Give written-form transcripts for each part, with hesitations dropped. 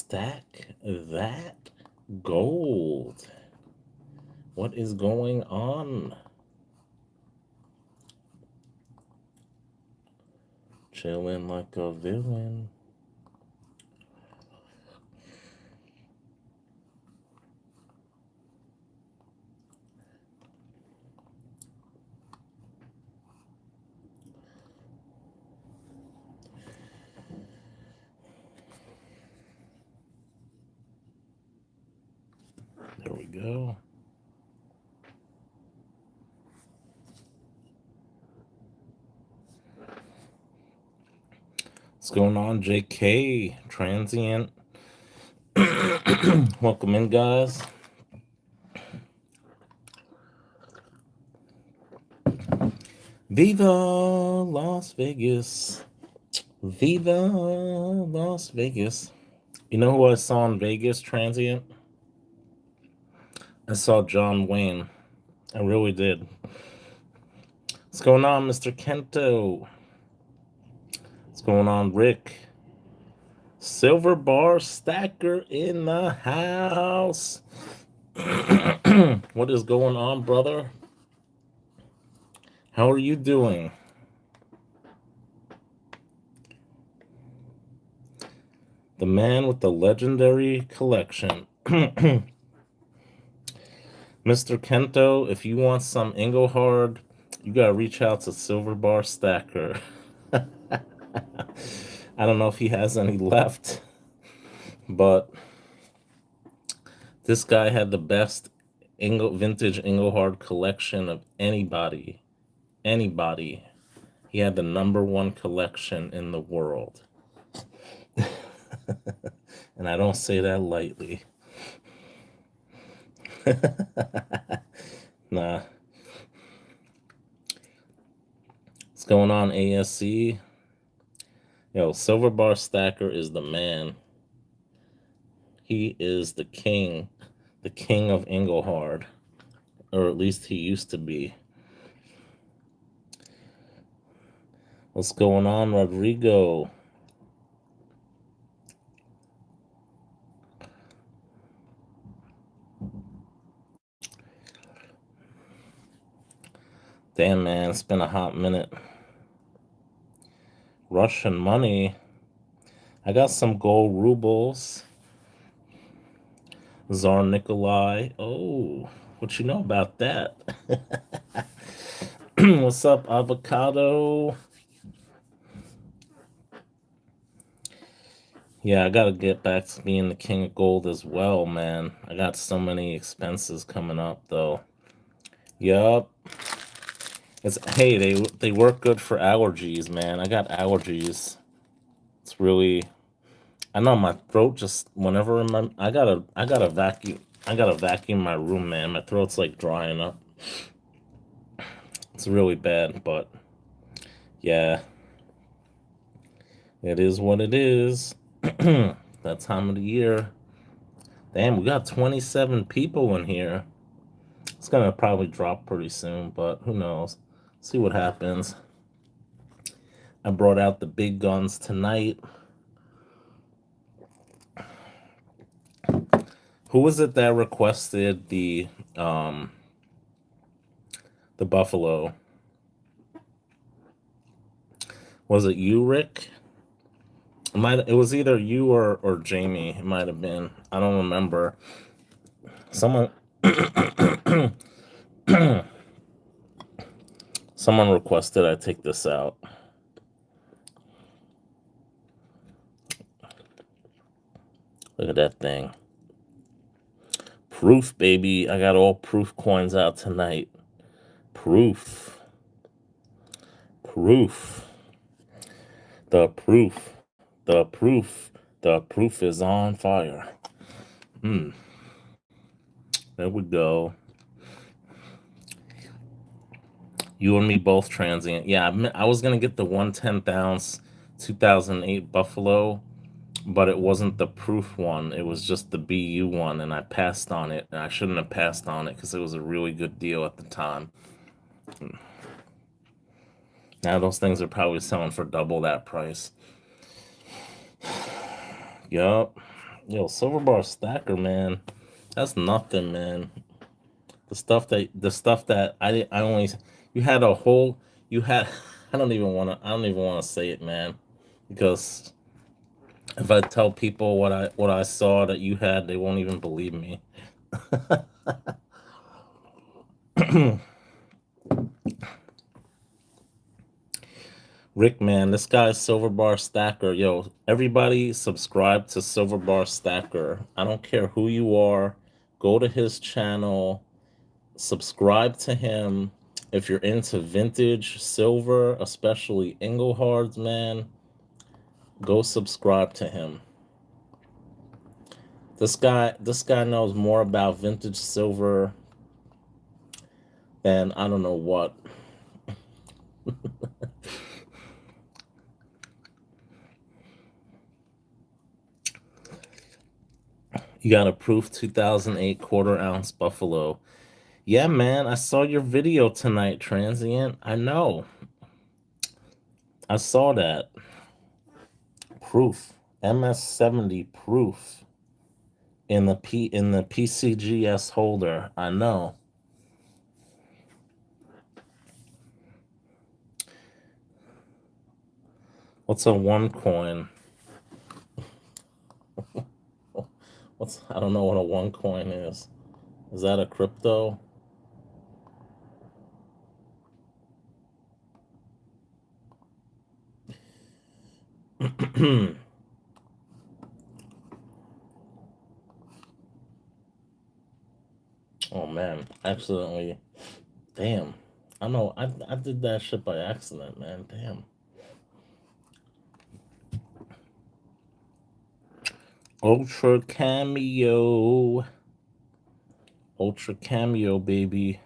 stack that gold. What is going on? Chilling like a villain. There we go. What's going on, JK? Transient. Welcome in, guys. Viva Las Vegas. Viva Las Vegas. You know who I saw in Vegas, Transient? I saw John Wayne. I really did. What's going on, Mr. Kento? What's going on, Rick? Silver Bar Stacker in the house. What is going on, brother? How are you doing? The man with the legendary collection. Mr. Kento, if you want some Engelhard, you gotta reach out to Silver Bar Stacker. I don't know if he has any left, but this guy had the best vintage Engelhard collection of anybody. Anybody. He had the #1 collection in the world. And I don't say that lightly. Nah. What's going on, ASC? Yo, Silver Bar Stacker is the man. He is the king of Engelhard. Or at least he used to be. What's going on, Rodrigo? Damn, man, it's been a hot minute. Russian money. I got some gold rubles. Tsar Nikolai. Oh, what you know about that? What's up, avocado? Yeah, I gotta get back to being the king of gold as well, man. I got so many expenses coming up, though. Yup. Hey, they work good for allergies, man. I got allergies. It's really, I know my throat just whenever I gotta vacuum my room, man. My throat's like drying up. It's really bad, but yeah, it is what it is. That time of the year. Damn, we got 27 people in here. It's gonna probably drop pretty soon, but who knows? See what happens. I brought out the big guns tonight. Who was it that requested the buffalo? Was it you, Rick? It was either you or Jamie. It might have been. I don't remember. Someone someone requested I take this out. Look at that thing. Proof, baby. I got all proof coins out tonight. Proof. Proof. The proof. The proof. The proof is on fire. There we go. You and me both, Transient. Yeah, I was going to get the 1/10 ounce 2008 Buffalo, but it wasn't the proof one. It was just the BU one, and I passed on it. And I shouldn't have passed on it because it was a really good deal at the time. Now those things are probably selling for double that price. Yup. Yo, Silver Bar Stacker, man. That's nothing, man. The stuff that I only you had a whole you had I don't even want to say it, man, because if I tell people what I saw that you had, they won't even believe me. Rick, man, this guy's Silver Bar Stacker. Yo, everybody subscribe to Silver Bar Stacker. I don't care who you are. Go to his channel, subscribe to him. If you're into vintage silver, especially Engelhards, man, go subscribe to him. This guy knows more about vintage silver than I don't know what. You got a proof 2008 quarter ounce Buffalo. Yeah, man, I saw your video tonight, Transient. I know. I saw that. Proof. MS70 proof in the PCGS holder. I know. What's a one coin? I don't know what a one coin is. Is that a crypto? Oh man, accidentally. Damn. I know I did that shit by accident, man. Damn. Ultra Cameo. Ultra Cameo, baby.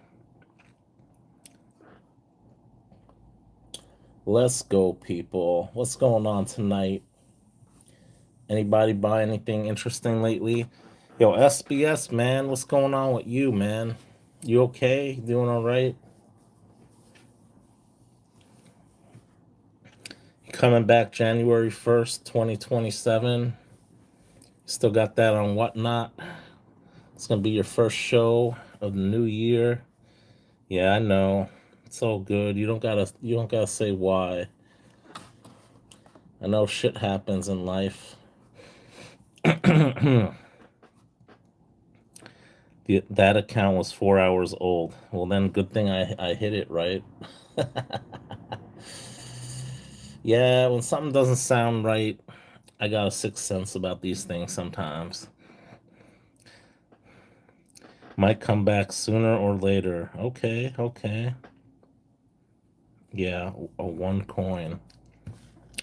Let's go, people. What's going on tonight? Anybody buy anything interesting lately? Yo, SBS, man, what's going on with you, man? You okay? Doing all right? Coming back January 1st, 2027. Still got that on Whatnot. It's gonna be your first show of the new year. Yeah, I know. It's all good. You don't gotta say why. I know shit happens in life. That account was 4 hours old. Well, then good thing I hit it right. Yeah, when something doesn't sound right, I got a sixth sense about these things sometimes. Might come back sooner or later. Okay, okay. Yeah, a one coin.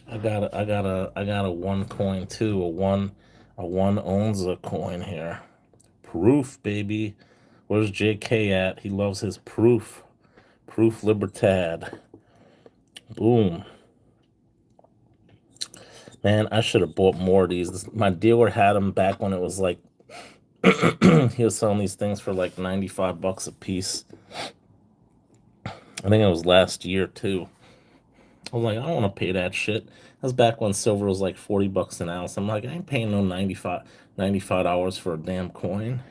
I got a one coin too. A one owns a coin here. Proof, baby. Where's JK at? He loves his proof. Proof Libertad. Boom. Man, I should have bought more of these. My dealer had them back when it was like he was selling these things for like 95 bucks a piece. I think it was last year too. I was like, I don't want to pay that shit. That was back when silver was like 40 bucks an ounce. I'm like, I ain't paying no $95 for a damn coin.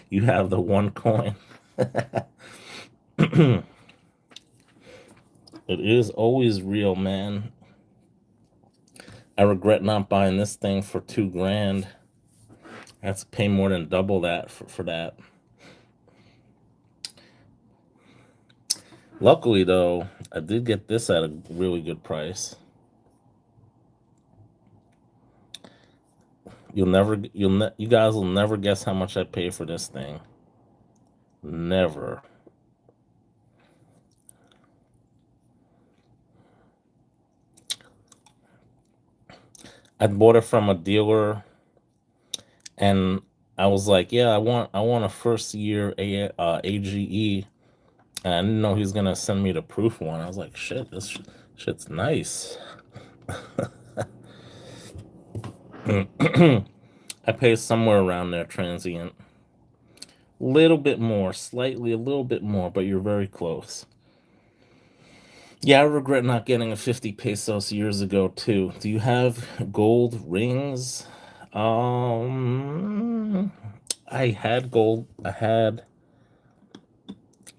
You have the one coin. It is always real, man. I regret not buying this thing for 2 grand. I have to pay more than double that for that. Luckily, though, I did get this at a really good price. You guys will never guess how much I pay for this thing. Never. I bought it from a dealer, and I was like, yeah, I want a first year AGE, and I didn't know he was gonna send me the proof one. I was like, shit, this shit's nice. I pay somewhere around there, Transient. Little bit more, slightly a little bit more, but you're very close. Yeah, I regret not getting a 50 pesos years ago too. Do you have gold rings? Um, I had gold. I had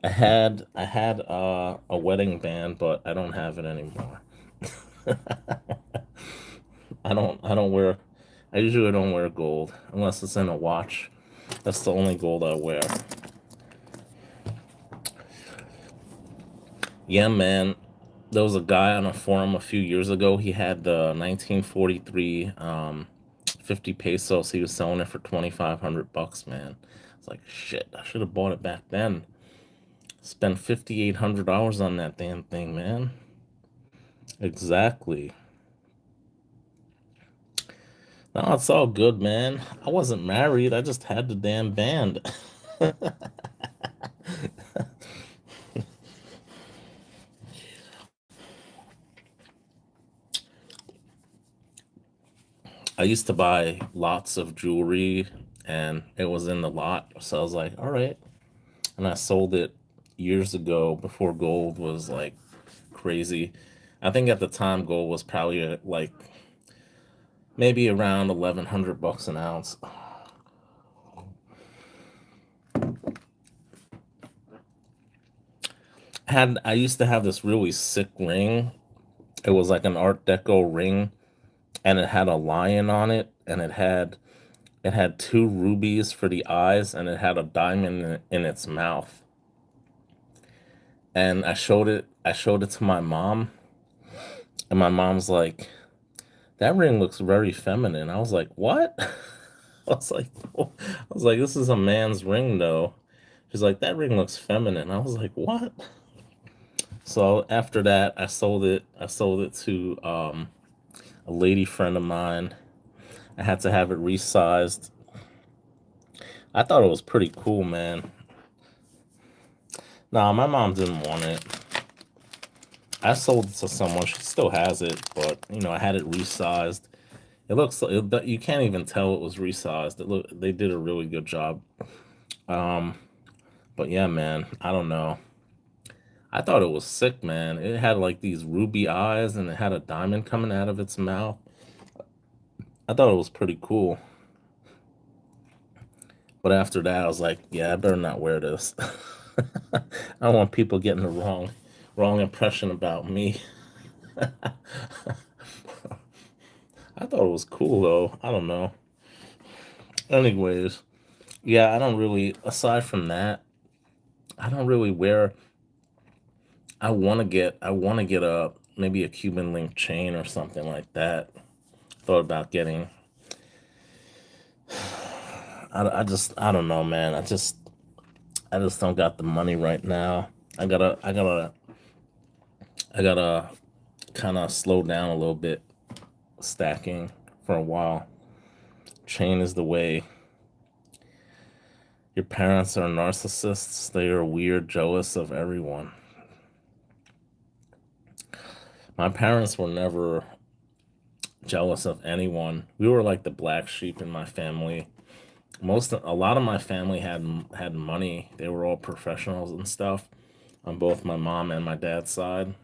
a wedding band, but I don't have it anymore. I don't wear. I usually don't wear gold unless it's in a watch. That's the only gold I wear. Yeah, man. There was a guy on a forum a few years ago. He had the 1943 50 pesos. He was selling it for 2,500 bucks, man. It's like shit. I should have bought it back then. Spent $5,800 on that damn thing, man. Exactly. No, it's all good, man. I wasn't married. I just had the damn band. I used to buy lots of jewelry and it was in the lot. So I was like, all right. And I sold it years ago before gold was like crazy. I think at the time gold was probably like maybe around 1,100 bucks an ounce. I used to have this really sick ring. It was like an Art Deco ring, and it had a lion on it, and it had two rubies for the eyes, and it had a diamond in its mouth. And I showed it to my mom, and my mom's like, "That ring looks very feminine." I was like, "What?" I was like, "Oh." I was like, "This is a man's ring, though." She's like, "That ring looks feminine." I was like, "What?" So after that, I sold it. I sold it to a lady friend of mine. I had to have it resized. I thought it was pretty cool, man. Nah, my mom didn't want it. I sold it to someone. She still has it, but I had it resized. You can't even tell it was resized. They did a really good job. Um, but yeah, man, I don't know. I thought it was sick, man. It had like these ruby eyes and it had a diamond coming out of its mouth. I thought it was pretty cool. But after that, I was like, yeah, I better not wear this. I don't want people getting the wrong impression about me. I thought it was cool though. I don't know. Anyways, yeah, I don't really. Aside from that, I don't really wear. I want to get a maybe a Cuban link chain or something like that. Thought about getting. I don't know, man. I just don't got the money right now. I gotta kind of slow down a little bit stacking for a while. Chain is the way. Your parents are narcissists. They are weird, jealous of everyone. My parents were never jealous of anyone. We were like the black sheep in my family. A lot of my family had money. They were all professionals and stuff on both my mom and my dad's side.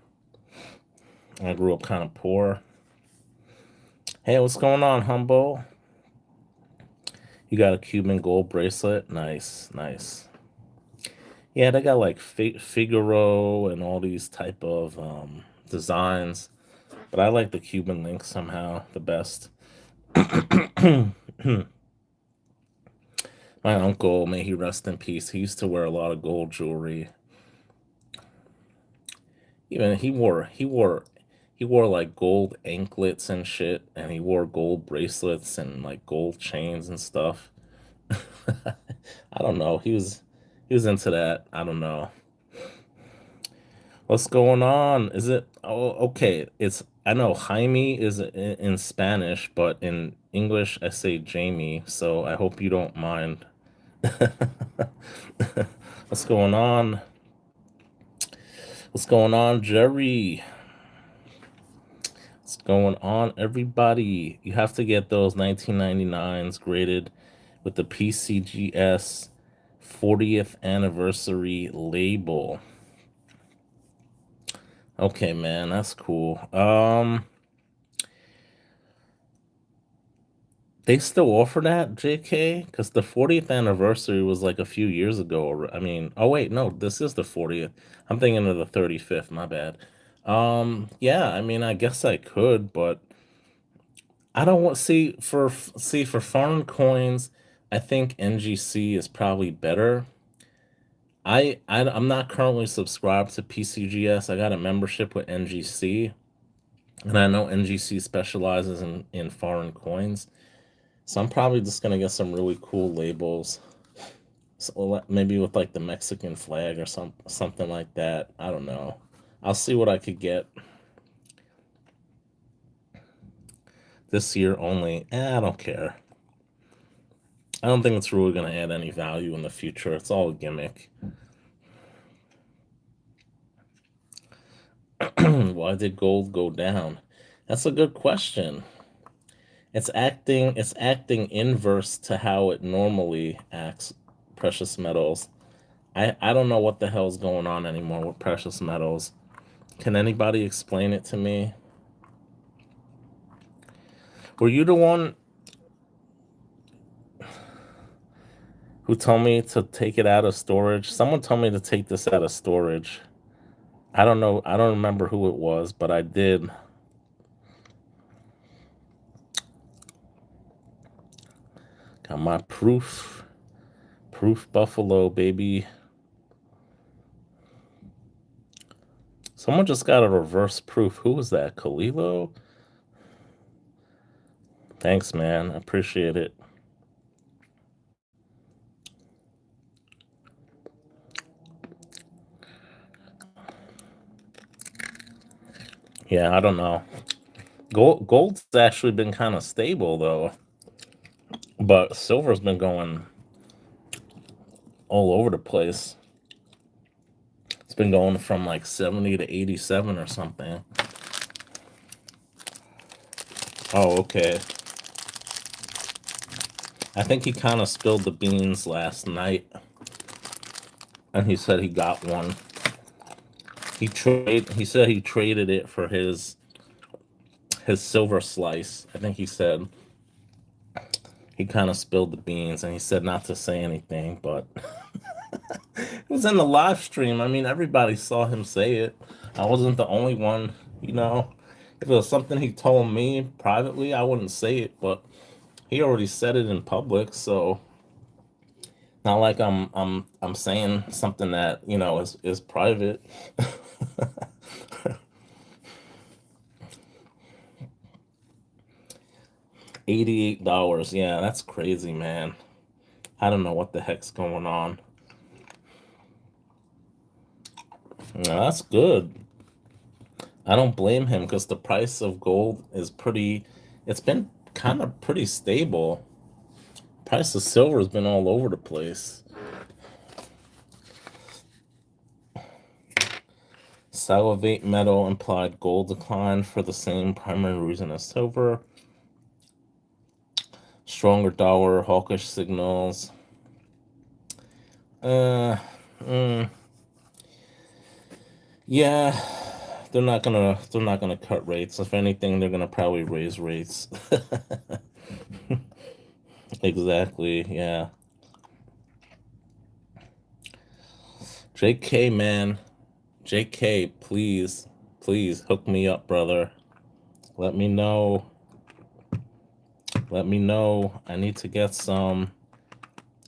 I grew up kind of poor. Hey, what's going on, Humbo? You got a Cuban gold bracelet? Nice, nice. Yeah, they got like Figaro and all these type of designs, but I like the Cuban link somehow the best. My uncle, may he rest in peace, he used to wear a lot of gold jewelry. Even he wore like gold anklets and shit, and he wore gold bracelets and like gold chains and stuff. I don't know. He was into that. I don't know. What's going on? Is it oh okay, it's I know Jaime is in Spanish, but in English I say Jamie, so I hope you don't mind. What's going on? What's going on, Jerry? What's going on, everybody? You have to get those 1999s graded with the PCGS 40th anniversary label. Okay, man, that's cool. They still offer that, JK? Because the 40th anniversary was like a few years ago. I mean, oh wait, no, this is the 40th. I'm thinking of the 35th, my bad. Yeah, I mean, I guess I could, but I don't want see for foreign coins, I think NGC is probably better. I'm not currently subscribed to PCGS. I got a membership with NGC, and I know NGC specializes in foreign coins. So I'm probably just gonna get some really cool labels. So maybe with like the Mexican flag or something like that. I don't know. I'll see what I could get this year only. I don't care. I don't think it's really gonna add any value in the future. It's all a gimmick. Why did gold go down? That's a good question. It's acting inverse to how it normally acts, precious metals. I don't know what the hell's going on anymore with precious metals. Can anybody explain it to me? Were you the one who told me to take it out of storage? Someone told me to take this out of storage. I don't know. I don't remember who it was, but I did. Got my proof. Proof Buffalo, baby. Someone just got a reverse proof. Who was that? Kalilo? Thanks, man. I appreciate it. Yeah, I don't know. Gold's actually been kind of stable though, but silver's been going all over the place. It's been going from like 70 to 87 or something. Oh, okay. I think he kind of spilled the beans last night, and he said he got one. He said he traded it for his silver slice. I think he said he kind of spilled the beans, and he said not to say anything, but it was in the live stream. I mean, everybody saw him say it. I wasn't the only one, you know. If it was something he told me privately, I wouldn't say it, but he already said it in public, so not like I'm saying something that, is private. $88. Yeah, that's crazy, man. I don't know what the heck's going on. No, that's good. I don't blame him because the price of gold is it's been kind of pretty stable. Price of silver has been all over the place. Salivate metal implied gold decline for the same primary reason as silver. Stronger dollar, hawkish signals. Uh, mm, yeah, they're not gonna cut rates. If anything, they're gonna probably raise rates. Exactly. Yeah. JK, man. JK, please hook me up, brother. Let me know. Let me know. I need to get some.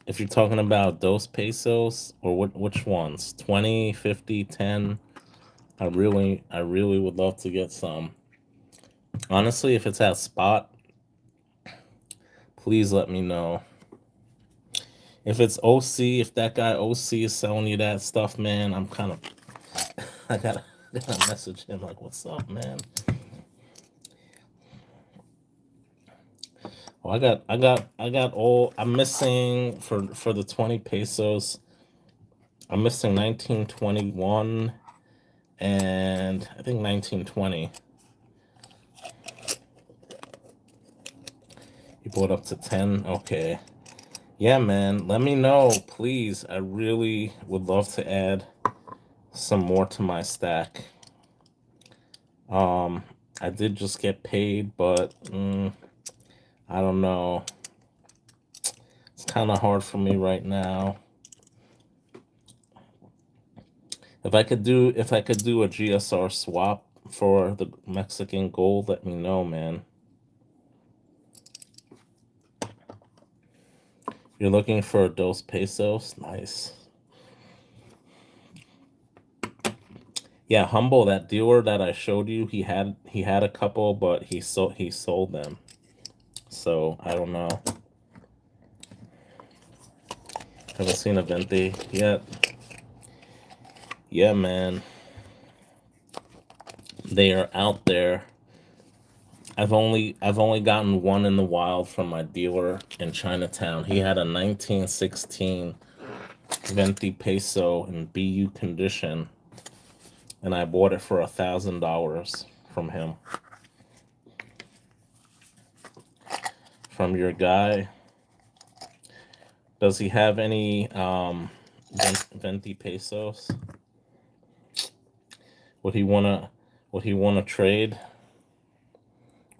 If you're talking about those pesos or which ones? 20, 50, 10. I really would love to get some. Honestly, if it's at spot, please let me know. If it's OC, if that guy OC is selling you that stuff, man, I'm kind of I gotta message him like, what's up, man? Oh, I got all. I'm missing for the 20 pesos. I'm missing 1921 and I think 1920. You bought up to 10. Okay. Yeah, man. Let me know, please. I really would love to add some more to my stack. I did just get paid, but I don't know. It's kind of hard for me right now. If I could do a GSR swap for the Mexican gold, let me know, man. You're looking for a dos pesos? Nice. Yeah, Humble, that dealer that I showed you, he had a couple, but he sold them. So I don't know. Haven't seen a Venti yet. Yeah, man. They are out there. I've only gotten one in the wild from my dealer in Chinatown. He had a 1916 Venti Peso in BU condition, and I bought it for $1,000 from him. From your guy. Does he have any Venti Pesos? Would he wanna trade?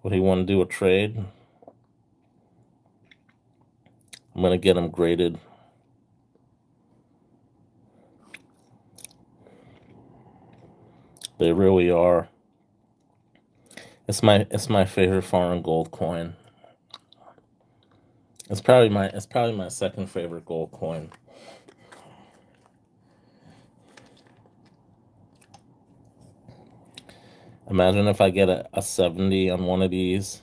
Would he want to do a trade? I'm gonna get him graded. They really are. It's my favorite foreign gold coin. It's probably my second favorite gold coin. Imagine if I get a 70 on one of these.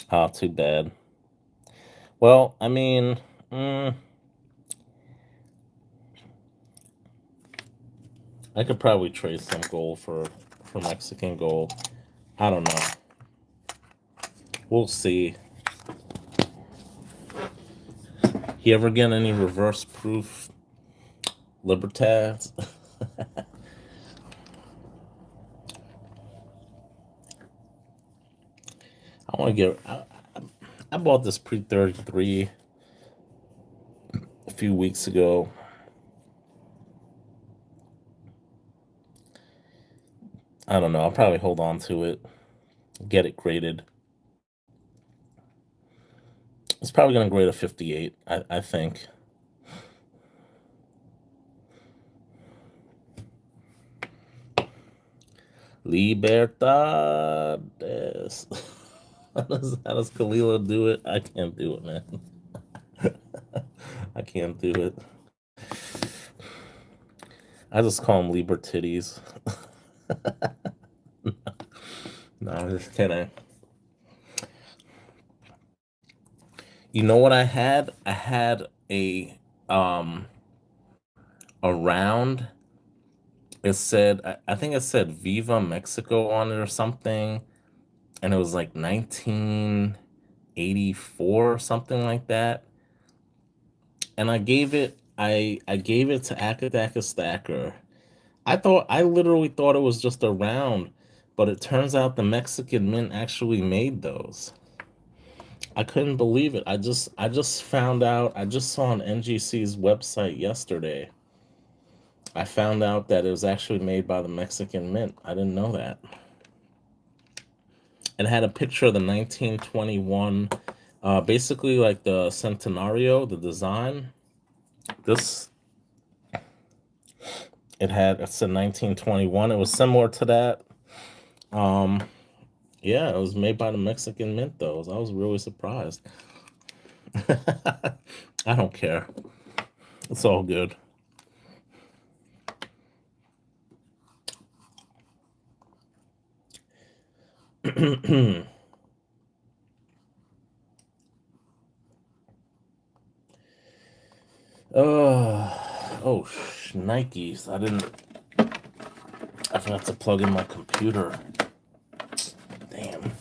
Ah, too bad. Well, I mean, I could probably trade some gold for Mexican gold. I don't know. We'll see. You ever get any reverse proof Libertads? I want to get. I bought this pre 33 a few weeks ago. I don't know. I'll probably hold on to it, get it graded. It's probably going to grade a 58, I think. Libertades. How does Kalila do it? I can't do it, man. I can't do it. I just call them Libertitties. No, I'm just kidding. You know what I had? I had a round. It said, I think it said Viva Mexico on it or something, and it was like 1984 or something like that. And I gave it to Akadaka Stacker. I literally thought it was just a round, but it turns out the Mexican Mint actually made those. I couldn't believe it. I just found out. I just saw on NGC's website yesterday. I found out that it was actually made by the Mexican Mint. I didn't know that. And it had a picture of the 1921, basically like the Centenario, the design. This it's a 1921. It was similar to that. Yeah, it was made by the Mexican Mint though. I was really surprised. I don't care. It's all good. Oh, Nikes. I forgot to plug in my computer. Damn.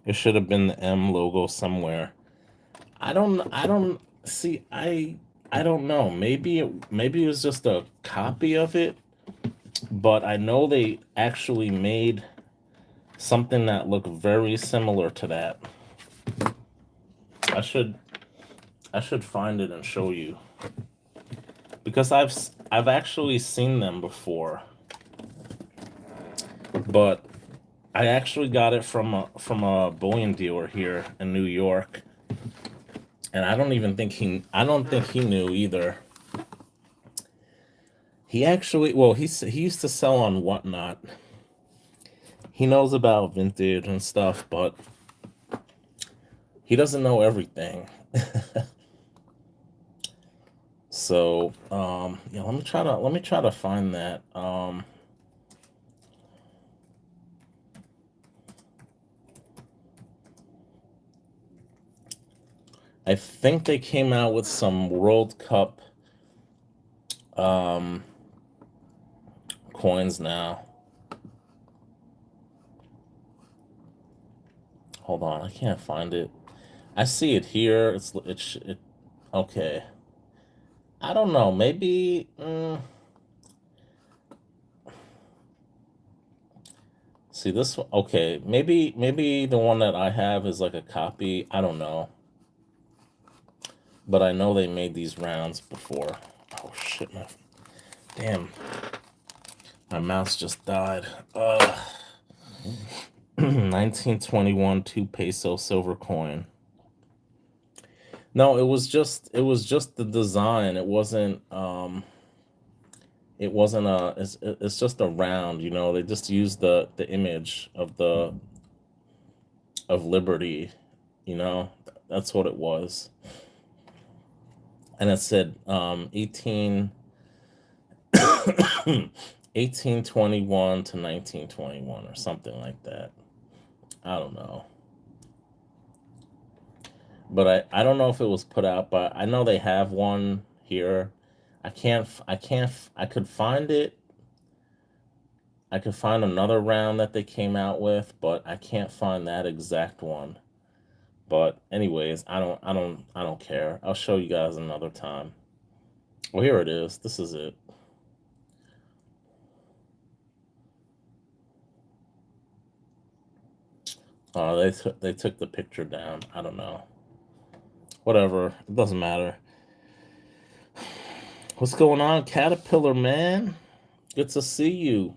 It should have been the M logo somewhere. I don't see. I don't know. Maybe it was just a copy of it, but I know they actually made something that looked very similar to that. I should find it and show you, because I've actually seen them before, but I actually got it from a bullion dealer here in New York, and I don't think he knew either. He actually, well, he used to sell on Whatnot. He knows about vintage and stuff, but he doesn't know everything. So, yeah, let me try to find that. I think they came out with some World Cup um coins now. Hold on, I can't find it. I see it here. It. Okay. I don't know. Maybe. See this one. Okay. Maybe the one that I have is like a copy. I don't know. But I know they made these rounds before. Oh shit! Damn. My mouse just died. 1921 2 peso silver coin. No, it was just the design. It wasn't a it's just a round, you know. They just used the image of liberty, you know. That's what it was. And it said 1821 to 1921 or something like that. I don't know. But I don't know if it was put out, but I know they have one here. I could find it. I could find another round that they came out with, but I can't find that exact one. But anyways, I don't care. I'll show you guys another time. Well, here it is. This is it. They took the picture down. I don't know. Whatever. It doesn't matter. What's going on, Caterpillar man? Good to see you.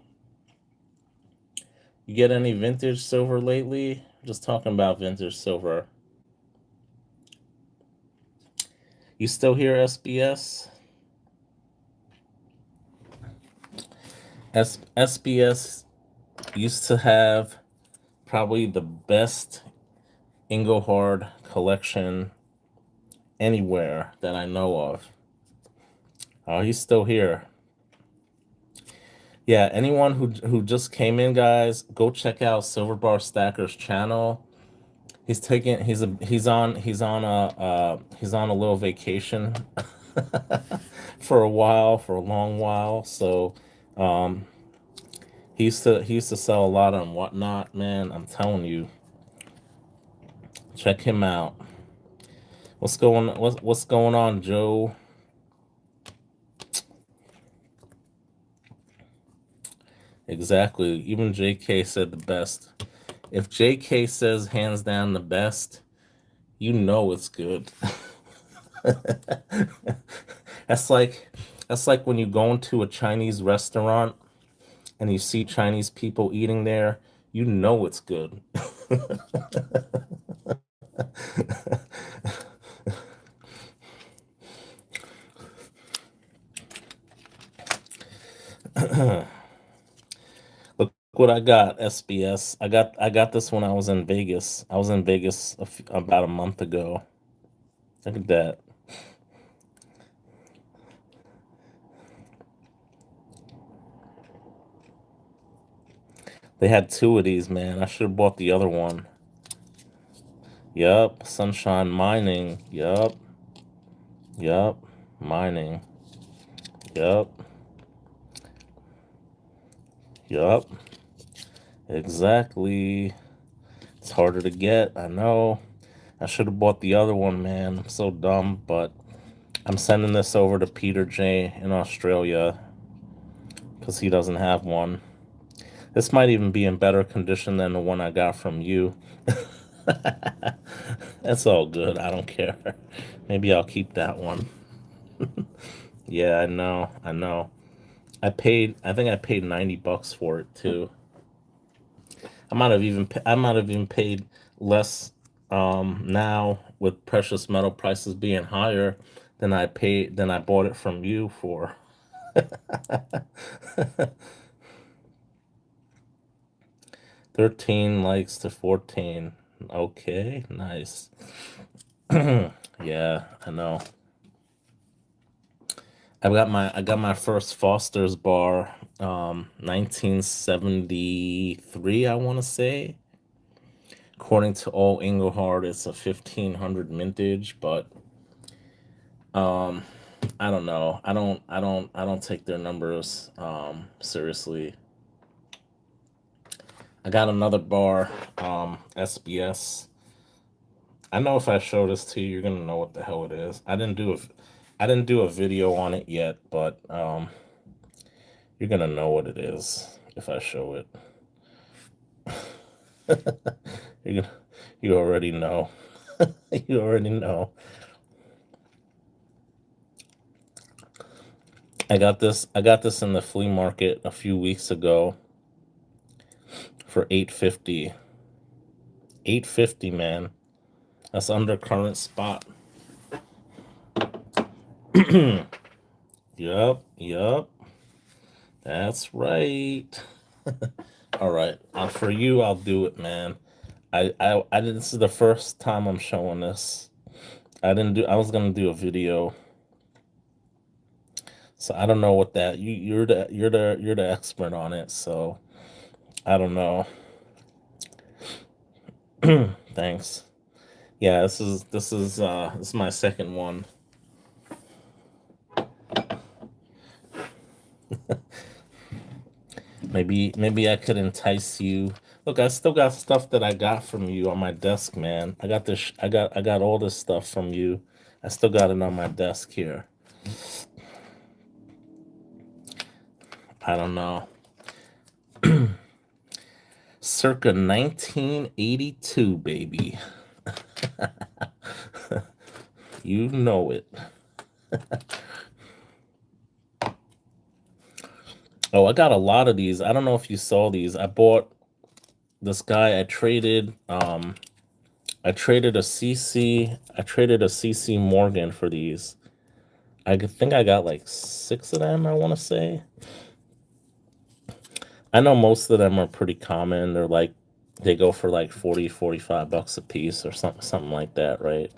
You get any vintage silver lately? Just talking about vintage silver. You still here, SBS? SBS used to have probably the best Engelhard collection anywhere that I know of. Oh, he's still here. Yeah, anyone who just came in, guys, go check out Silver Bar Stacker's channel. He's on a little vacation for a while, for a long while. So um, he used to sell a lot on Whatnot, man. I'm telling you, check him out. What's going on, Joe? Exactly. Even JK said the best. If JK says hands down the best, you know it's good. That's like that's like when you go into a Chinese restaurant and you see Chinese people eating there, you know it's good. Look what I got, SBS. I got this when I was in Vegas. I was in Vegas about a month ago. Look at that. They had two of these, man. I should have bought the other one. Yup, Sunshine Mining. Yup, yup, mining. Yup, yup, exactly. It's harder to get, I know. I should have bought the other one, man. I'm so dumb, but I'm sending this over to Peter J in Australia because he doesn't have one. This might even be in better condition than the one I got from you. That's all good. I don't care. Maybe I'll keep that one. Yeah, I know. I know. I think I paid $90 for it too. I might have even paid less now with precious metal prices being higher than I bought it from you for. 13 likes to 14. Okay, nice. Yeah, I know. I got my first Foster's bar 1973, I want to say. According to All Engelhard, it's a 1500 vintage, but um I don't know. I don't take their numbers seriously. I got another bar SBS. I know if I show this to you, you're gonna know what the hell it is. I didn't do a video on it yet, but you're gonna know what it is if I show it. you you already know. You already know. I got this in the flea market a few weeks ago for 850. 850, man. That's under current spot. Yup, yup. That's right. All right. For you, I'll do it, man. I did. This is the first time I'm showing this. I didn't do. I was gonna do a video, so I don't know what that. You're the expert on it, so I don't know. Thanks. Yeah, this is my second one. Maybe I could entice you. Look, I still got stuff that I got from you on my desk, man. I got this. I got all this stuff from you. I still got it on my desk here. I don't know. Circa 1982, baby. You know it. Oh, I got a lot of these. I don't know if you saw these. I bought this guy. I traded a CC. I traded a CC Morgan for these. Think I got like six of them, I want to say. I know most of them are pretty common. They go for like 40, $45 a piece or something like that, right?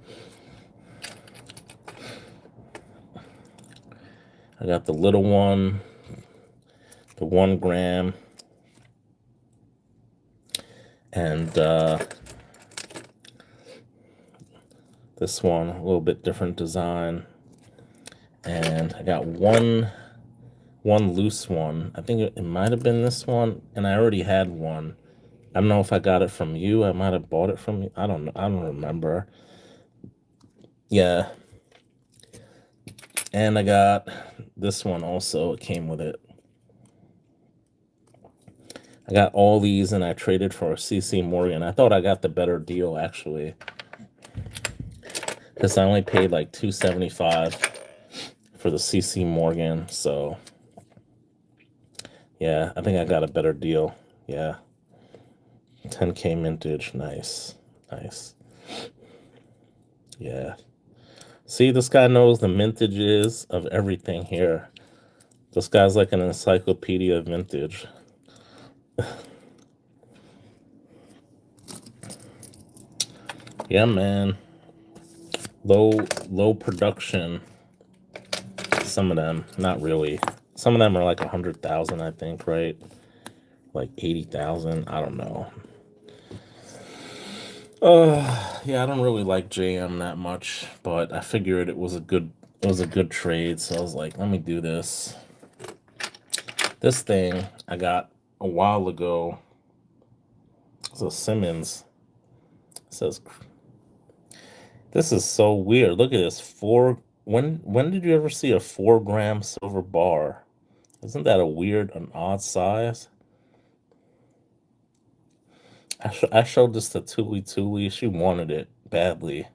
I got the little one, the 1 gram, and this one, a little bit different design. And I got one loose one. I think it might have been this one, and I already had one. I don't know if I got it from you. I might have bought it from you. I don't know. I don't remember. Yeah. And I got this one also. It came with it. I got all these and I traded for a CC Morgan. I thought I got the better deal actually. Because I only paid like $275 for the CC Morgan. So yeah, I think I got a better deal. Yeah. 10K mintage. Nice. Nice. Yeah. See, this guy knows the mintages of everything here. This guy's like an encyclopedia of vintage. Yeah, man. Low production. Some of them, not really. Some of them are like 100,000, I think, right? Like 80,000. I don't know. Yeah, I don't really like JM that much, but I figured it was a good trade, so I was like, let me do this. This thing I got a while ago. It's a Simmons. It says this is so weird. Look at this. When did you ever see a 4 gram silver bar? Isn't that a weird, an odd size? I showed this to Tuli. She wanted it badly.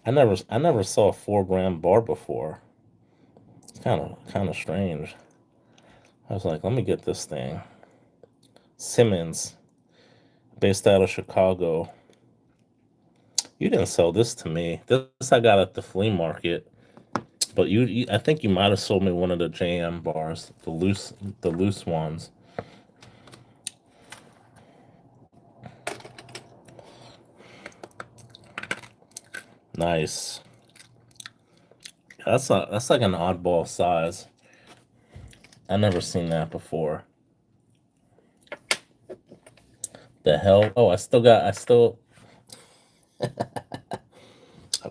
I never saw a 4 gram bar before. kind of strange. I was like, let me get this thing. Simmons, based out of Chicago. You didn't sell this to me. This I got at the flea market. But I think you might have sold me one of the JM bars, the loose ones. Nice. That's like an oddball size. I never seen that before. The hell? Oh, I still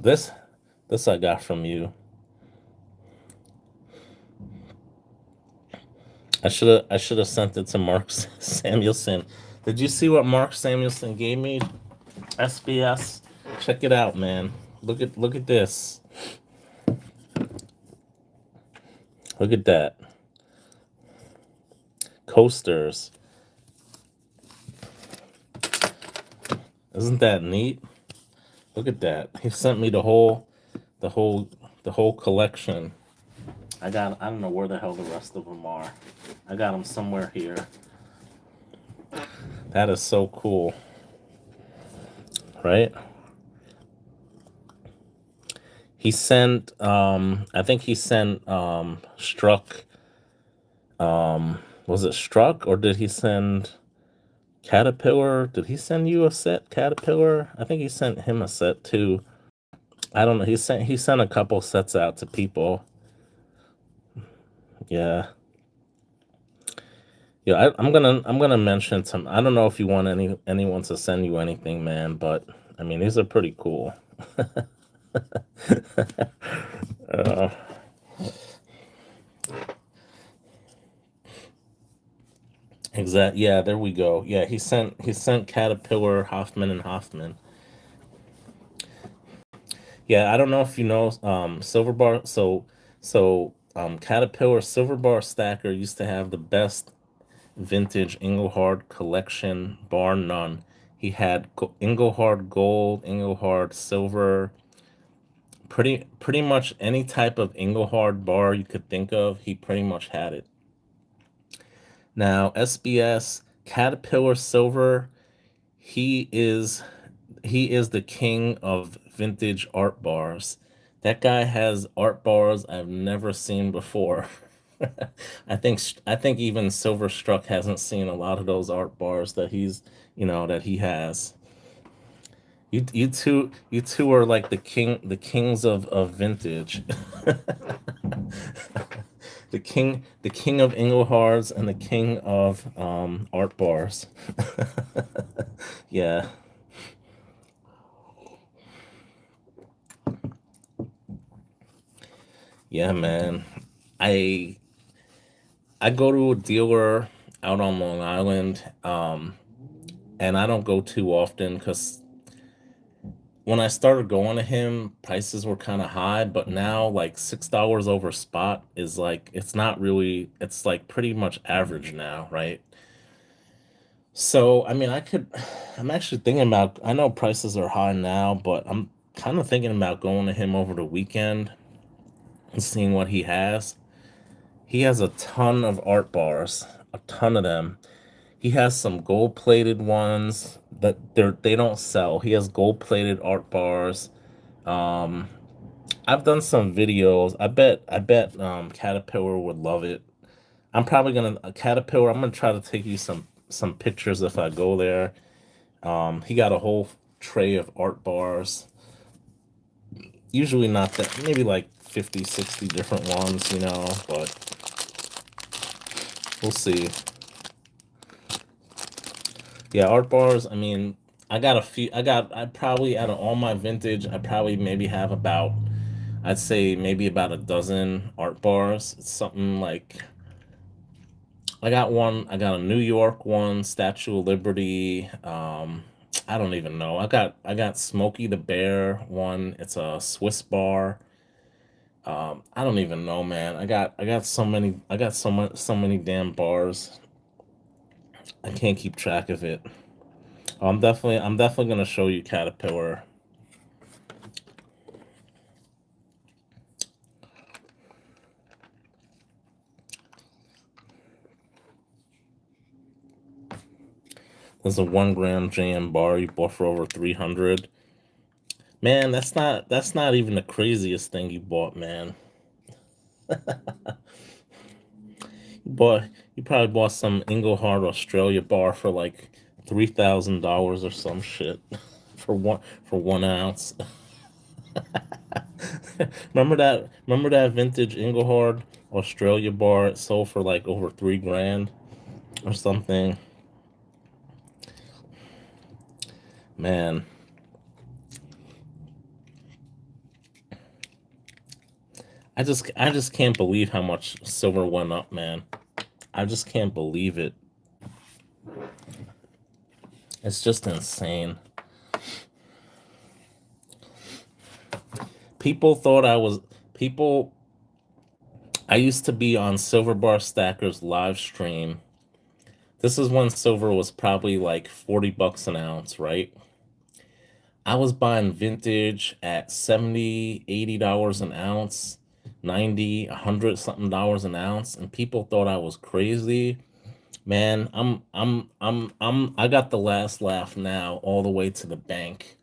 this I got from you. I should have sent it to Mark Samuelson. Did you see what Mark Samuelson gave me? SBS. Check it out, man. Look at this. Look at that. Coasters. Isn't that neat? Look at that. He sent me the whole collection. I don't know where the hell the rest of them are. I got them somewhere here. That is so cool. Right? He sent I think he sent Struck, was it Struck, or did he send Caterpillar? Did he send you a set, Caterpillar? I think he sent him a set too. I don't know. He sent a couple sets out to people. Yeah. Yeah, I'm gonna mention some. I don't know if you want anyone to send you anything, man, but I mean these are pretty cool. uh, Yeah, there we go. Yeah, he sent Caterpillar, Hoffman and Hoffman. Yeah, I don't know if you know Silver Bar. Caterpillar Silver Bar Stacker used to have the best vintage Engelhard collection, bar none. He had Engelhard Gold, Engelhard Silver, pretty much any type of Engelhard bar you could think of, he pretty much had it. Now, SBS Caterpillar Silver, he is the king of vintage art bars. That guy has art bars I've never seen before. I think even Silver Struck hasn't seen a lot of those art bars that that he has. You two are like the kings of vintage. The king of Engelhards and the king of art bars. Yeah. Yeah, man. I I go to a dealer out on Long Island, and I don't go too often because when I started going to him, prices were kind of high, but now like $6 over spot is like it's not really, it's like pretty much average now, right? So I mean, I'm actually thinking about. I know prices are high now, but I'm kind of thinking about going to him over the weekend and seeing what he has. He has a ton of art bars, a ton of them. He has some gold plated ones that they don't sell. He has gold plated art bars. Um, I've done some videos. I bet Caterpillar would love it. I'm probably gonna Caterpillar. I'm gonna try to take you some pictures if I go there. He got a whole tray of art bars. Usually not that, maybe like 50, 60 different ones, but we'll see. Yeah, art bars, I mean, I got a few. I probably, out of all my vintage, I probably maybe have about, I'd say maybe about a dozen art bars. It's something like, I got a New York one, Statue of Liberty. I don't even know. I got Smokey the Bear one. It's a Swiss bar. I don't even know, man. I got so many damn bars. I can't keep track of it. I'm definitely gonna show you Caterpillar. There's a 1 gram JM bar you bought for over 300. Man, that's not even the craziest thing you bought, man. You bought you probably bought some Engelhard Australia bar for like $3,000 or some shit for 1 ounce. Remember that vintage Engelhard Australia bar? It sold for like over 3 grand or something. Man, I just can't believe how much silver went up, man. I just can't believe it. It's just insane. People thought I was people. I used to be on Silver Bar Stacker's live stream. This is when silver was probably like $40 an ounce, right? I was buying vintage at 70, $80 an ounce, 90, 100 something dollars an ounce, and people thought I was crazy. Man, I got the last laugh now all the way to the bank.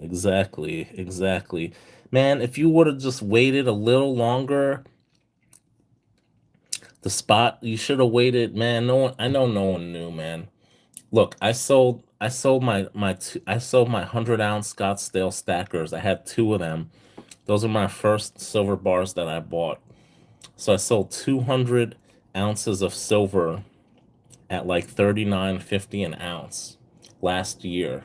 Exactly, exactly. Man, if you would have just waited a little longer, the spot you should have waited, man. No one, I know no one knew, man. Look, I sold my 100 ounce Scottsdale stackers. I had two of them. Those are my first silver bars that I bought. So I sold 200 ounces of silver at like 39.50 an ounce last year.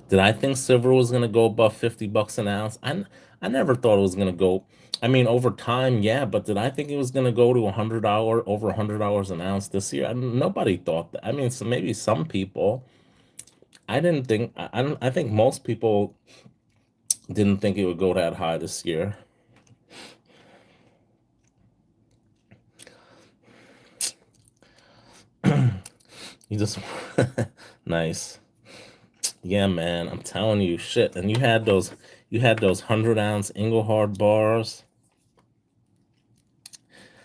Did I think silver was gonna go above $50 an ounce? I never thought it was gonna go. I mean, over time, yeah, but did I think it was gonna go to over $100 an ounce this year? Nobody thought that. I mean, so maybe some people. I didn't think. I think most people didn't think it would go that high this year. You just nice. Yeah, man. I'm telling you, shit. And you had those 100 ounce Engelhard bars.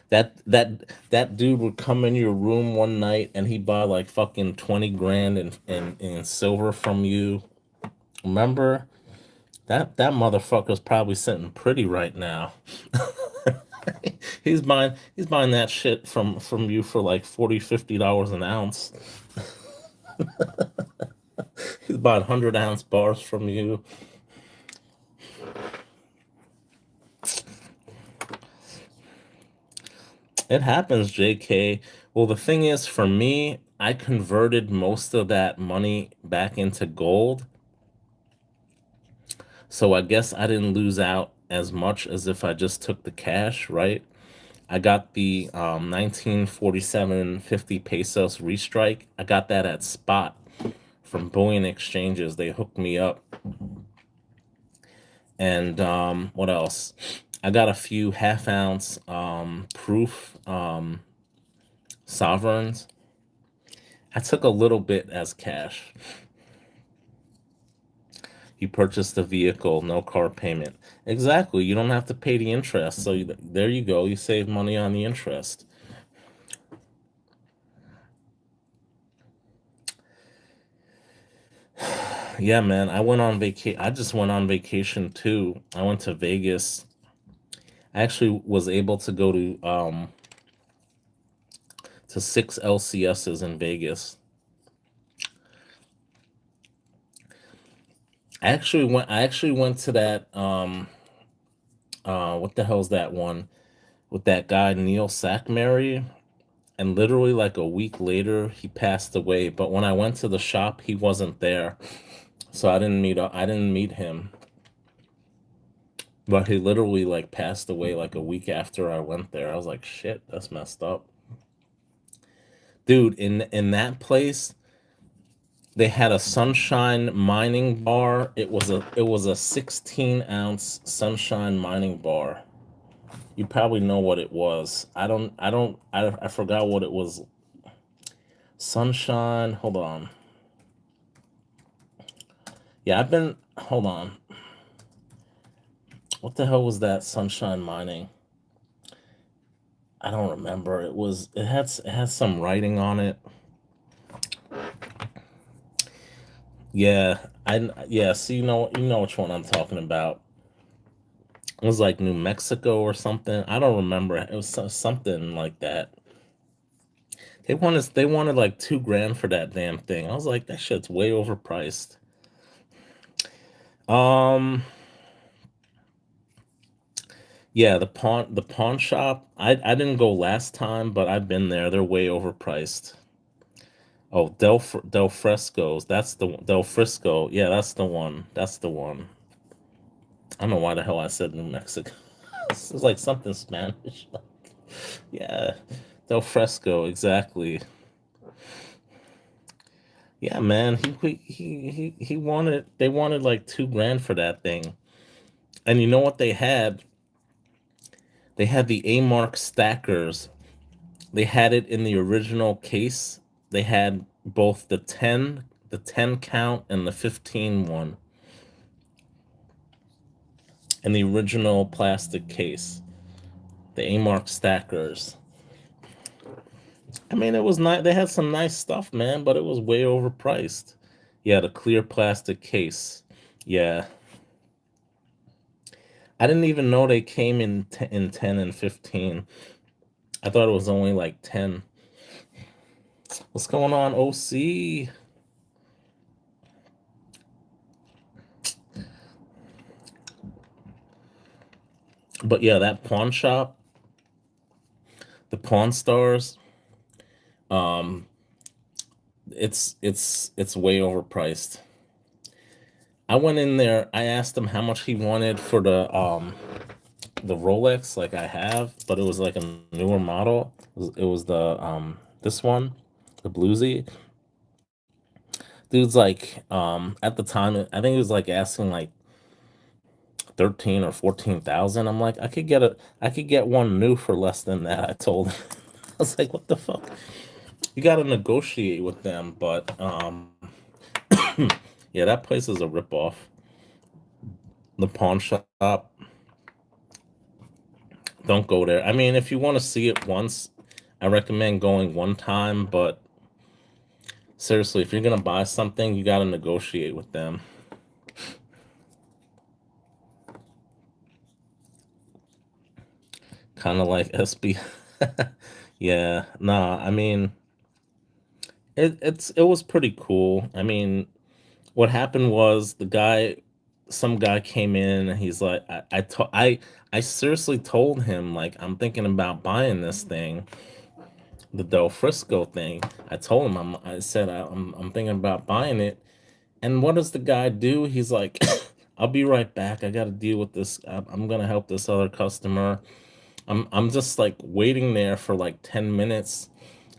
That dude would come in your room one night and he'd buy like fucking 20 grand in silver from you. Remember? That motherfucker's probably sitting pretty right now. He's buying that shit from you for like 40, $50 an ounce. He's buying 100 ounce bars from you. It happens, JK. Well, the thing is, for me, I converted most of that money back into gold. So I guess I didn't lose out as much as if I just took the cash, right? I got the 1947.50 pesos restrike. I got that at spot from Bullion Exchanges. They hooked me up. And what else? I got a few half-ounce proof sovereigns. I took a little bit as cash. You purchased the vehicle, no car payment. Exactly. You don't have to pay the interest. So there you go. You save money on the interest. Yeah, man. I just went on vacation too. I went to Vegas. I actually was able to go to six LCSs in Vegas. I actually went to that what the hell's that one with that guy Neil Sackmary, and literally like a week later he passed away. But when I went to the shop, he wasn't there, so I didn't meet him. But he literally like passed away like a week after I went there. I was like, shit, that's messed up, dude. In that place, they had a Sunshine mining bar. It was a 16 ounce Sunshine mining bar. You probably know what it was. I forgot what it was. Sunshine. Hold on. Yeah, hold on. What the hell was that Sunshine Mining? I don't remember. It had some writing on it. Yeah, yeah. So you know which one I'm talking about. It was like New Mexico or something. I don't remember. It was something like that. They wanted like 2 grand for that damn thing. I was like, that shit's way overpriced. Um, yeah, the pawn shop. I didn't go last time, but I've been there. They're way overpriced. Oh, Del Fresco's. That's the Del Frisco. Yeah, that's the one. That's the one. I don't know why the hell I said New Mexico. It's like something Spanish. Yeah, Del Fresco. Exactly. Yeah, man. He wanted. They wanted like 2 grand for that thing. And you know what they had? They had the A Mark stackers. They had it in the original case. They had both the ten count and the 15 one in the original plastic case. The A Mark stackers. I mean, it was nice. They had some nice stuff, man, but it was way overpriced. Yeah, the clear plastic case. Yeah, I didn't even know they came in 10 and 15. I thought it was only like 10. What's going on, OC? But yeah, that pawn shop, the Pawn Stars, um, it's way overpriced. I went in there. I asked him how much he wanted for the Rolex, like I have, but it was like a newer model. It was the this one, the Bluesy. Dude's like at the time, I think he was like asking like 13 or 14,000. I'm like, I could get one new for less than that. I told him. I was like, what the fuck? You got to negotiate with them, but yeah, that place is a ripoff. The pawn shop, don't go there. I mean, if you want to see it once, I recommend going one time, but seriously, if you're gonna buy something, you got to negotiate with them. Kind of like SB. Yeah, nah. I mean, it was pretty cool. I mean, what happened was some guy came in and he's like, I seriously told him like I'm thinking about buying this thing, the Del Frisco thing. I told him I said I'm thinking about buying it. And what does the guy do? He's like, I'll be right back. I got to deal with this. I'm gonna help this other customer. I'm just like waiting there for like 10 minutes.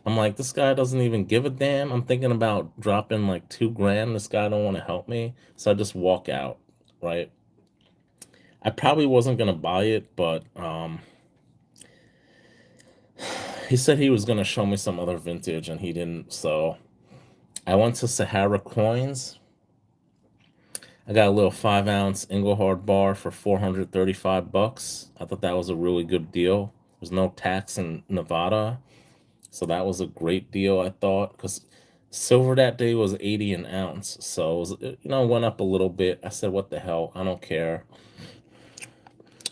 I'm like, this guy doesn't even give a damn. I'm thinking about dropping like 2 grand. This guy don't want to help me. So I just walk out, right? I probably wasn't gonna buy it, but he said he was gonna show me some other vintage and he didn't. So I went to Sahara Coins. I got a little 5 ounce Engelhard bar for 435 bucks. I thought that was a really good deal. There's no tax in Nevada. So that was a great deal, I thought, because silver that day was 80 an ounce. So it was, went up a little bit. I said, what the hell? I don't care.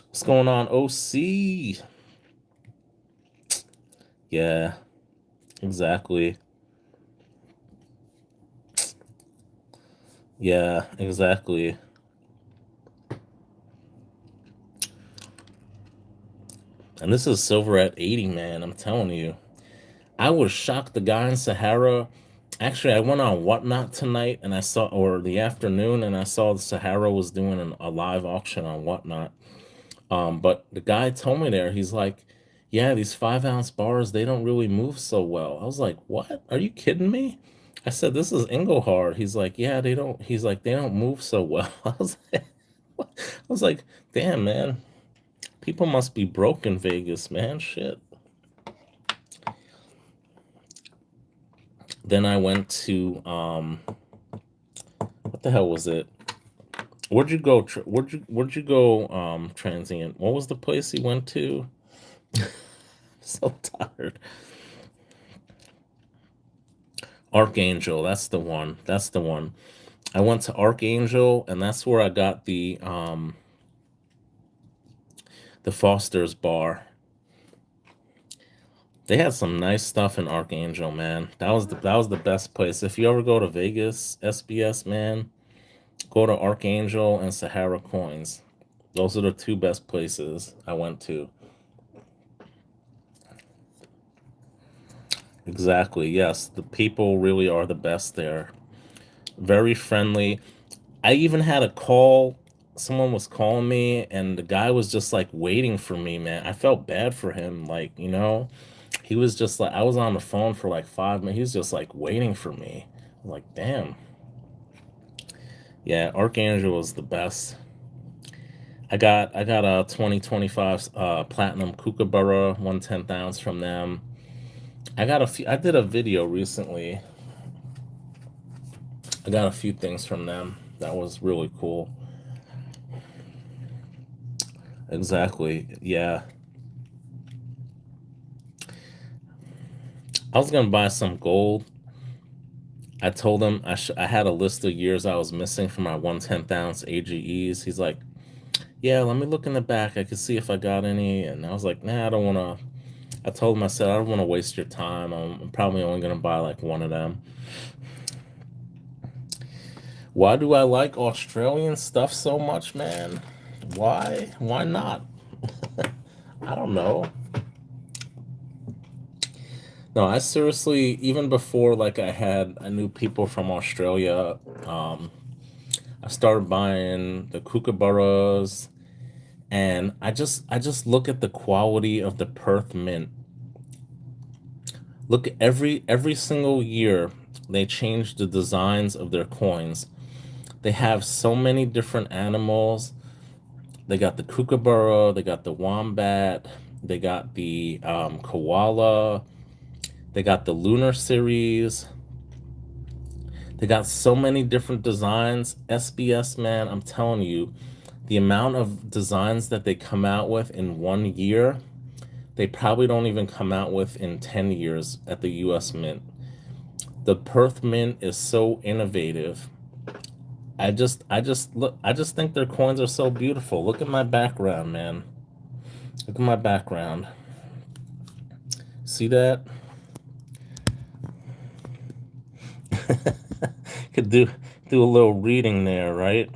What's going on, OC? Yeah, exactly. Yeah, exactly. And this is silver at 80, man. I'm telling you. I was shocked. The guy in Sahara. Actually, I went on Whatnot tonight and I saw, or the afternoon, and I saw the Sahara was doing a live auction on Whatnot. But the guy told me there, he's like, yeah, these 5 ounce bars, they don't really move so well. I was like, what? Are you kidding me? I said, this is Engelhard. He's like, yeah, they don't, he's like, they don't move so well. I was like, what? I was like, damn, man, people must be broke in Vegas, man. Shit. Then I went to, what the hell was it? Where'd you go? Where'd you go? Transient. What was the place you went to? So tired. Archangel, that's the one. That's the one. I went to Archangel, and that's where I got the Foster's bar. They had some nice stuff in Archangel, man. That was the best place. If you ever go to Vegas, SBS, man, go to Archangel and Sahara Coins. Those are the two best places I went to. Exactly. Yes, the people really are the best there. Very friendly. I even had a call. Someone was calling me, and the guy was just like waiting for me, man. I felt bad for him. Like, he was just like, I was on the phone for like 5 minutes. He was just like waiting for me. I'm like, damn. Yeah, Archangel was the best. I got a 2025 platinum Kookaburra 1/10 ounce from them. I got a few. I did a video recently. I got a few things from them that was really cool. Exactly. Yeah. I was gonna buy some gold. I told him I had a list of years I was missing for my 1/10 ounce AGEs. He's like, "Yeah, let me look in the back. I could see if I got any." And I was like, "Nah, I don't want to." I told him, I said, "I don't want to waste your time. I'm probably only gonna buy like one of them." Why do I like Australian stuff so much, man? Why? Why not? I don't know. No, I seriously, even before like I knew people from Australia. Um, I started buying the kookaburras, and I just look at the quality of the Perth mint. Look at every single year they change the designs of their coins. They have so many different animals. They got the kookaburra, they got the wombat, they got the koala, they got the lunar series. They got so many different designs. SBS, man, I'm telling you, the amount of designs that they come out with in 1 year, they probably don't even come out with in 10 years at the US Mint. The Perth Mint is so innovative. I just think their coins are so beautiful. Look at my background, man. Look at my background. See that? Could do a little reading there, right?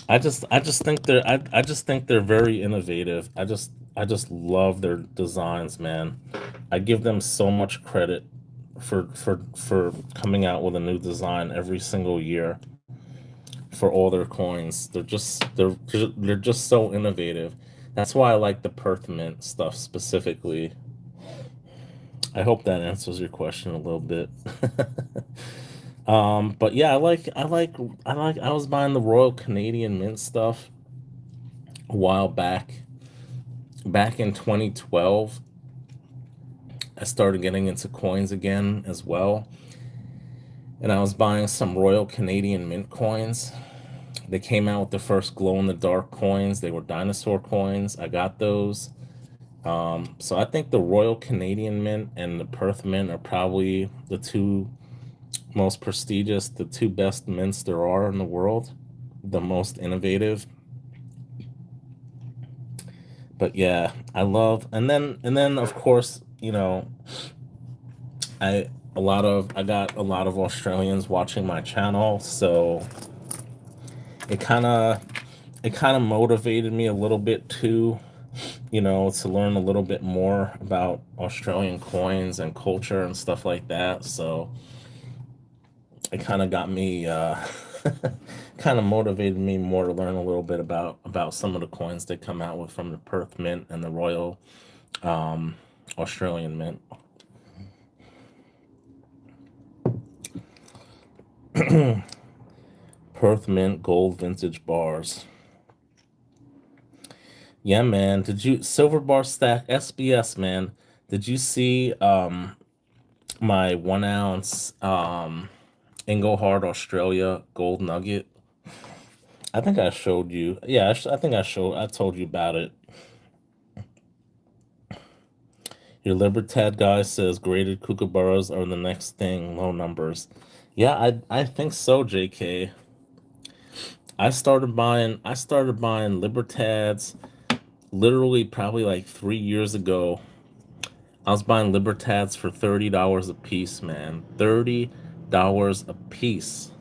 I just think they're very innovative. I just love their designs, man. I give them so much credit for coming out with a new design every single year for all their coins. They're just so innovative. That's why I like the Perth Mint stuff specifically. I hope that answers your question a little bit. But yeah, I was buying the Royal Canadian Mint stuff a while back. Back in 2012, I started getting into coins again as well, and I was buying some Royal Canadian Mint coins. They came out with the first glow in the dark coins. They were dinosaur coins. I got those. So I think the Royal Canadian Mint and the Perth Mint are probably the two most prestigious, the two best mints there are in the world, the most innovative. But yeah, and then of course, I got a lot of Australians watching my channel, so it kind of it kind of motivated me a little bit too, to learn a little bit more about Australian coins and culture and stuff like that. So it kind of got me kind of motivated me more to learn a little bit about some of the coins they come out with from the Perth Mint and the Royal um, Australian Mint. Perth Mint Gold Vintage Bars. Yeah, man. Did you Silver Bar Stack SBS, man? Did you see my 1 ounce Engelhard Australia gold nugget? I think I showed you. Yeah, I think I told you about it. Your Libertad guy says graded kookaburras are the next thing, low numbers. Yeah, I think so, JK. I started buying Libertads literally probably like 3 years ago. I was buying Libertads for $30 a piece, man. $30 a piece.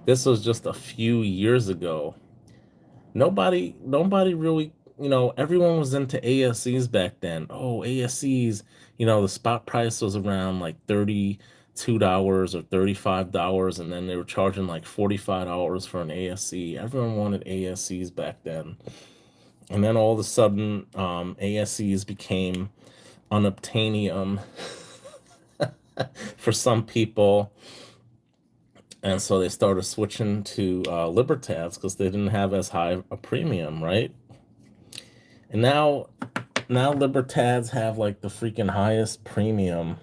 This was just a few years ago. Nobody really, everyone was into ASCs back then. Oh, ASCs, the spot price was around like $32 or $35, and then they were charging like $45 for an ASC. Everyone wanted ASCs back then. And then all of a sudden, ASCs became unobtainium for some people. And so they started switching to Libertads because they didn't have as high a premium, right? And now Libertads have like the freaking highest premium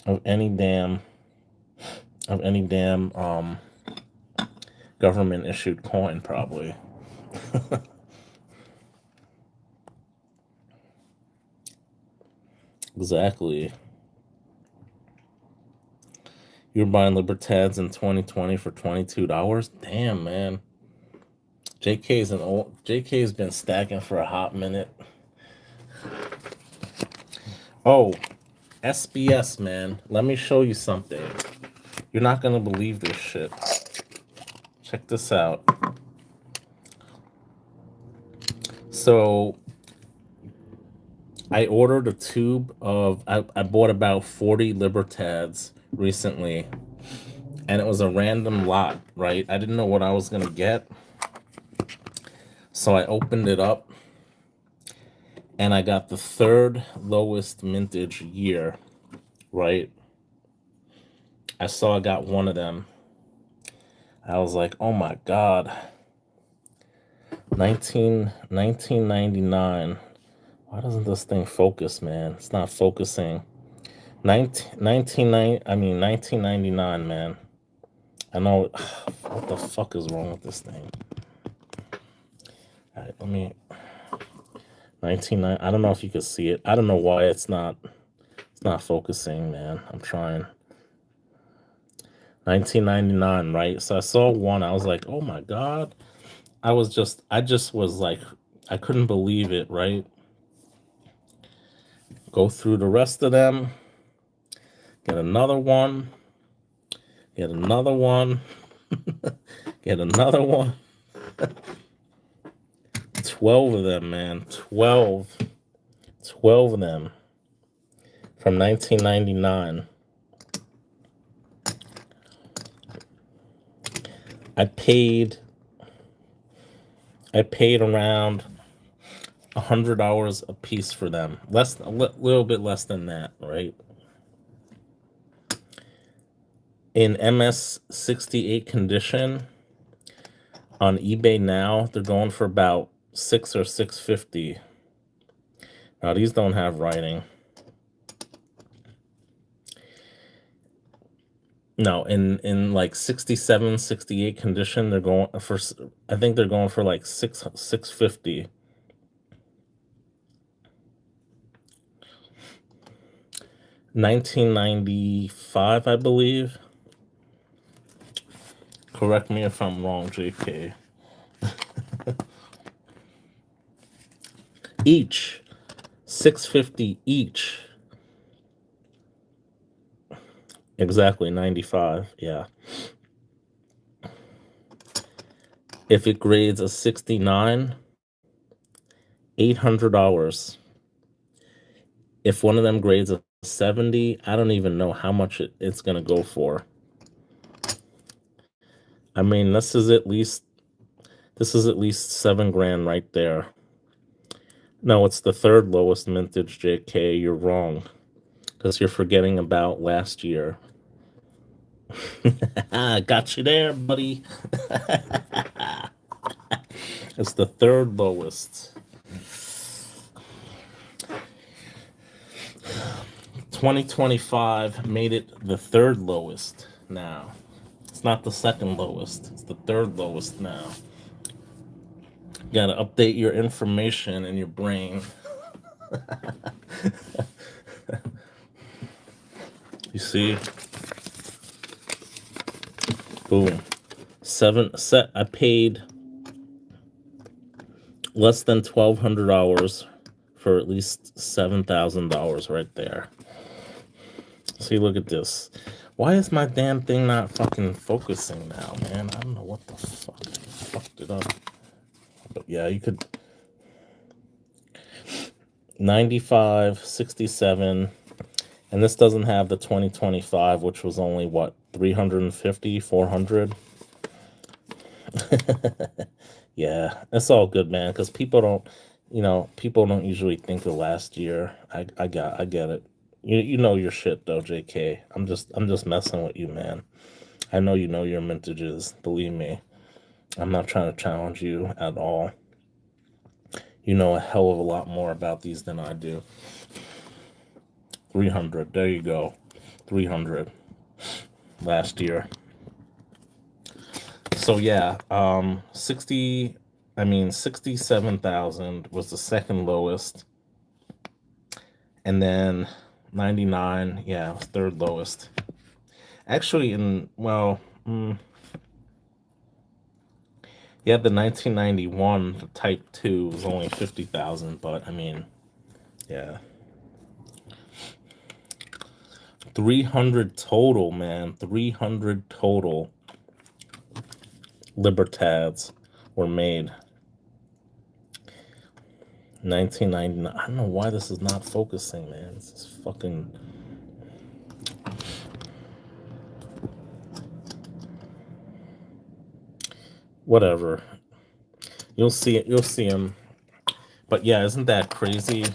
of any damn government issued coin, probably. Exactly. You were buying Libertads in 2020 for $22. Damn, man. JK's been stacking for a hot minute. Oh, SBS, man. Let me show you something. You're not gonna believe this shit. Check this out. So I ordered a tube of I bought about 40 Libertads recently, and it was a random lot, right? I didn't know what I was gonna get. So I opened it up and I got the third lowest mintage year, right? I saw I got one of them. I was like, oh my God. 1999. Why doesn't this thing focus, man? It's not focusing. 1999, man. I know. What the fuck is wrong with this thing? All right, let me. 1990. I don't know if you can see it. I don't know why it's not focusing, man. I'm trying. 1999, right? So I saw one. I was like, oh my God. I just was like, I couldn't believe it, right? Go through the rest of them. Get another one. Get another one. Get another one. 12 of them, man. 12 of them from 1999. I paid around $100 a piece for them. A little bit less than that, right? In MS68 condition on eBay now, they're going for about $6 or $6.50. Now these don't have writing. No, in like 67, 68 condition, they're going for. I think they're going for like $6.50. 1995, I believe. Correct me if I'm wrong, JK. Each $6.50 each. Exactly, 95. Yeah. If it grades a 69, $800. If one of them grades a 70, I don't even know how much it's gonna go for. I mean, this is at least $7 grand right there. No, it's the third lowest mintage, JK. You're wrong, because you're forgetting about last year. Got you there, buddy. It's the third lowest. 2025 made it the third lowest now. It's not the second lowest. It's the third lowest now. You gotta update your information in your brain. You see? Boom. I paid less than $1,200 for at least $7,000 right there. See, look at this. Why is my damn thing not fucking focusing now, man? I don't know what the fuck. I fucked it up. But yeah, you could 95, 67, and this doesn't have the 2025, which was only what, 350, 400. Yeah, it's all good, man, because people don't usually think of last year. I get it. You know your shit though, JK. I'm just messing with you, man. I know you know your mintages, believe me. I'm not trying to challenge you at all. You know a hell of a lot more about these than I do. 300, there you go. 300 last year. So yeah, 67,000 was the second lowest. And then 99, yeah, was third lowest. Actually, yeah, the 1991, the Type 2 was only 50,000, but I mean, yeah. 300 total, man. 300 total Libertads were made. 1999. I don't know why this is not focusing, man. This is fucking... Whatever. You'll see it. You'll see them. But yeah, isn't that crazy?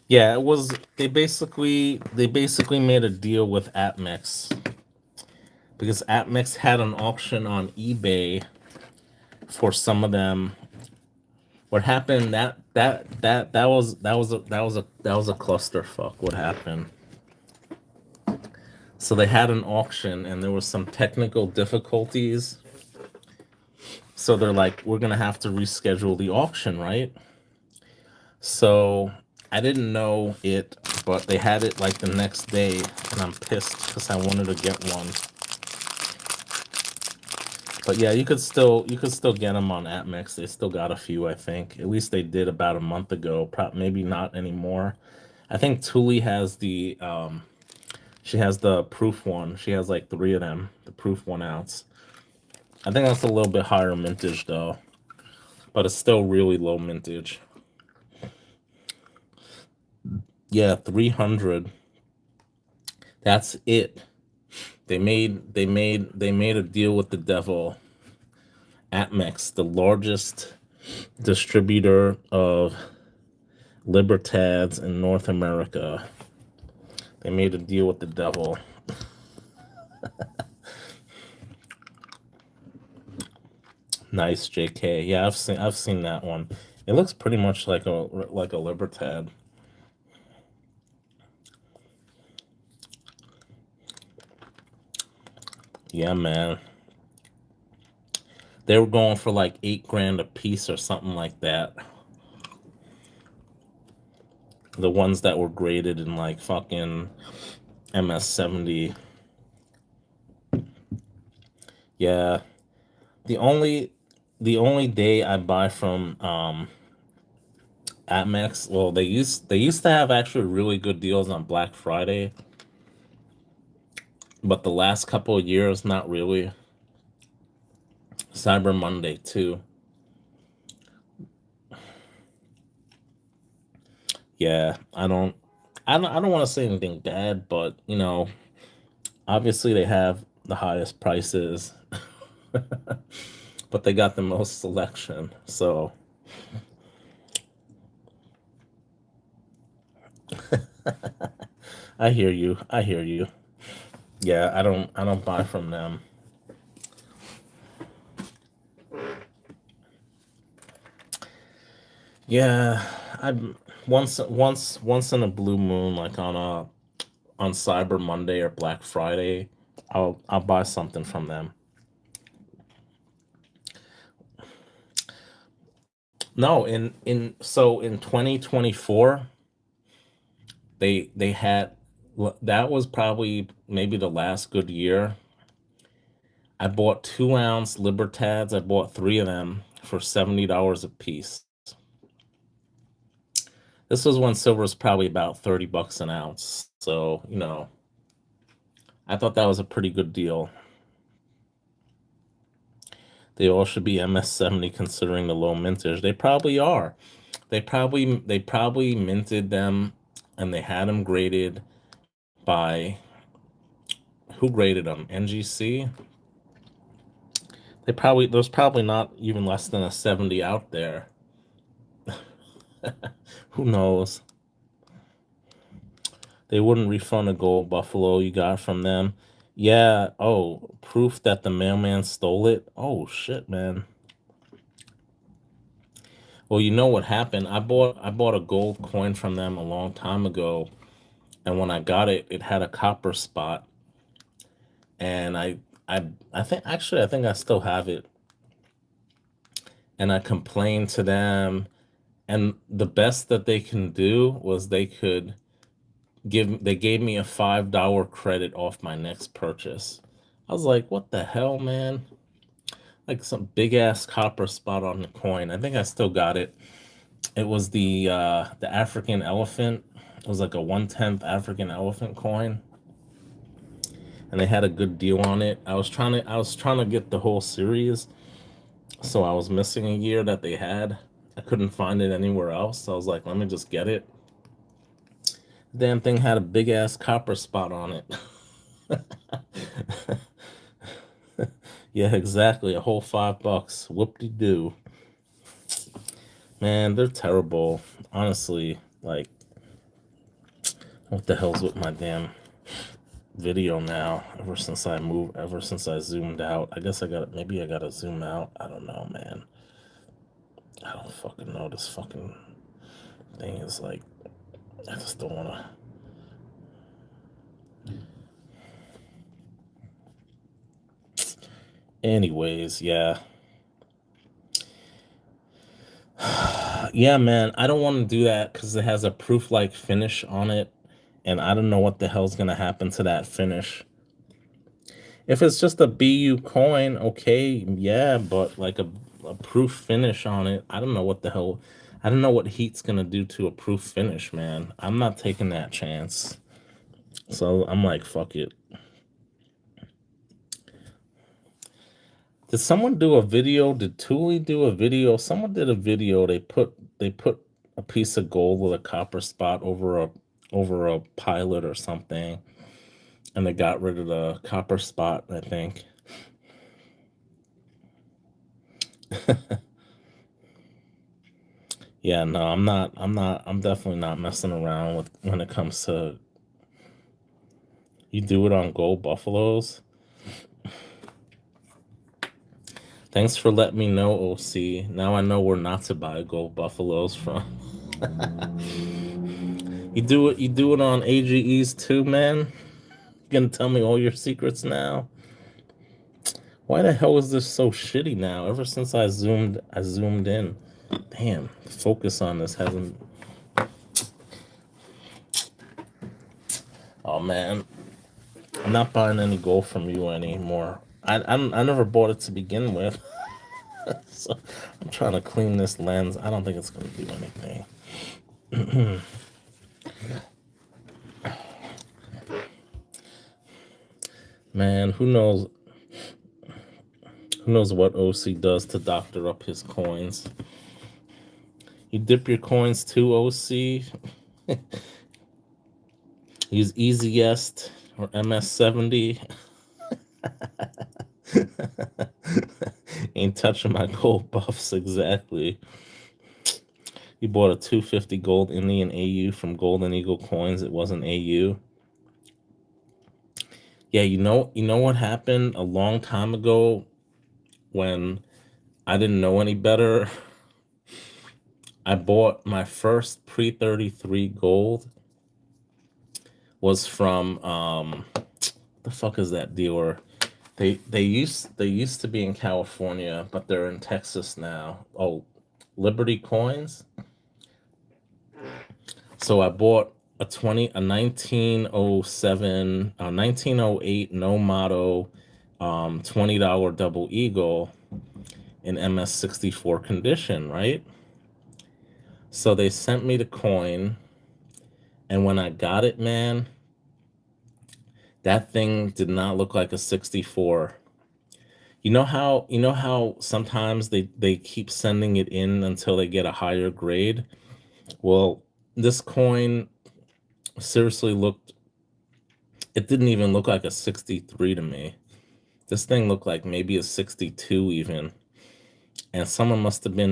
Yeah, it was. They basically made a deal with APMEX because APMEX had an auction on eBay for some of them. What happened? That was a clusterfuck. What happened? So they had an auction and there was some technical difficulties. So they're like, we're gonna have to reschedule the auction, right? So I didn't know it, but they had it like the next day, and I'm pissed because I wanted to get one. But yeah, you could still get them on APMEX. They still got a few, I think. At least they did about a month ago. Maybe not anymore. I think Thule has the she has the proof one. She has like 3 of them, the proof 1 ounce. I think that's a little bit higher mintage though, but it's still really low mintage. Yeah, 300. That's it. They made a deal with the devil. APMEX, the largest distributor of Libertads in North America. They made a deal with the devil. Nice, JK. Yeah, I've seen that one. It looks pretty much like a Libertad. Yeah, man. They were going for like $8,000 a piece or something like that. The ones that were graded in like fucking MS-70. Yeah. The only day I buy from APMEX, well, they used to have actually really good deals on Black Friday, but the last couple of years, not really. Cyber Monday too. Yeah, I don't want to say anything bad, but you know, obviously they have the highest prices, but they got the most selection. So I hear you. I hear you. Yeah, I don't buy from them. Yeah, I once in a blue moon, like on Cyber Monday or Black Friday, I'll buy something from them. No, in 2024, they had that was probably maybe the last good year. I bought 2 ounce Libertads. I bought 3 of them for $70 a piece. This was when silver was probably about 30 bucks an ounce. So, I thought that was a pretty good deal. They all should be MS70 considering the low mintage. They probably are. They probably minted them and they had them graded by who graded them? NGC? There's probably not even less than a 70 out there. Who knows? They wouldn't refund a gold buffalo you got from them. Yeah, oh, proof that the mailman stole it. Oh shit, man. Well, you know what happened? I bought a gold coin from them a long time ago, and when I got it, it had a copper spot, and I think I still have it, and I complained to them, and the best that they can do was they gave me a $5 credit off my next purchase. I was like, what the hell, man? Like some big ass copper spot on the coin. I think I still got it. It was the African elephant. It was like a 1/10 African elephant coin, and they had a good deal on it. I was trying to get the whole series, so I was missing a year that they had. I couldn't find it anywhere else. So I was like, let me just get it. Damn thing had a big ass copper spot on it. Yeah, exactly. A whole $5. Whoop-de-doo. Man, they're terrible. Honestly, like, what the hell's with my damn video now? Ever since I zoomed out. I guess maybe I gotta zoom out. I don't know, man. I don't fucking know. This fucking thing is like, I just don't wanna. Anyways, yeah. Yeah, man, I don't want to do that because it has a proof-like finish on it, and I don't know what the hell's gonna happen to that finish. If it's just a BU coin, okay, yeah, but like a proof finish on it, I don't know what the hell. I don't know what heat's gonna do to a proof finish, man. I'm not taking that chance. So I'm like, fuck it. Did someone do a video? Did Thule do a video? Someone did a video. They put a piece of gold with a copper spot over a pilot or something, and they got rid of the copper spot, I think. Yeah, no, I'm definitely not messing around with when it comes to you do it on gold buffaloes. Thanks for letting me know, OC. Now I know where not to buy gold buffaloes from. You do it on AGEs too, man? You gonna tell me all your secrets now? Why the hell is this so shitty now? Ever since I zoomed in. Damn, the focus on this hasn't. Oh man, I'm not buying any gold from you anymore. I never bought it to begin with. So I'm trying to clean this lens. I don't think it's gonna do anything. Man, who knows what OC does to doctor up his coins. You dip your coins too, OC. Use Easyest or MS70. Ain't touching my gold buffs exactly. You bought a 250 gold Indian AU from Golden Eagle Coins. It wasn't AU. Yeah, you know what happened a long time ago when I didn't know any better. I bought my first pre-33 gold was from The fuck is that dealer? They used to be in California, but they're in Texas now. Oh, Liberty Coins. So I bought a 1907, 1908 no motto, $20 double eagle in MS64 condition, right? So they sent me the coin, and when I got it, man, that thing did not look like a 64. You know how sometimes they keep sending it in until they get a higher grade? Well, this coin seriously looked, it didn't even look like a 63 to me. This thing looked like maybe a 62 even. And someone must have been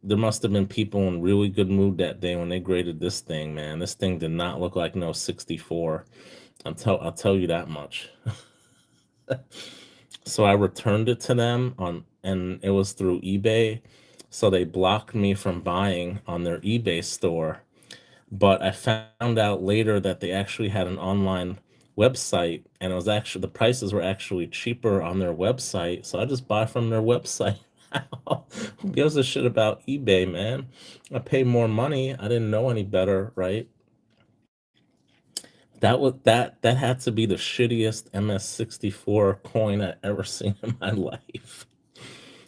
there must have been people in really good mood that day when they graded this thing, man. This thing did not look like no 64. I'll tell you that much. So I returned it to them and it was through eBay. So they blocked me from buying on their eBay store. But I found out later that they actually had an online website, and it was actually, the prices were actually cheaper on their website. So I just buy from their website. Who gives a shit about eBay, man? I pay more money. I didn't know any better, right? That had to be the shittiest MS64 coin I ever seen in my life.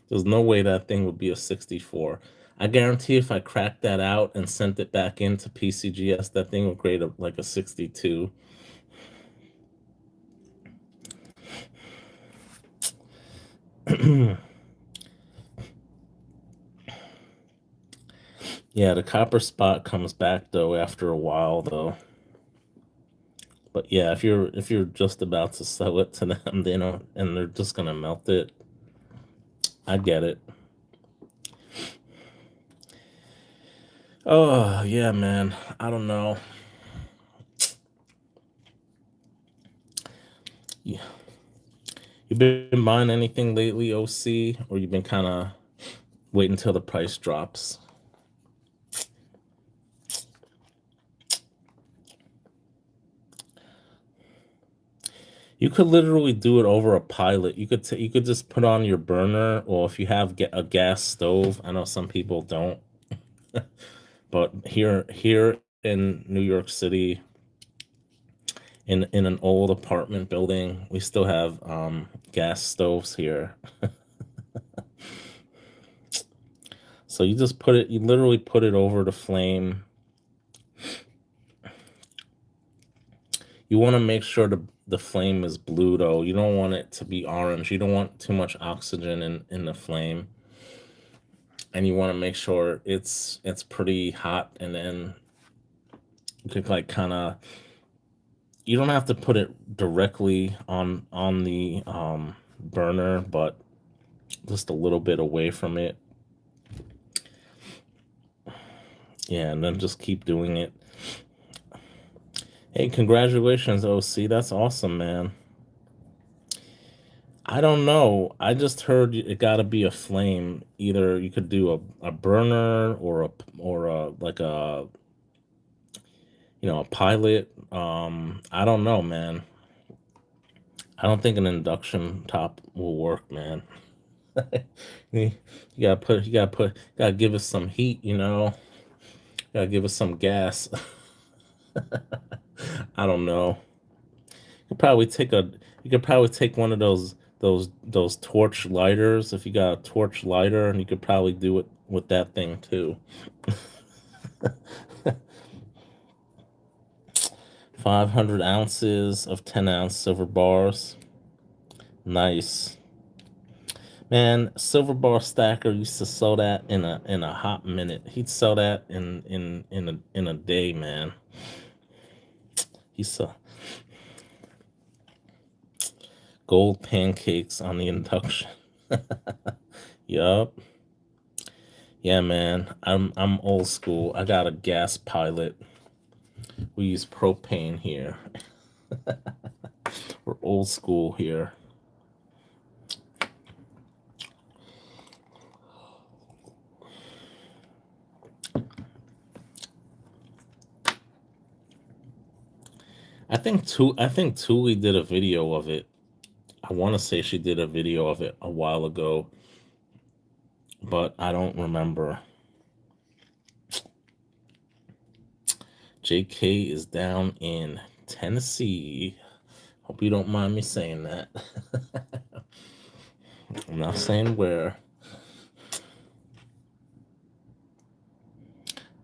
There's no way that thing would be a 64. I guarantee if I cracked that out and sent it back into PCGS, that thing would grade up like a 62. Yeah, the copper spot comes back though after a while though. But yeah, if you're just about to sell it to them, they don't, and they're just gonna melt it. I get it. Oh yeah, man. I don't know. Yeah. You been buying anything lately, OC, or you been kind of waiting until the price drops? You could literally do it over a pilot. You could just put on your burner, or if you have a gas stove. I know some people don't, but here in New York City, in an old apartment building, we still have gas stoves here. So you literally put it over the flame. You want to make sure the flame is blue though. You don't want it to be orange. You don't want too much oxygen in the flame. And you want to make sure it's pretty hot, and then you could like kind of, you don't have to put it directly on the burner, but just a little bit away from it. Yeah, and then just keep doing it. Hey, congratulations, OC. That's awesome, man. I don't know. I just heard it got to be a flame. Either you could do a burner or a like a, a pilot. I don't know, man. I don't think an induction top will work, man. You gotta give us some heat, Gotta give us some gas. I don't know. You could probably take a you could probably take one of those torch lighters if you got a torch lighter, and you could probably do it with that thing too. 500 ounces of 10-ounce silver bars. Nice. Man, Silver Bar Stacker used to sell that in a hot minute. He'd sell that in a day, man. He saw gold pancakes on the induction. Yup. Yeah, man. I'm old school. I got a gas pilot. We use propane here. We're old school here. I think Tuli did a video of it. I want to say she did a video of it a while ago, but I don't remember. JK is down in Tennessee. Hope you don't mind me saying that. I'm not saying where.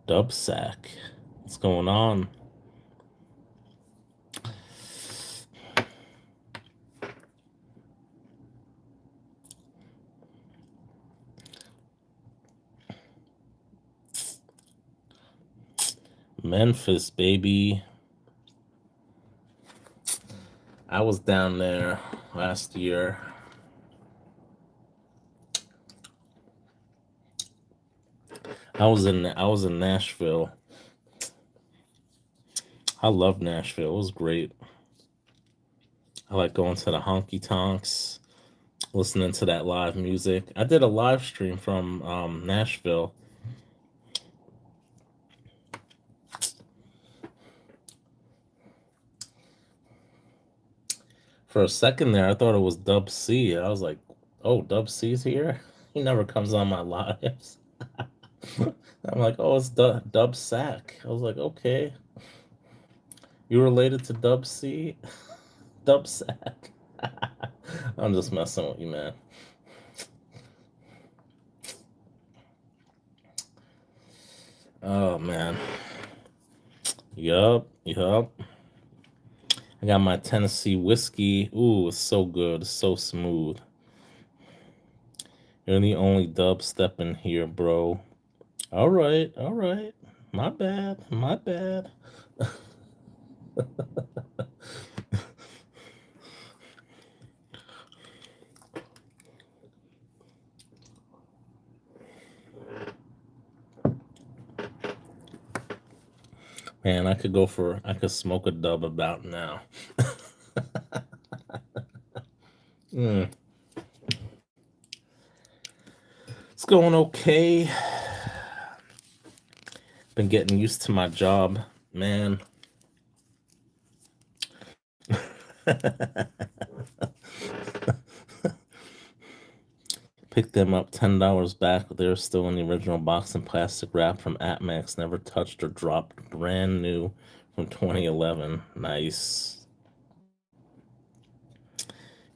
Dubsack. What's going on? Memphis, baby. I was down there last year. I was in Nashville. I love Nashville. It was great. I like going to the honky tonks, listening to that live music. I did a live stream from Nashville. For a second there, I thought it was Dub C. I was like, "Oh, Dub C's here." He never comes on my lives. I'm like, "Oh, it's Dub Sack." I was like, "Okay, you related to Dub C, Dub Sack." I'm just messing with you, man. Oh man. Yup, yup. I got my Tennessee whiskey. Ooh, it's so good. It's so smooth. You're the only dub stepping here, bro. All right, all right. My bad, my bad. Man, I could smoke a dub about now. Mm, it's going okay. Been getting used to my job, man. Picked them up $10 back. They're still in the original box and plastic wrap from Atmax. Never touched or dropped. Brand new from 2011. Nice.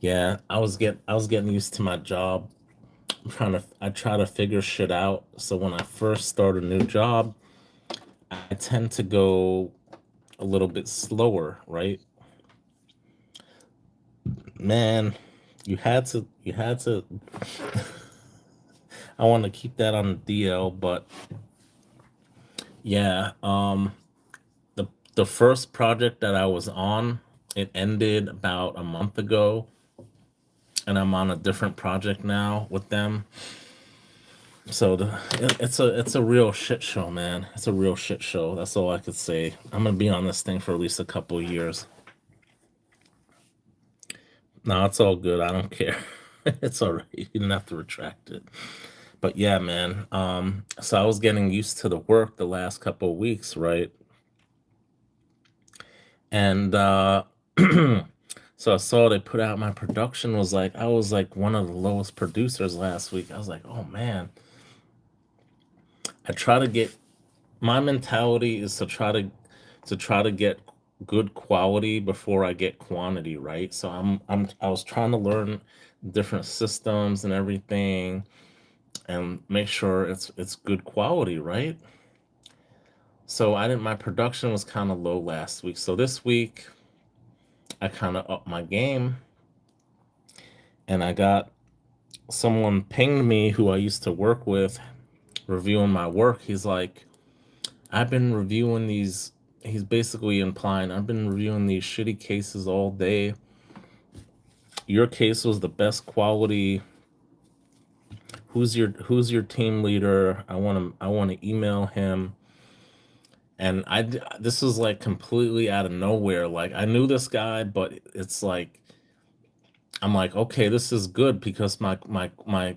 Yeah, I was getting used to my job. I try to figure shit out. So when I first start a new job, I tend to go a little bit slower, right? Man, you had to I want to keep that on the DL, but yeah, the the first project that I was on, it ended about a month ago, and I'm on a different project now with them. So it's a real shit show, man. It's a real shit show. That's all I could say. I'm gonna be on this thing for at least a couple of years. No, it's all good. I don't care. It's all right. You didn't have to retract it. But yeah, man. So I was getting used to the work the last couple of weeks, right? And so I saw they put out my production was like I was like one of the lowest producers last week. I was like, oh man. I try to get my mentality is to try to get good quality before I get quantity, right? So I was trying to learn different systems and everything and make sure it's good quality, right? So I didn't my production was kind of low last week. So this week I kind of upped my game and I got someone pinged me who I used to work with reviewing my work. He's like, I've been reviewing these. He's basically implying I've been reviewing these shitty cases all day. Your case was the best quality. Who's your team leader? I want to email him. And this was like completely out of nowhere. Like I knew this guy, but it's like I'm like, okay, this is good because my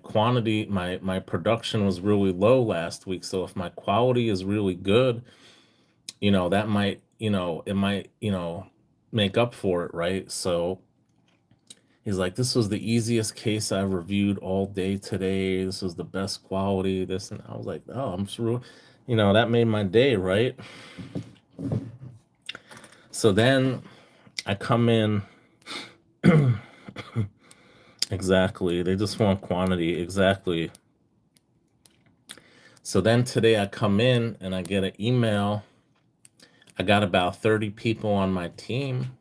quantity, my production was really low last week. So if my quality is really good, that might, it might, make up for it, right? So he's like, this was the easiest case I've reviewed all day today. This was the best quality. This, and I was like, oh, I'm sure, that made my day, right? So then I come in. Exactly. They just want quantity. Exactly. So then today I come in and I get an email. I got about 30 people on my team,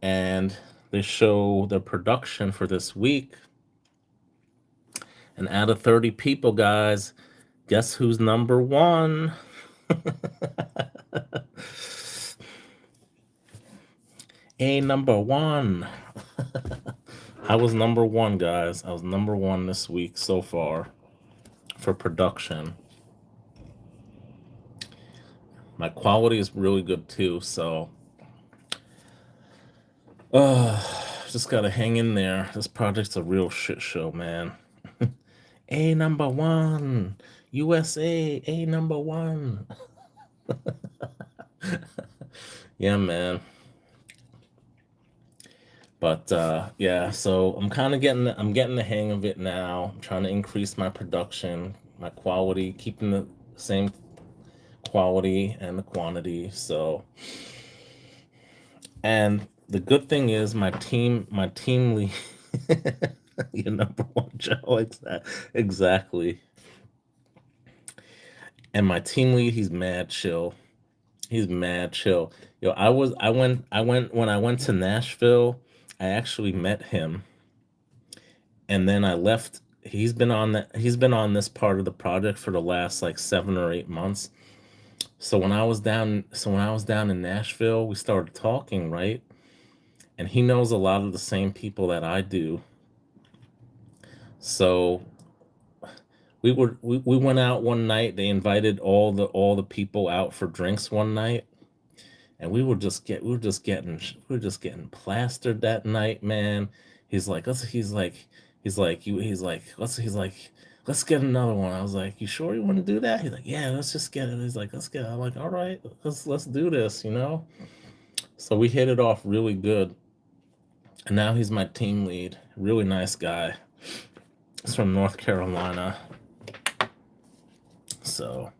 and they show the production for this week. And out of 30 people, guys, guess who's number one? A number one. I was number one, guys. I was number one this week so far for production. My quality is really good too, so just gotta hang in there. This project's a real shit show, man. A number one. USA, A number one. Yeah, man. But yeah, so I'm getting the hang of it now. I'm trying to increase my production, my quality, keeping the same quality and the quantity. So, and the good thing is my team lead, your number one, Joe. Exactly. And my team lead, he's mad chill. He's mad chill. Yo, I went when I went to Nashville. I actually met him, and then I left. He's been on this part of the project for the last like 7 or 8 months. So when I was down in Nashville, we started talking, right? And he knows a lot of the same people that I do. So we went out one night. They invited all the people out for drinks one night, and we were just getting plastered that night, man. He's like, he's like, let's get another one. I was like, you sure you want to do that? He's like, yeah, let's just get it. He's like, let's get it. I'm like, all right, let's do this. So we hit it off really good, and now he's my team lead. Really nice guy. He's from North Carolina. So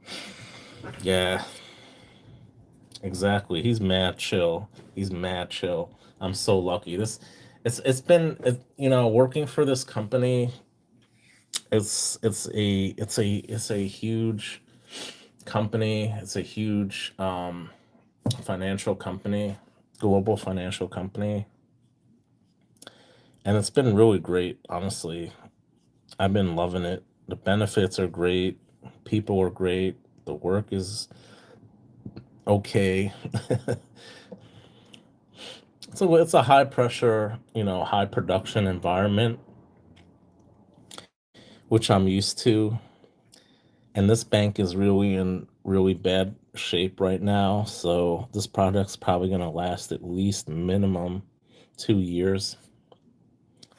yeah, exactly. He's mad chill. He's mad chill. I'm so lucky. It's been working for this company. It's a huge company. It's a huge financial company, global financial company, and it's been really great. Honestly, I've been loving it. The benefits are great. People are great. The work is okay. So it's a high pressure, high production environment, which I'm used to. And this bank is really in really bad shape right now. So this project's probably going to last at least minimum 2 years.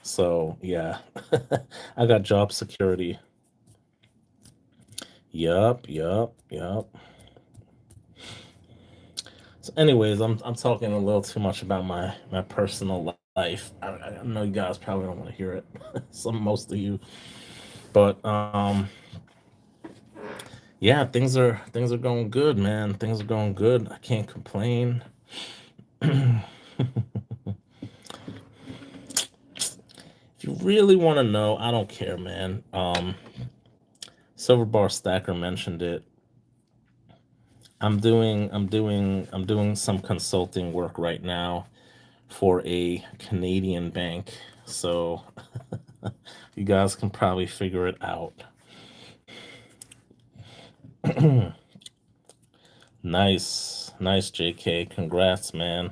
So yeah, I got job security. Yup, yup, yup. So, anyways, I'm talking a little too much about my personal life. I know you guys probably don't want to hear it, most of you, but yeah, things are going good, man. Things are going good. I can't complain. If you really want to know, I don't care, man. Silver Bar Stacker mentioned it. I'm doing some consulting work right now for a Canadian bank. So you guys can probably figure it out. Nice. Nice, JK. Congrats, man.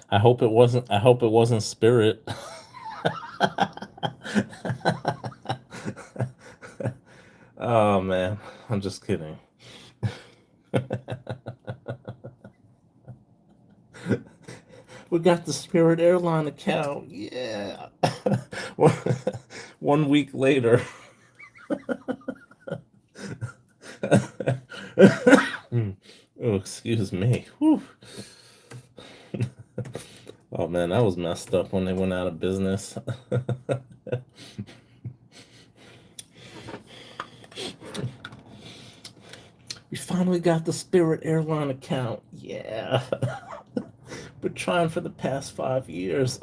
I hope it wasn't Spirit. Oh man, I'm just kidding. We got the Spirit Airline account. Yeah. one one week later. Oh, excuse me. Whew. Oh man, that was messed up when they went out of business. We finally got the Spirit Airline account. Yeah. Been trying for the past 5 years.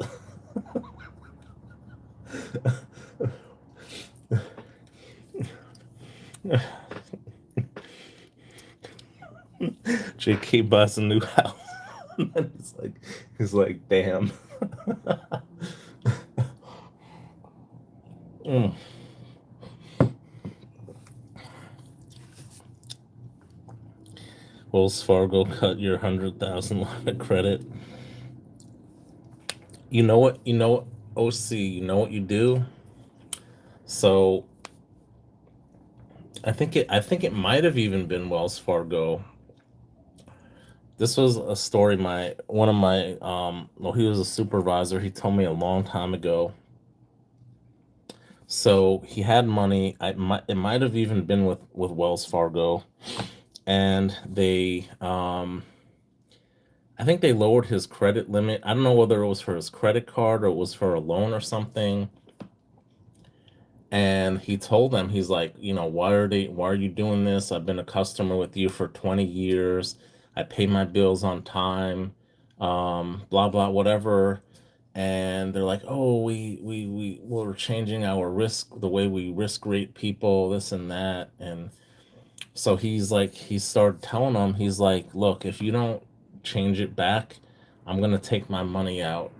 JK buys a new house. And he's like, damn. Mm. Wells Fargo cut your 100,000 line of credit. You know what? You know what? OC. You know what you do? So I think it might have even been Wells Fargo. This was a story my one of my well, he was a supervisor. He told me a long time ago. So he had money. It might have even been with Wells Fargo, and I think they lowered his credit limit. I don't know whether it was for his credit card or it was for a loan or something. And he told them, he's like, why are you doing this? I've been a customer with you for 20 years. I pay my bills on time, blah blah whatever. And they're like, oh, we're changing our risk, the way we risk rate people, this and that. And so he started telling them, he's like, look, if you don't change it back, I'm gonna take my money out.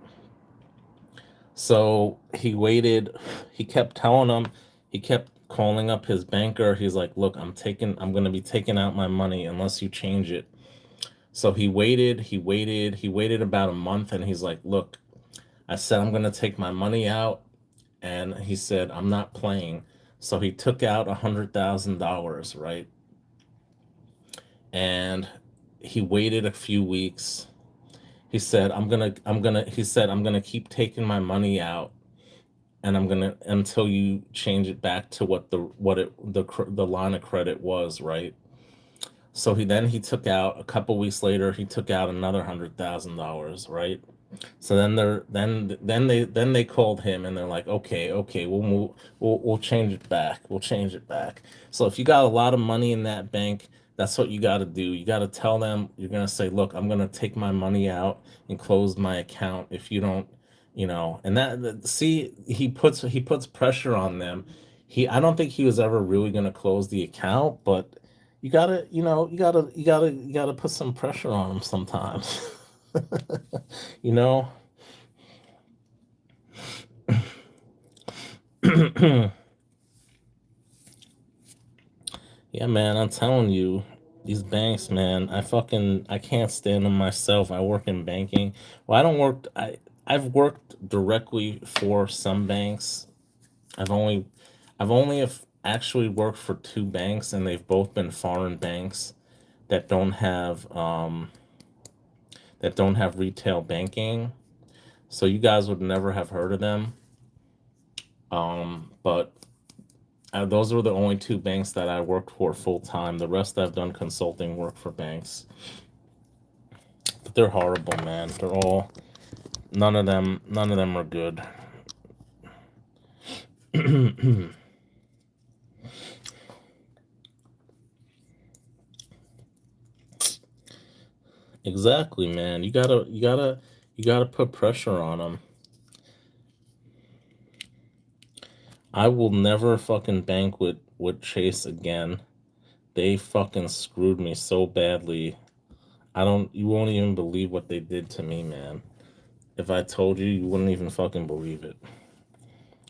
So he waited. He kept telling him. He kept calling up his banker. He's like, "Look, I'm going to be taking out my money unless you change it." So he waited. He waited. He waited about a month, and he's like, "Look, I said I'm going to take my money out," and he said, "I'm not playing." So he took out $100,000, right? And he waited a few weeks. He said, I'm gonna keep taking my money out, and I'm gonna until you change it back to the line of credit was, right? So he took out a couple weeks later. He took out another $100,000, right? So then they called him and they're like, okay, okay, we'll move, we'll change it back. We'll change it back. So if you got a lot of money in that bank, that's what you got to do. You got to tell them, you're gonna say, look, I'm gonna take my money out and close my account if you don't, and see, he puts pressure on them. I don't think he was ever really gonna close the account, but you gotta put some pressure on him sometimes. you know Yeah, man, I'm telling you, these banks, man, I can't stand them myself. I work in banking. Well, I don't work I've worked directly for some banks. I've only actually worked for two banks, and they've both been foreign banks that don't have retail banking. So you guys would never have heard of them. But those were the only two banks that I worked for full time. The rest I've done consulting work for banks. But they're horrible, man. None of them are good. Exactly, man. You gotta put pressure on them. I will never fucking bank with Chase again. They fucking screwed me so badly. You won't even believe what they did to me, man. If I told you, you wouldn't even fucking believe it.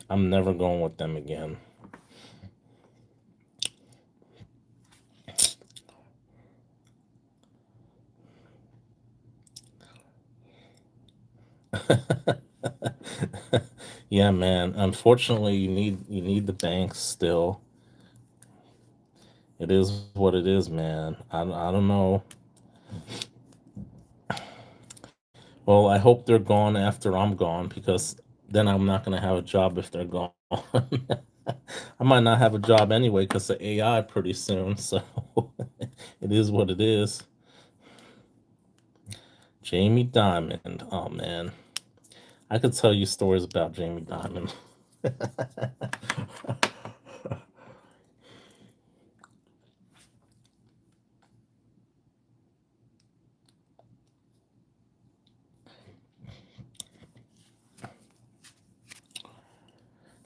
I'm never going with them again. Yeah, man. Unfortunately, you need the banks still. It is what it is, man. I don't know. Well, I hope they're gone after I'm gone, because then I'm not gonna have a job if they're gone. I might not have a job anyway because of AI pretty soon. So it is what it is. Jamie Dimon. Oh man, I could tell you stories about Jamie Dimon.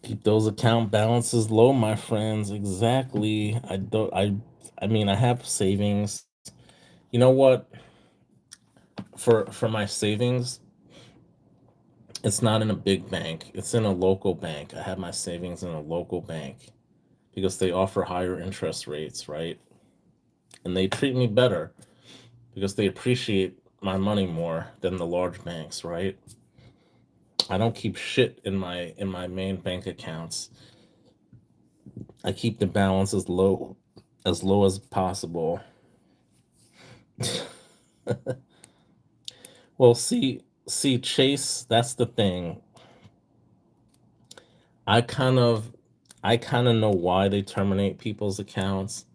Keep those account balances low, my friends. Exactly. I don't. I mean, I have savings. You know what? For my savings, it's not in a big bank. It's in a local bank. I have my savings in a local bank because they offer higher interest rates, right? And they treat me better because they appreciate my money more than the large banks, right? I don't keep shit in my main bank accounts. I keep the balance as low as possible. Well, see, Chase, that's the thing. I kind of, I kind of know why they terminate people's accounts.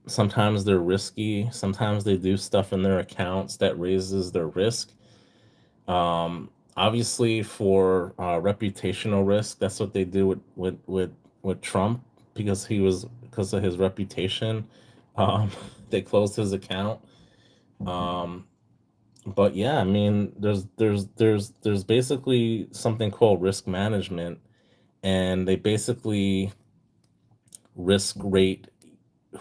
Sometimes they're risky. Sometimes they do stuff in their accounts that raises their risk. Obviously, for reputational risk, that's what they do with Trump because of his reputation. Um, they closed his account. Um, but yeah, I mean, there's basically something called risk management, and they basically risk rate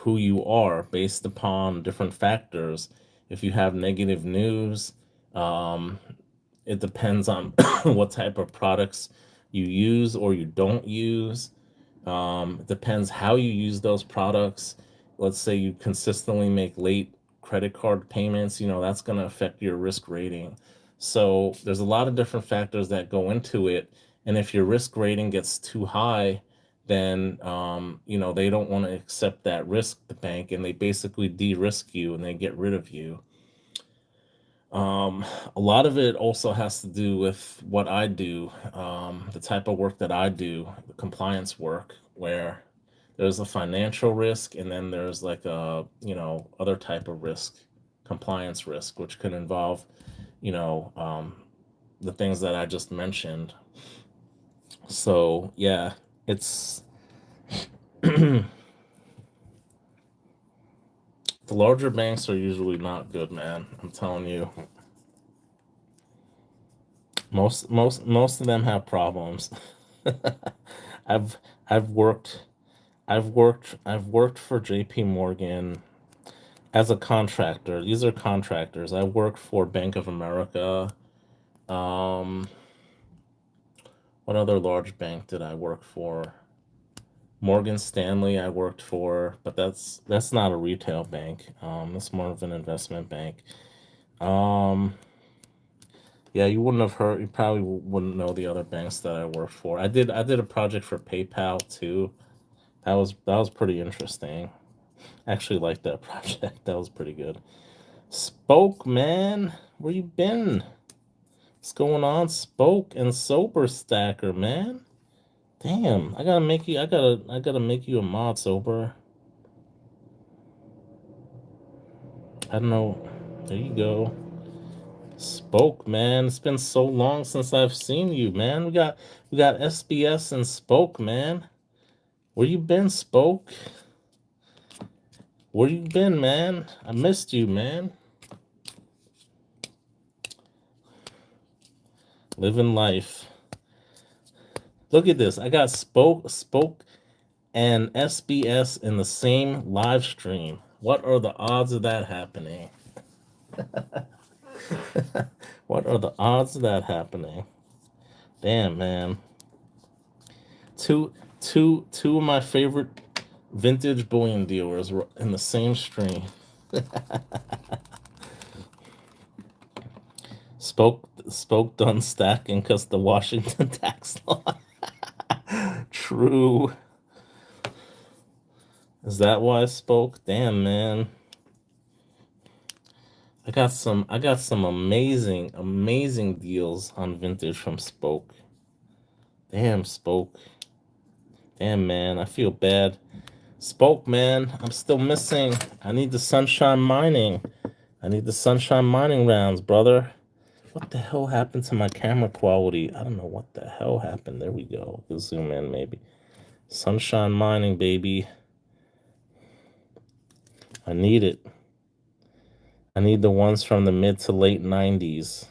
who you are based upon different factors. If you have negative news, um, it depends on what type of products you use or you don't use. It depends how you use those products. Let's say you consistently make late credit card payments, that's going to affect your risk rating. So there's a lot of different factors that go into it. And if your risk rating gets too high, then they don't want to accept that risk, the bank, and they basically de-risk you and they get rid of you. A lot of it also has to do with what I do, the type of work that I do, the compliance work, where there's a financial risk and then there's like a, other type of risk, compliance risk, which could involve, you know, um, the things that I just mentioned. So yeah, it's the larger banks are usually not good, man. I'm telling you, most of them have problems. I've I've worked I've worked for JP Morgan as a contractor. These are contractors. I worked for Bank of America. Um, what other large bank did I work for? Morgan Stanley I worked for, but that's not a retail bank. It's more of an investment bank. Um, yeah, you wouldn't have heard. You probably wouldn't know the other banks that I worked for. I did a project for PayPal too. That was pretty interesting. I actually liked that project. That was pretty good. Spoke, man. Where you been? What's going on? Spoke and Sober Stacker, man. Damn, I gotta make you a mod, Sober. I don't know. There you go. Spoke, man. It's been so long since I've seen you, man. We got SBS and Spoke, man. Where you been, Spoke? Where you been, man? I missed you, man. Living life. Look at this. I got Spoke, and SBS in the same live stream. What are the odds of that happening? What are the odds of that happening? Damn, man. Two of my favorite vintage bullion dealers were in the same stream. Spoke done stacking because the Washington tax law. True. Is that why I spoke? Damn, man. I got some amazing deals on vintage from Spoke. Damn, Spoke. Damn, man, I feel bad. Spoke, man, I'm still missing. I need the sunshine mining. I need the sunshine mining rounds, brother. What the hell happened to my camera quality? I don't know what the hell happened. There we go. We'll zoom in maybe. Sunshine mining, baby. I need it. I need the ones from the mid to late 90s.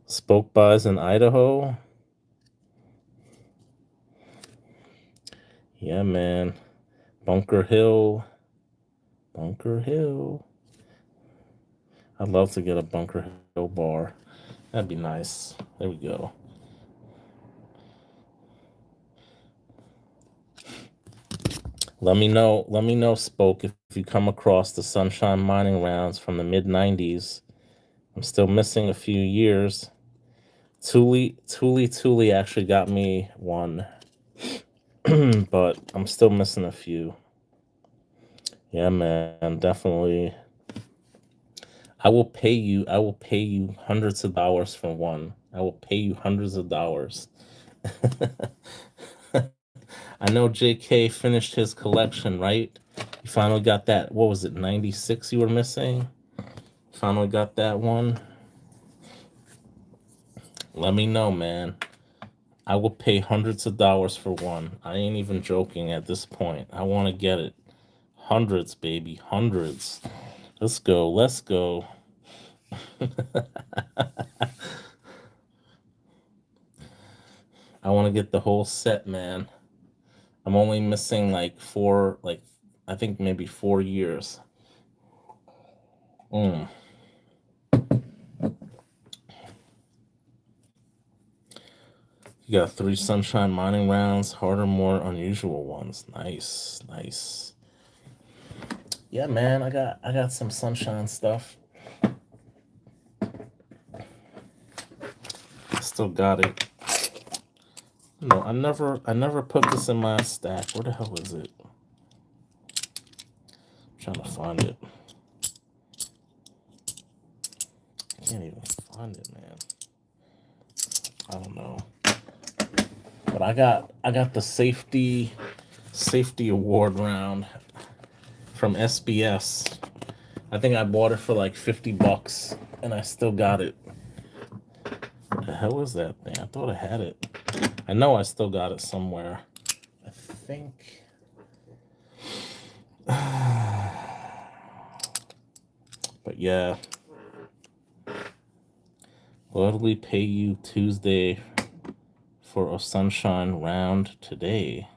Spoke buys in Idaho. Yeah, man. Bunker Hill. Bunker Hill. I'd love to get a Bunker Hill bar. That'd be nice. There we go. Let me know, Spoke, if you come across the sunshine mining rounds from the mid 90s. I'm still missing a few years. Thule actually got me one. But I'm still missing a few. Yeah, man, definitely. I will pay you hundreds of dollars for one. I will pay you hundreds of dollars. I know JK finished his collection, right? You finally got that. What was it, 96 you were missing? Finally got that one. Let me know, man. I will pay hundreds of dollars for one. I ain't even joking at this point. I want to get it. Hundreds, baby. Hundreds. Let's go. Let's go. I want to get the whole set, man. I'm only missing like I think maybe 4 years. You got 3 sunshine mining rounds, harder, more unusual ones. Nice, nice. Yeah, man, I got some sunshine stuff. Still got it. No, I never put this in my stack. Where the hell is it? I'm trying to find it. I can't even find it, man. I don't know. But I got the safety award round from SBS. I think I bought it for like $50 and I still got it. What the hell is that thing? I thought I had it. I know I still got it somewhere. I think. But yeah. Gladly pay you Tuesday for a sunshine round today.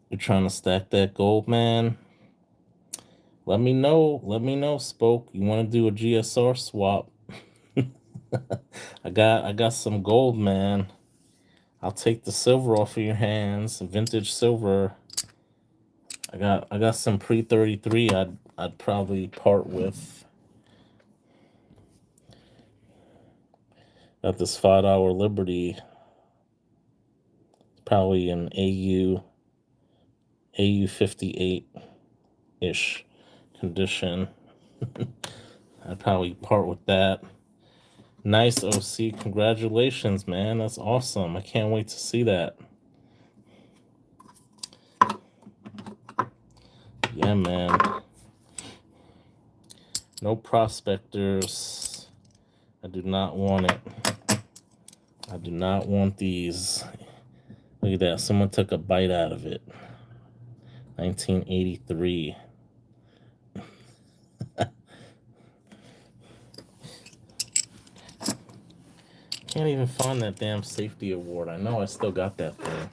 You're trying to stack that gold, man? Let me know, Spoke. You want to do a GSR swap? I got some gold, man. I'll take the silver off of your hands. Vintage silver. I got some pre-33 I'd probably part with. Got this $5 Liberty. Probably an AU 58-ish condition. I'd probably part with that. Nice, OC. Congratulations, man. That's awesome. I can't wait to see that. Yeah, man. No prospectors. I do not want it. I do not want these. Look at that. Someone took a bite out of it. 1983. Can't even find that damn safety award. I know I still got that thing.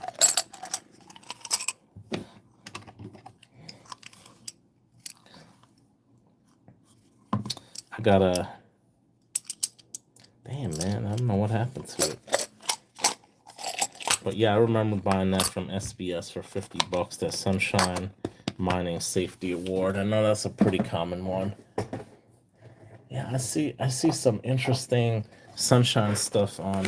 I got a... Damn, man. I don't know what happened to it. But yeah, I remember buying that from SBS for $50. That Sunshine Mining Safety Award. I know that's a pretty common one. Yeah, I see some interesting sunshine stuff on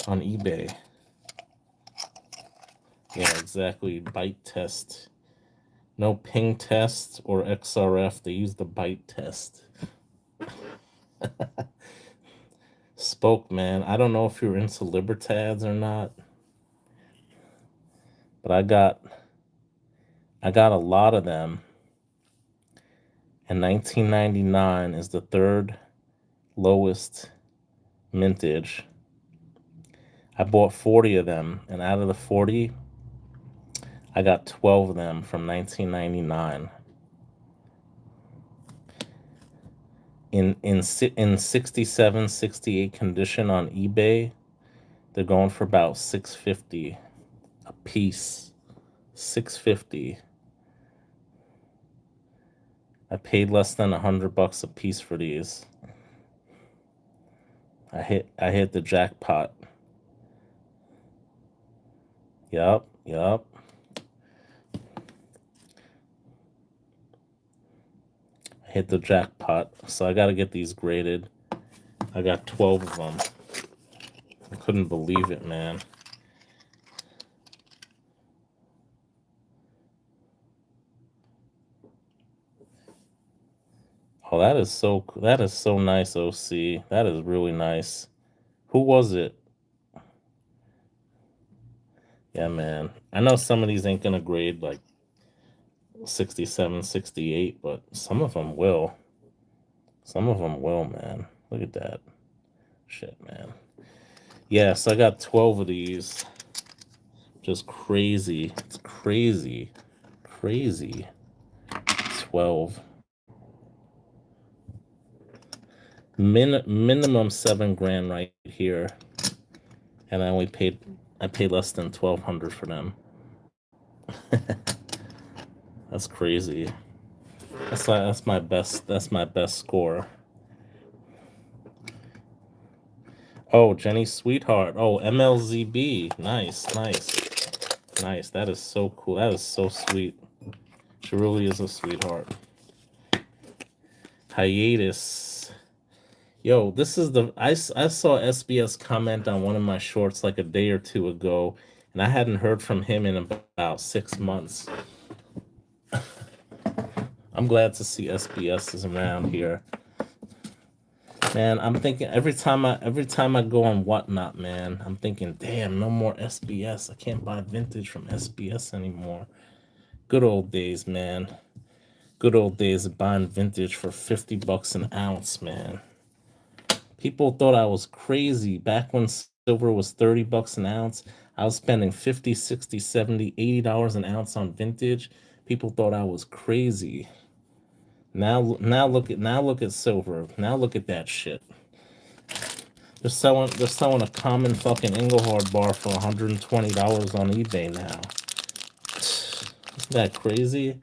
eBay. Yeah, exactly. Bite test. No ping test or XRF. They use the bite test. Spoke, man. I don't know if you're into Libertads or not. I got a lot of them. And 1999 is the third lowest mintage. I bought 40 of them, and out of the 40, I got 12 of them from 1999. In 67, 68 condition on eBay, they're going for about $650 a piece. $650. I paid less than $100 a piece for these. I hit the jackpot. Yup. I hit the jackpot. So I gotta get these graded. I got 12 of them. I couldn't believe it, man. Oh, that is so nice, OC. That is really nice. Who was it? Yeah, man. I know some of these ain't gonna grade like 67, 68, but some of them will. Some of them will, man. Look at that. Shit, man. Yeah, so I got 12 of these. Just crazy. It's crazy. 12. Minimum $7 right here. And I paid less than $1,200 for them. That's crazy. That's my best score. Oh, Jenny Sweetheart. Oh, MLZB. Nice. That is so cool. That is so sweet. She really is a sweetheart. Hiatus. Yo, this is I saw SBS comment on one of my shorts like a day or two ago, and I hadn't heard from him in about 6 months. I'm glad to see SBS is around here. Man, I'm thinking every time I go on Whatnot, man, I'm thinking, damn, no more SBS. I can't buy vintage from SBS anymore. Good old days, man. Good old days of buying vintage for $50 an ounce, man. People thought I was crazy back when silver was $30 an ounce. I was spending $50, $60, $70, $80 an ounce on vintage. People thought I was crazy. Now look at silver. Now look at that shit. They're selling a common fucking Engelhard bar for $120 on eBay now. Isn't that crazy?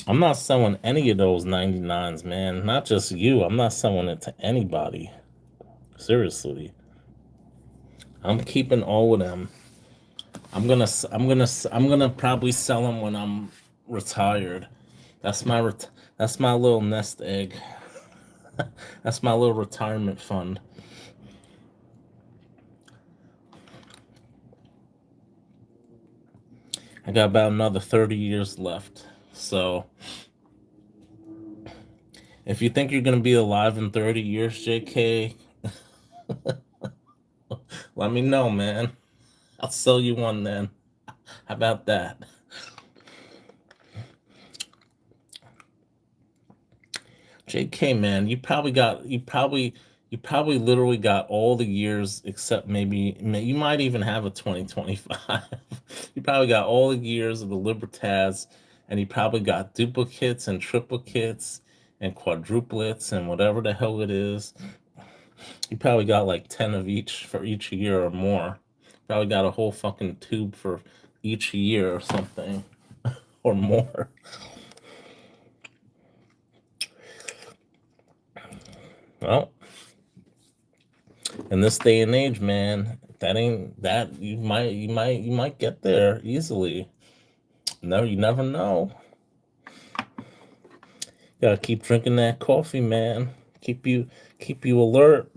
I'm not selling any of those 99s, man. Not just you. I'm not selling it to anybody. Seriously. I'm keeping all of them. I'm gonna probably sell them when I'm retired. That's my little nest egg. That's my little retirement fund. I got about another 30 years left. So if you think you're gonna be alive in 30 years, JK, let me know, man. I'll sell you one then. How about that? JK, man, you probably literally got all the years except maybe you might even have a 2025. You probably got all the years of the Libertas, and you probably got duplicates and triplicates and quadruplets and whatever the hell it is. You probably got like 10 of each for each year or more. Probably got a whole fucking tube for each year or something or more. Well, in this day and age, man, you might get there easily. No, you never know. Gotta keep drinking that coffee, man. Keep you alert.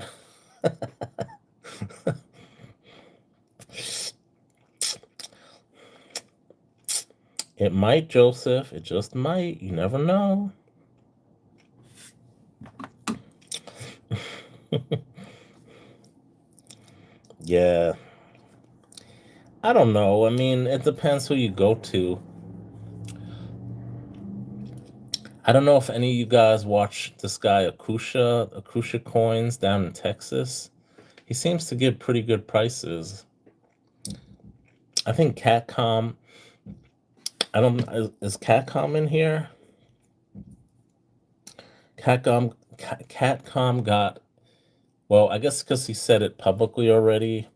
It might, Joseph. It just might. You never know. Yeah, I don't know. I mean, it depends who you go to. I don't know if any of you guys watch this guy Akusha Coins down in Texas. He seems to get pretty good prices. I think Catcom. I don't. Is Catcom in here? Catcom got. Well, I guess because he said it publicly already.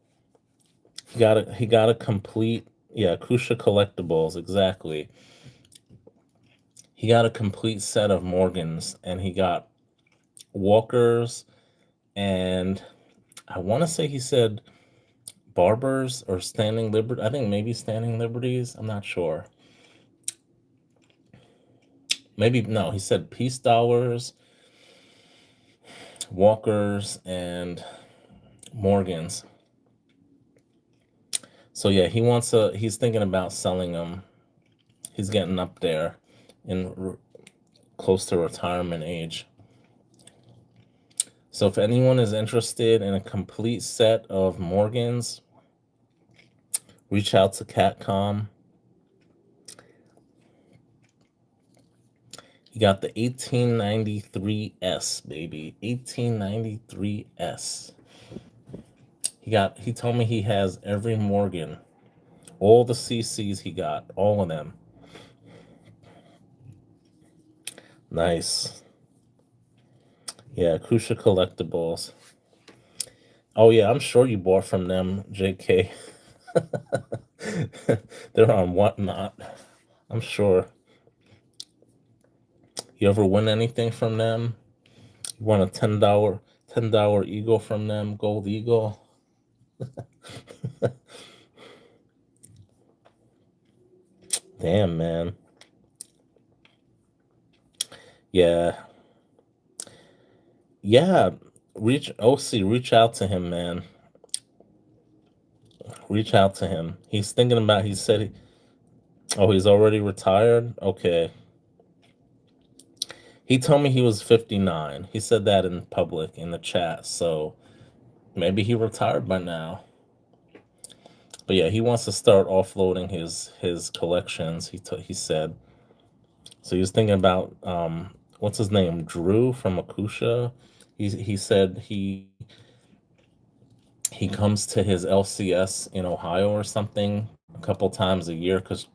He got a complete. Yeah, Akusha Collectibles, exactly. He got a complete set of Morgans, and he got Walkers, and I want to say he said Barbers or Standing Liberty. I think maybe Standing Liberties. I'm not sure. Maybe no. He said Peace Dollars, Walkers, and Morgans. So yeah, he's thinking about selling them. He's getting up there in close to retirement age. So if anyone is interested in a complete set of Morgans, reach out to Catcom. You got the 1893S, baby. 1893S. He told me he has every Morgan. All the CCs he got. All of them. Nice. Yeah, Kusha Collectibles. Oh yeah, I'm sure you bought from them, JK. They're on Whatnot. I'm sure. You ever win anything from them? You won a $10 eagle from them, gold eagle. Damn, man. Yeah. Yeah. Reach out to him, man. Reach out to him. He's thinking about he said oh, he's already retired? Okay. He told me he was 59. He said that in public in the chat, so maybe he retired by now. But yeah, he wants to start offloading his collections. He said so. He was thinking about what's his name, Drew from Akusha. He said he comes to his LCS in Ohio or something a couple times a year because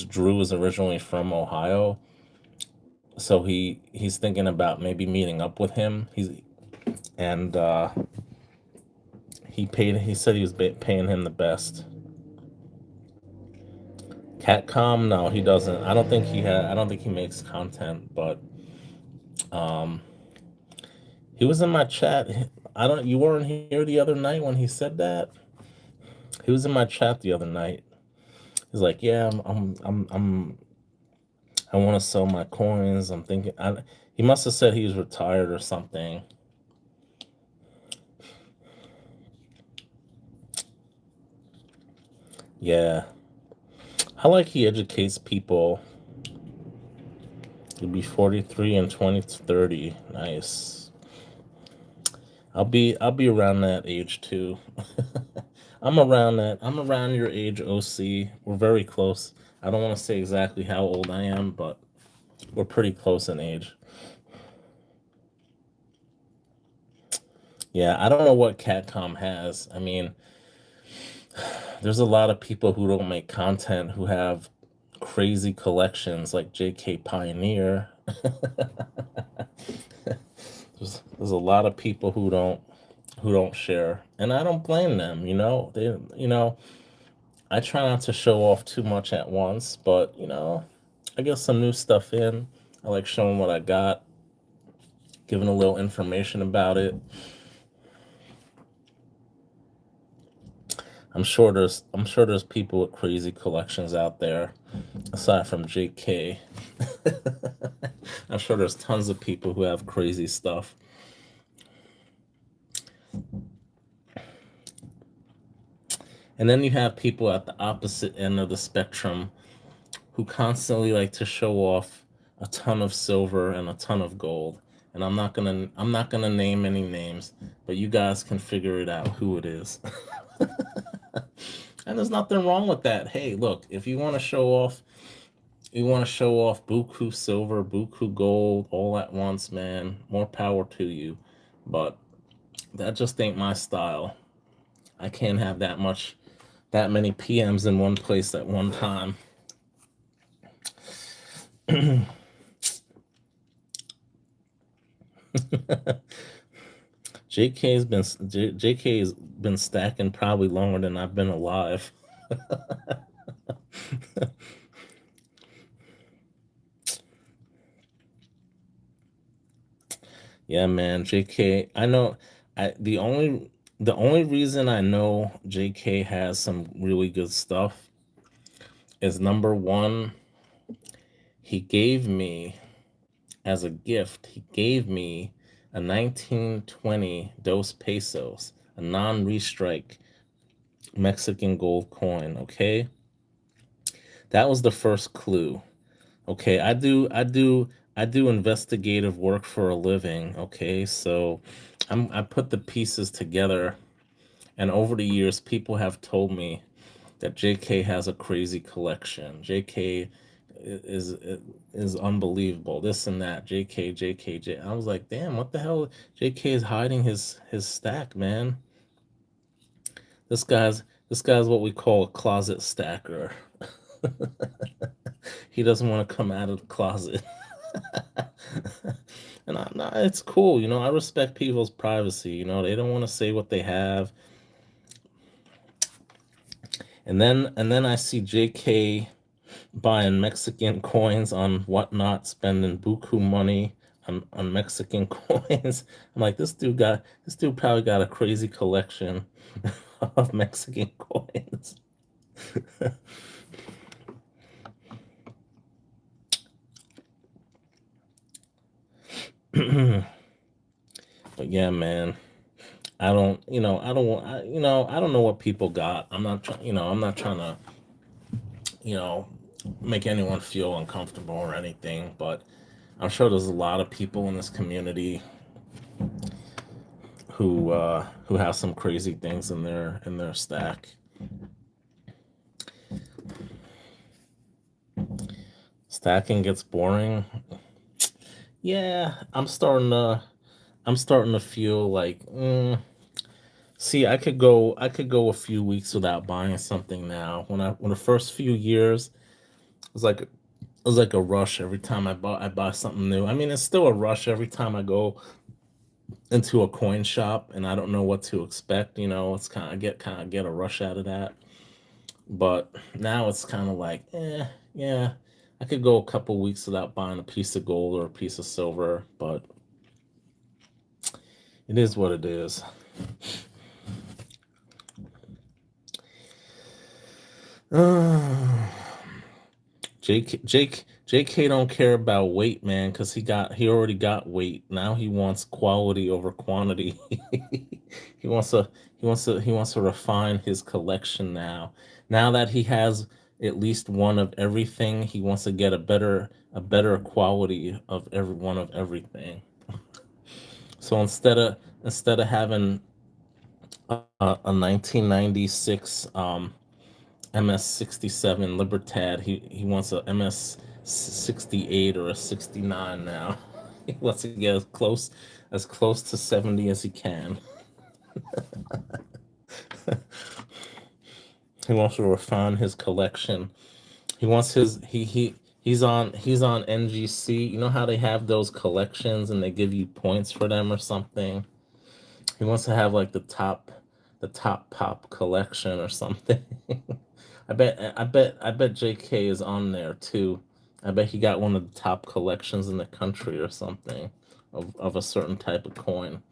Drew is originally from Ohio. So he's thinking about maybe meeting up with him. And he said he was paying him the best. Catcom, no, he doesn't. I don't think he makes content, but um he was in my chat. You weren't here the other night when he said that? He was in my chat the other night. He's like, "Yeah, I want to sell my coins. I'm thinking he must have said he was retired or something." Yeah. I like he educates people. You'll be 43 in 2030. Nice. I'll be around that age too. I'm around that. I'm around your age, OC. We're very close. I don't want to say exactly how old I am, but we're pretty close in age. Yeah, I don't know what Catcom has. I mean, there's a lot of people who don't make content who have crazy collections like JK Pioneer. There's a lot of people who don't share, and I don't blame them. I try not to show off too much at once, but I get some new stuff in. I like showing what I got, giving a little information about it. I'm sure there's people with crazy collections out there aside from JK. I'm sure there's tons of people who have crazy stuff. And then you have people at the opposite end of the spectrum who constantly like to show off a ton of silver and a ton of gold. and I'm not gonna name any names, but you guys can figure it out who it is. And there's nothing wrong with that. Hey, look, if you want to show off buku silver, buku gold all at once, man, more power to you. But that just ain't my style. I can't have that many PMs in one place at one time. JK has been stacking probably longer than I've been alive. Yeah, man, JK. I know. The only reason I know JK has some really good stuff is number one, he gave me as a gift. He gave me a 1920 Dos Pesos, a non-restrike Mexican gold coin. Okay, that was the first clue. Okay, I do investigative work for a living. Okay, so I put the pieces together, and over the years, people have told me that JK has a crazy collection. JK is is unbelievable. This and that. JK. I was like, damn, what the hell? JK is hiding his stack, man. This guy's what we call a closet stacker. He doesn't want to come out of the closet. And it's cool, I respect people's privacy. They don't want to say what they have. And then I see JK buying Mexican coins on whatnot, spending buku money on Mexican coins. I'm like, this dude probably got a crazy collection of Mexican coins. But yeah, man, I don't know what people got. I'm not trying to, you know, make anyone feel uncomfortable or anything, but I'm sure there's a lot of people in this community who have some crazy things in their stack. Stacking gets boring. Yeah, I'm starting to feel like, see, I could go a few weeks without buying something now. When the first few years, it was like a rush every time I buy something new. I mean, it's still a rush every time I go into a coin shop and I don't know what to expect. It's kind of get a rush out of that. But now it's kind of like, yeah, I could go a couple weeks without buying a piece of gold or a piece of silver, but it is what it is. JK don't care about weight, man, because he already got weight. Now he wants quality over quantity. He wants to refine his collection now. Now that he has at least one of everything, he wants to get a better quality of every one of everything. So instead of having a 1996 MS-67 Libertad, he wants a MS-68 or a 69 now. He wants to get as close to 70 as he can. He wants to refine his collection. He wants his he's on NGC. You know how they have those collections and they give you points for them or something? He wants to have like the top pop collection or something. I bet JK is on there too. I bet he got one of the top collections in the country or something of a certain type of coin.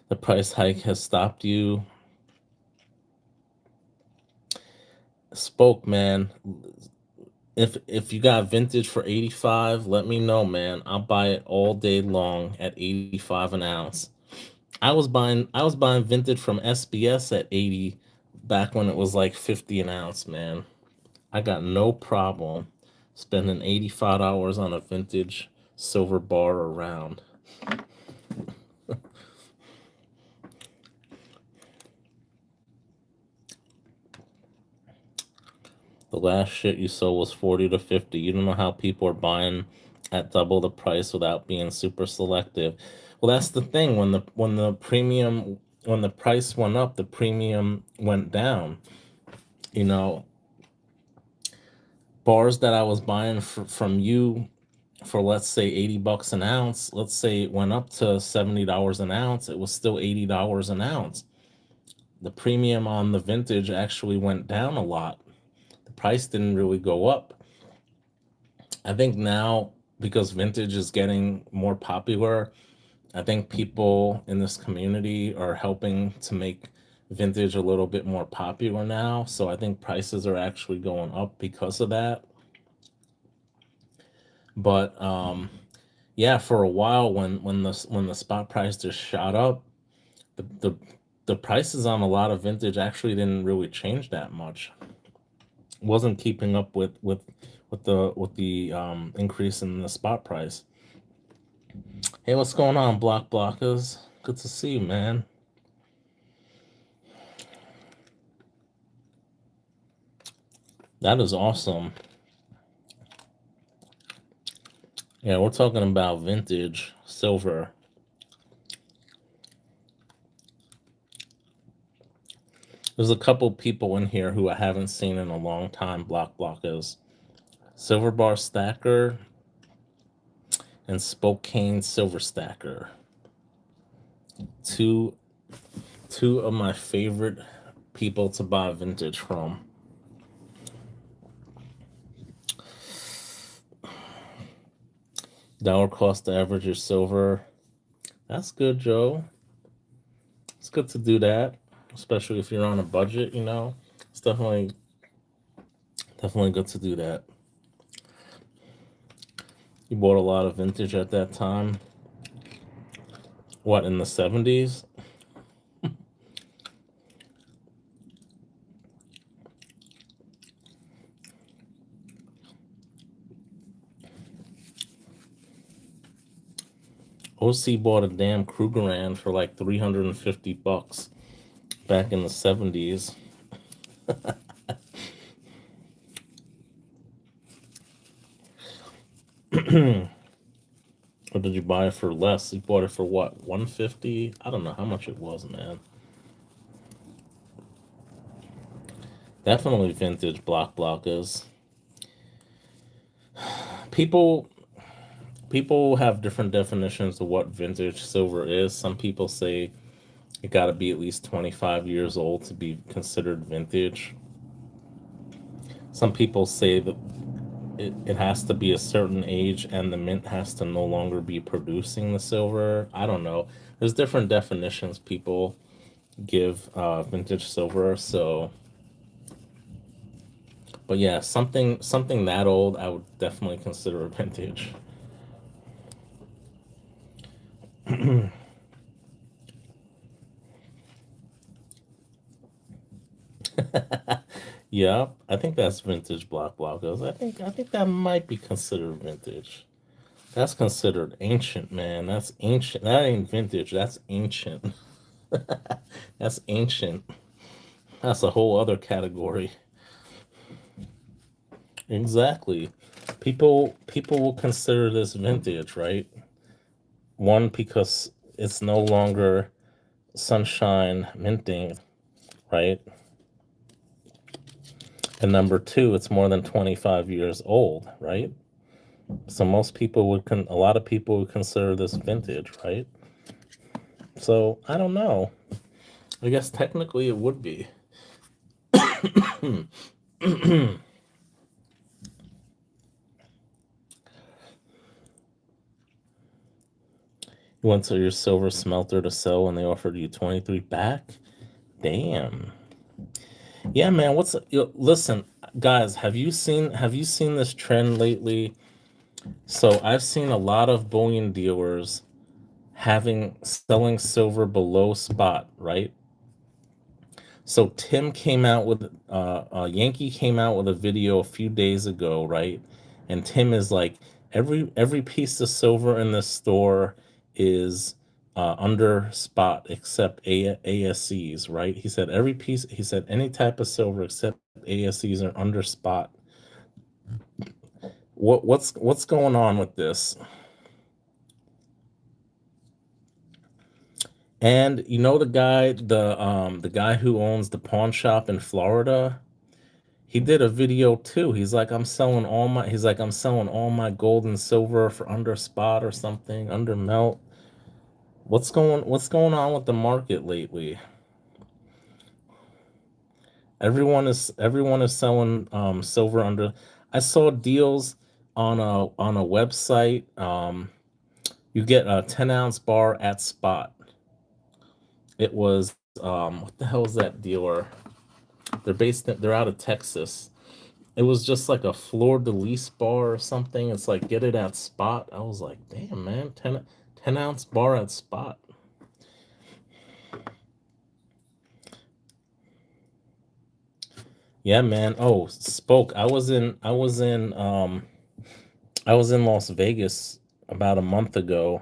The price hike has stopped you. Spoke, man. If you got vintage for 85, let me know, man. I'll buy it all day long at 85 an ounce. I was buying vintage from SBS at 80 back when it was like 50 an ounce, man. I got no problem spending $85 on a vintage silver bar or round. The last shit you sold was 40 to 50. You don't know how people are buying at double the price without being super selective. Well, that's the thing. When the price went up, the premium went down. You know, bars that I was buying from you for, let's say, $80 an ounce, let's say it went up to $70 an ounce, it was still $80 an ounce. The premium on the vintage actually went down a lot. The price didn't really go up. I think now, because vintage is getting more popular, I think people in this community are helping to make vintage a little bit more popular now. So I think prices are actually going up because of that. But yeah, for a while, when the spot price just shot up, the the the prices on a lot of vintage actually didn't really change that much. Wasn't keeping up with the increase in the spot price. Hey, what's going on, block blockers? Good to see you, man. That is awesome. Yeah, we're talking about vintage silver. There's a couple people in here who I haven't seen in a long time, block blockers. Silver Bar Stacker and Spokane Silver Stacker. Two two of my favorite people to buy vintage from. Dollar cost average of silver. That's good, Joe. It's good to do that, especially if you're on a budget, you know. It's definitely good to do that. You bought a lot of vintage at that time. What, in the 70s? OC bought a damn Krugerrand for like $350 back in the 70s. Or did you buy it for less? You bought it for what? 150? I don't know how much it was, man. Definitely vintage block blockers. People people have different definitions of what vintage silver is. Some people say it got to be at least 25 years old to be considered vintage. Some people say that it has to be a certain age and the mint has to no longer be producing the silver. I don't know. There's different definitions people give vintage silver. So, but yeah, something that old, I would definitely consider a vintage. Yeah, I think that's vintage block blockers. I think that might be considered vintage. That's considered ancient, man. That's ancient. That ain't vintage. That's ancient. That's ancient. That's a whole other category. Exactly. People will consider this vintage, right? One, because it's no longer sunshine minting, right? And number two, it's more than 25 years old, right? So a lot of people would consider this vintage, right? So I don't know. I guess technically it would be. You went to your silver smelter to sell and they offered you 23 back? Damn. Yeah, man. Listen, guys, have you seen this trend lately? So I've seen a lot of bullion dealers having selling silver below spot, right? So Tim came out with Yankee came out with a video a few days ago, right? And Tim is like, every piece of silver in the store is under spot except ASCs, right? He said every piece. He said any type of silver except ASCs are under spot. What's going on with this? And you know the guy who owns the pawn shop in Florida, he did a video too. He's like, I'm selling all my gold and silver for under spot or something, under melt. What's going on with the market lately? Everyone is selling silver under. I saw deals on a website. You get a 10-ounce bar at spot. It was what the hell is that dealer? They're out of Texas. It was just like a floor de lis bar or something. It's like get it at spot. I was like, damn man, 10-ounce bar at spot. Yeah, man. Oh, spoke. I was in Las Vegas about a month ago.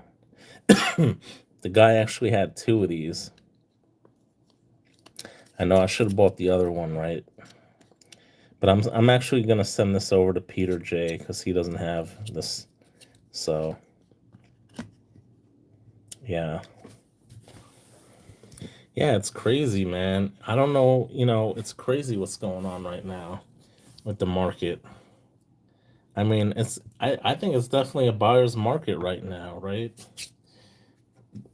The guy actually had two of these. I know I should have bought the other one, right? But I'm actually gonna send this over to Peter J because he doesn't have this. So yeah. Yeah, it's crazy, man. I don't know, it's crazy what's going on right now with the market. I mean, I think it's definitely a buyer's market right now, right?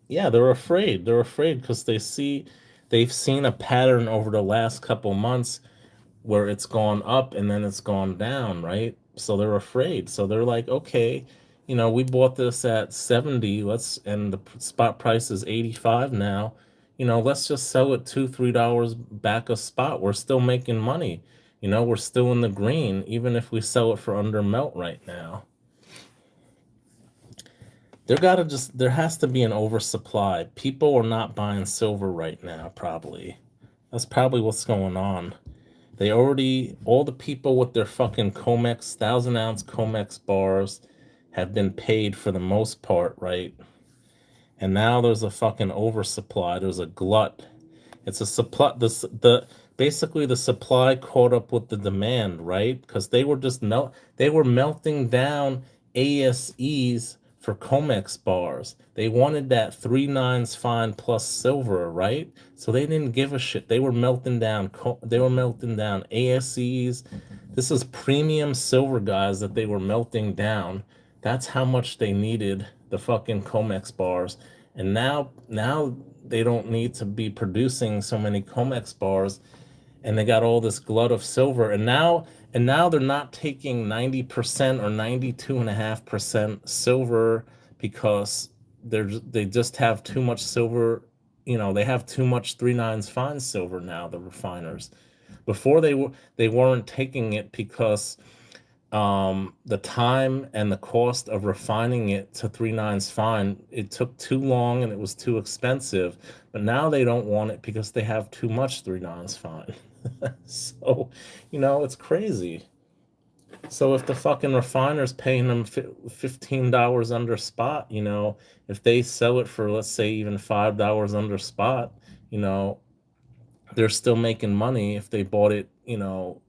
Yeah, they're afraid. They're afraid because they've seen a pattern over the last couple months where it's gone up and then it's gone down, right? So they're afraid. So they're like, okay, we bought this at 70, and the spot price is 85 now. Let's just sell it $2, $3 back a spot. We're still making money. We're still in the green, even if we sell it for under melt right now. There has to be an oversupply. People are not buying silver right now, probably. That's probably what's going on. All the people with their fucking Comex, 1,000-ounce Comex bars have been paid for the most part, right? And now there's a fucking oversupply. There's a glut. It's a supply. Basically the supply caught up with the demand, right? Because they were melting down ASEs for Comex bars. They wanted that 3/9 fine plus silver, right? So they didn't give a shit. They were melting down ASEs. This is premium silver, guys, that they were melting down. That's how much they needed the fucking Comex bars. And now they don't need to be producing so many Comex bars, and they got all this glut of silver. And now they're not taking 90% or 92.5% silver because they just have too much silver. They have too much 3/9 fine silver now, the refiners. Before they weren't taking it because the time and the cost of refining it to 3/9 fine, it took too long and it was too expensive. But now they don't want it because they have too much 3/9 fine. So, it's crazy. So if the fucking refiner's paying them $15 under spot, if they sell it for, let's say, even $5 under spot, you know they're still making money. If they bought it,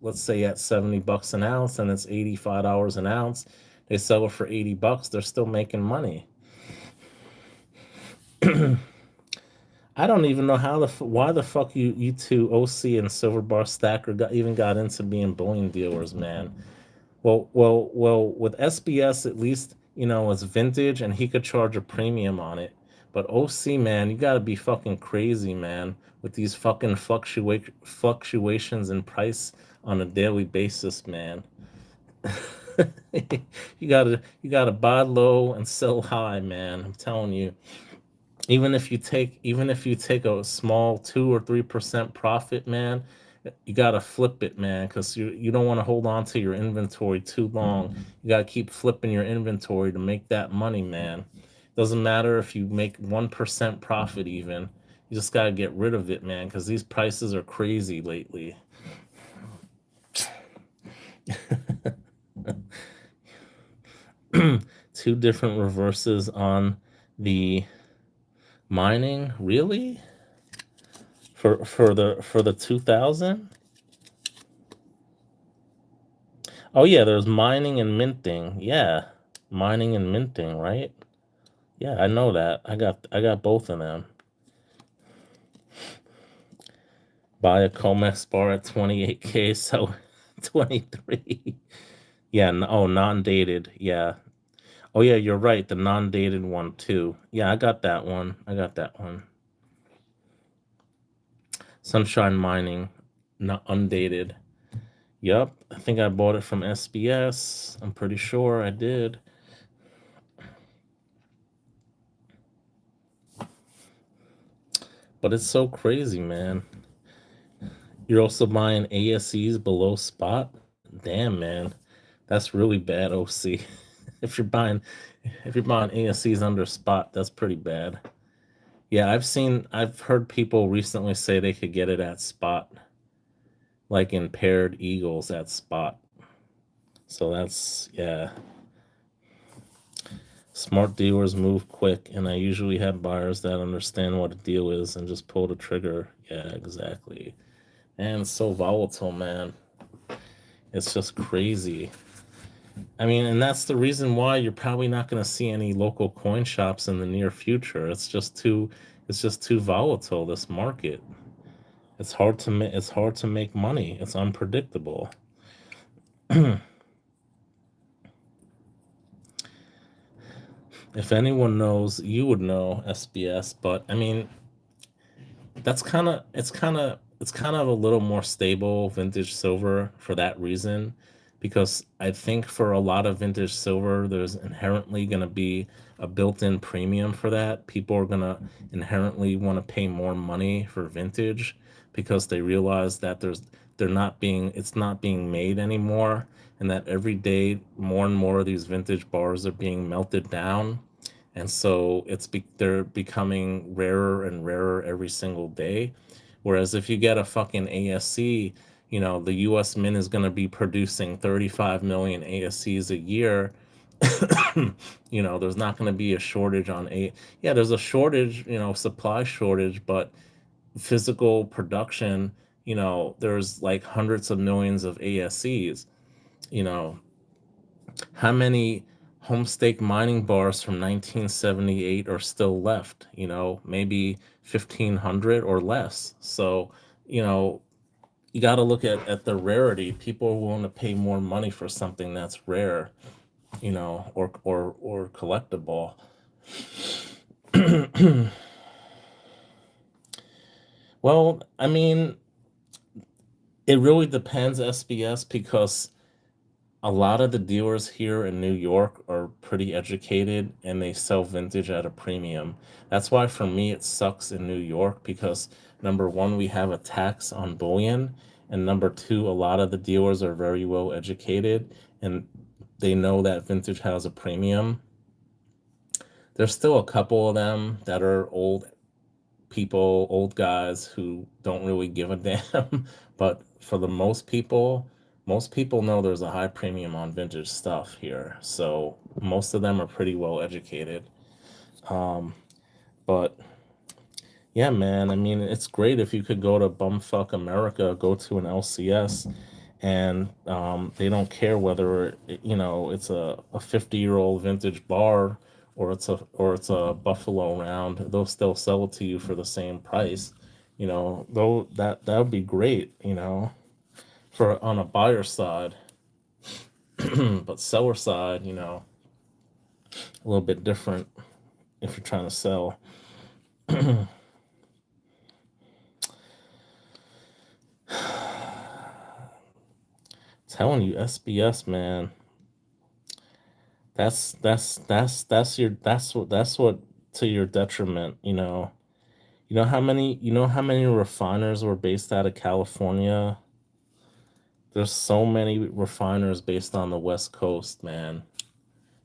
let's say at $70 an ounce and it's $85 an ounce, they sell it for $80, they're still making money. I don't even know why the fuck you two OC and Silver Bar Stacker even got into being bullion dealers, man. Well, with SBS at least, it's vintage and he could charge a premium on it. But OC, man, you gotta be fucking crazy, man, with these fucking fluctuations in price on a daily basis, man. You gotta buy low and sell high, man. I'm telling you. Even if you take a small 2 or 3% profit, man, you gotta flip it, man, because you don't want to hold on to your inventory too long. You gotta keep flipping your inventory to make that money, man. Doesn't matter if you make 1% profit even. You just gotta get rid of it, man, because these prices are crazy lately. Two different reverses on the mining, really? For the 2000? Oh yeah, there's mining and minting. Yeah. Mining and minting, right? Yeah, I know that. I got both of them. Buy a Comex bar at 28K, so 23. Yeah, oh, non-dated. Yeah. Oh yeah, you're right. The non-dated one too. Yeah, I got that one. I got that one. Sunshine Mining, not undated. Yep, I think I bought it from SBS. I'm pretty sure I did. But it's so crazy, man. You're also buying ASEs below spot? Damn, man. That's really bad, OC. if you're buying if you're buying ASEs under spot, that's pretty bad. Yeah, I've heard people recently say they could get it at spot, like in paired eagles at spot. So that's, yeah. Smart dealers move quick, and I usually have buyers that understand what a deal is and just pull the trigger. Yeah, exactly. And it's so volatile, man. It's just crazy. I mean, and that's the reason why you're probably not going to see any local coin shops in the near future. It's just too volatile, this market. It's hard to make money. It's unpredictable. If anyone knows, you would know SBS, but I mean, that's kind of it's kind of a little more stable vintage silver for that reason, because I think for a lot of vintage silver there's inherently going to be a built-in premium for that. People are going to inherently want to pay more money for vintage because they realize that it's not being made anymore, and that every day more and more of these vintage bars are being melted down, and so they're becoming rarer and rarer every single day. Whereas if you get a fucking ASC, the U.S. Mint is going to be producing 35 million ASCs a year. There's not going to be a shortage on a. Yeah, there's a shortage, supply shortage, but physical production, there's like hundreds of millions of ASCs. You know, how many homestake mining bars from 1978 are still left? Maybe 1,500 or less. So, you know, you got to look at the rarity. People are willing to pay more money for something that's rare, or collectible. Well, I mean, it really depends, SBS, because a lot of the dealers here in New York are pretty educated and they sell vintage at a premium. That's why for me it sucks in New York, because number one, we have a tax on bullion, and number two, a lot of the dealers are very well educated and they know that vintage has a premium. There's still a couple of them that are old guys who don't really give a damn. But for the most people know there's a high premium on vintage stuff here. So most of them are pretty well educated. Um, but yeah, man, I mean, it's great if you could go to bumfuck America, go to an LCS, and they don't care whether it's a 50-year-old vintage bar, or it's a Buffalo round. They'll still sell it to you for the same price. Though that would be great, for on a buyer side. But seller side, a little bit different if you're trying to sell. Telling you, SBS, man. That's what to your detriment. You know how many refiners were based out of California? There's so many refiners based on the West Coast, man.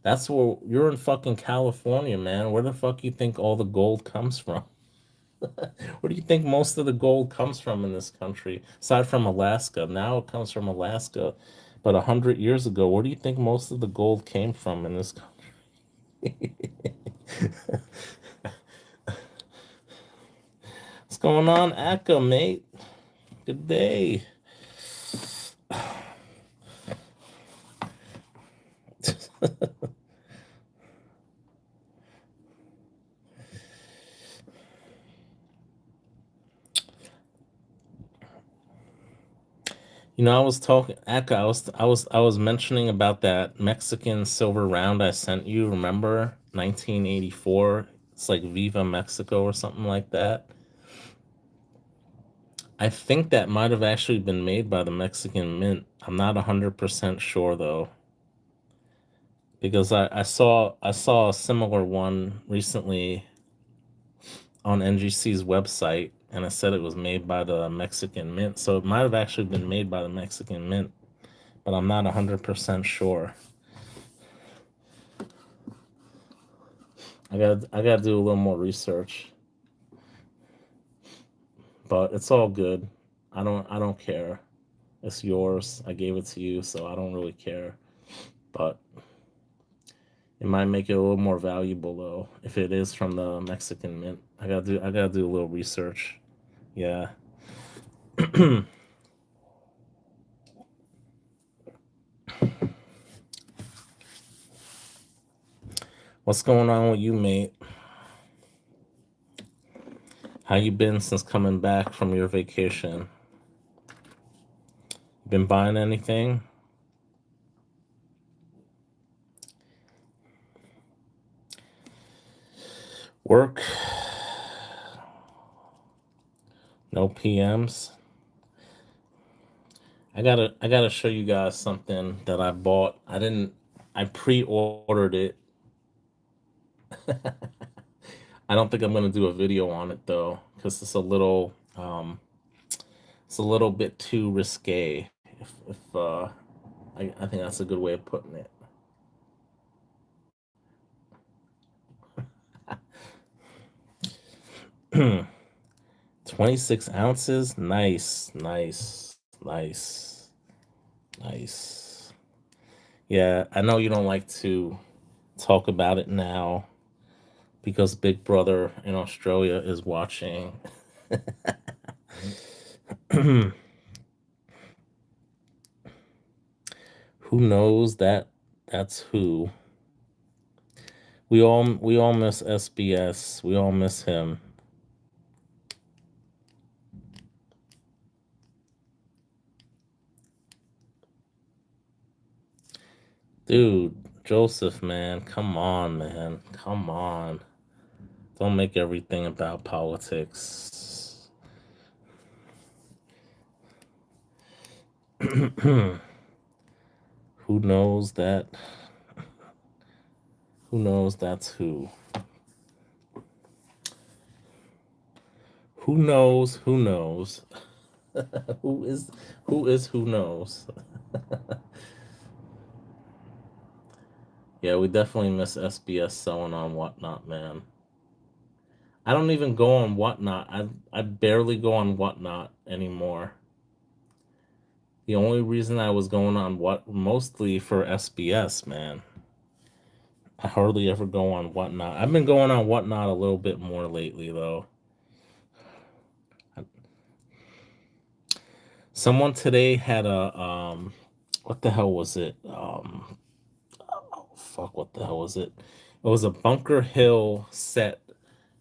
That's where you're in fucking California, man. Where the fuck you think all the gold comes from? Where do you think most of the gold comes from in this country? Aside from Alaska, now it comes from Alaska. But 100 years ago, where do you think most of the gold came from in this country? What's going on, Akka, mate? Good day. I was talking, Akka. I was mentioning about that Mexican silver round I sent you. Remember, 1984. It's like Viva Mexico or something like that. I think that might have actually been made by the Mexican Mint. I'm not 100% sure though, because I saw a similar one recently on NGC's website, and it said it was made by the Mexican Mint. So it might have actually been made by the Mexican Mint, but I'm not 100% sure. I gotta do a little more research, but it's all good. I don't care. It's yours. I gave it to you, so I don't really care. But it might make it a little more valuable though if it is from the Mexican Mint. I gotta do a little research. Yeah. What's going on with you, mate? How you been since coming back from your vacation? Been buying anything? Work? No PMs? I gotta show you guys something that I bought. I pre-ordered it. I don't think I'm gonna do a video on it though, because it's a little bit too risque. If I think that's a good way of putting it. 26 ounces, nice, nice, nice, nice. Yeah, I know you don't like to talk about it now because Big Brother in Australia is watching. Who knows that? That's who. We all miss SBS. We all miss him. Dude, Joseph, man, come on, man. Come on. Don't make everything about politics. Who knows that? Who knows that's who? Who knows? Who knows? who is who knows? Yeah, we definitely miss SBS selling on Whatnot, man. I don't even go on Whatnot. I barely go on Whatnot anymore. The only reason I was going on what mostly for SBS, man. I hardly ever go on Whatnot. I've been going on Whatnot a little bit more lately though. Someone today had a what the hell was it? Oh, fuck, what the hell was it? It was a Bunker Hill set,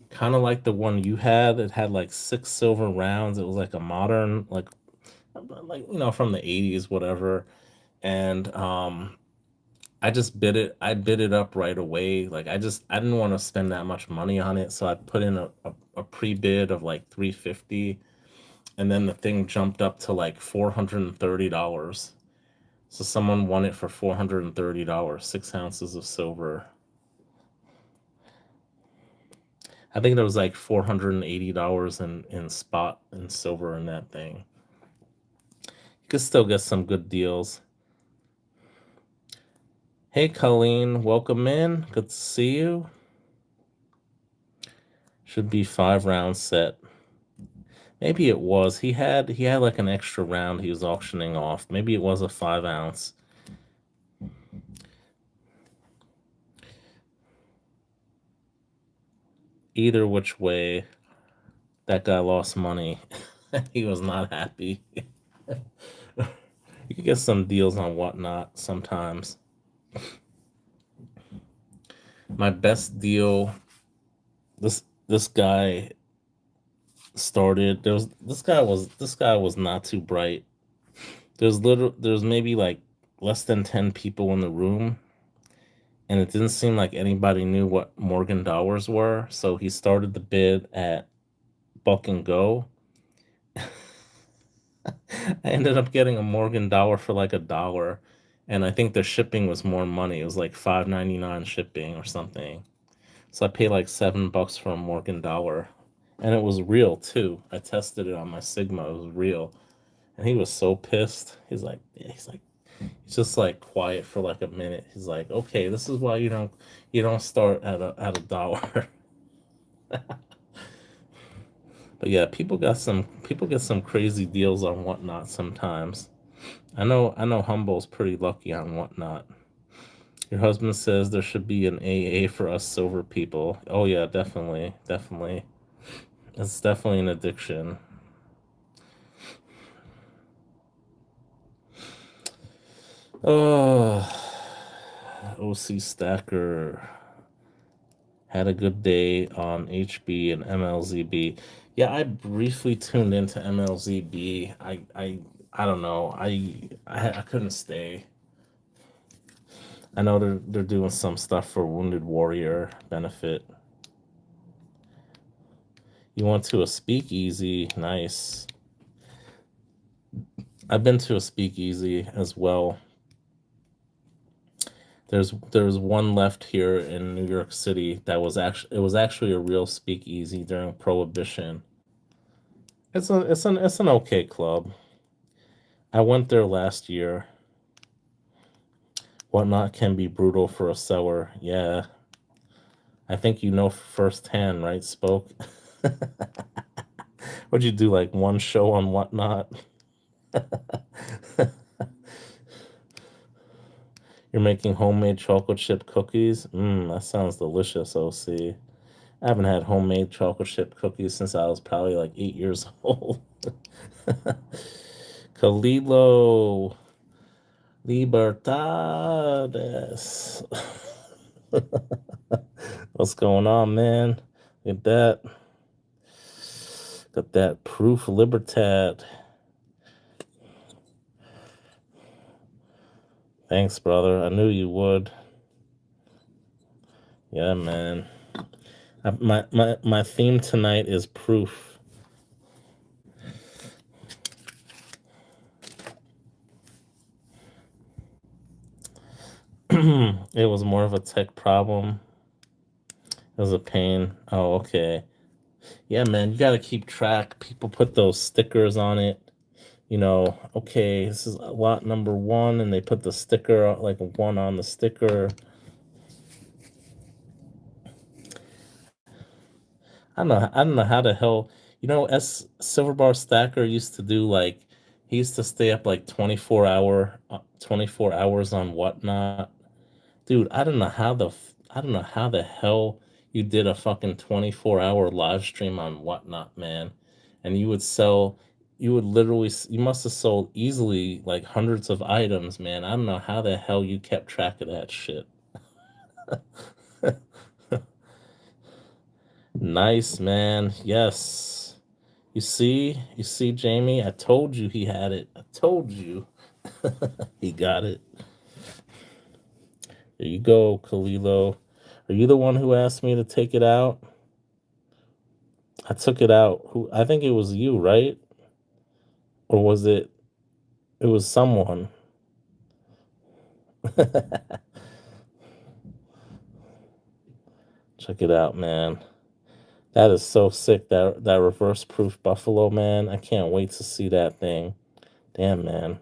kind of like the one you had. It had like 6 silver rounds. It was like a modern, like from the 80s, whatever. And I just bid it. I bid it up right away. Like I didn't want to spend that much money on it, so I put in a pre-bid of like 350, and then the thing jumped up to like $430. So someone won it for $430, 6 ounces of silver. I think there was like $480 in spot and silver in that thing. You could still get some good deals. Hey Colleen, welcome in. Good to see you. Should be 5 round set. Maybe it was. He had like an extra round he was auctioning off. Maybe it was a 5 ounce. Either which way, that guy lost money. He was not happy. You can get some deals on Whatnot sometimes. My best deal, this guy started. This guy was not too bright. There's maybe like less than 10 people in the room, and it didn't seem like anybody knew what Morgan dollars were. So he started the bid at Buck and Go. I ended up getting a Morgan dollar for like $1, and I think the shipping was more money. It was like $5.99 shipping or something. So I paid like $7 for a Morgan dollar, and it was real too. I tested it on my Sigma. It was real, and he was so pissed. He's just like quiet for like a minute. He's like, "Okay, this is why you don't start at a dollar." But yeah, people get some crazy deals on Whatnot sometimes. I know Humble's pretty lucky on Whatnot. Your husband says there should be an AA for us silver people. Oh yeah, definitely, definitely. It's definitely an addiction. Oh, OC Stacker had a good day on HB and MLZB. Yeah, I briefly tuned into MLZB. I don't know. I couldn't stay. I know they're doing some stuff for Wounded Warrior benefit. You went to a speakeasy. Nice. I've been to a speakeasy as well. There's one left here in New York City that was actually a real speakeasy during Prohibition. It's an okay club. I went there last year. Whatnot can be brutal for a seller. Yeah, I think you know firsthand, right? Spoke. What'd you do? Like one show on Whatnot? You're making homemade chocolate chip cookies? That sounds delicious, OC. I haven't had homemade chocolate chip cookies since I was probably like 8 years old. Kalilo Libertades. What's going on, man? Get that. Got that proof Libertad. Thanks, brother. I knew you would. Yeah, man. My theme tonight is proof. It was more of a tech problem. It was a pain. Oh, okay. Yeah, man, you got to keep track. People put those stickers on it. Okay, this is lot number one, and they put the sticker, like one on the sticker. I don't know how the hell. S Silver Bar Stacker used to do like he used to stay up like 24 hours on Whatnot. Dude, I don't know how the hell you did a fucking 24-hour live stream on Whatnot, man. And you would literally, you must have sold easily like hundreds of items, man. I don't know how the hell you kept track of that shit. Nice, man. Yes. You see, Jamie, I told you he had it. I told you. He got it. There you go, Kalilo. Are you the one who asked me to take it out? I took it out. I think it was you, right? Or was it? It was someone. Check it out, man. That is so sick. That reverse proof buffalo, man. I can't wait to see that thing. Damn, man.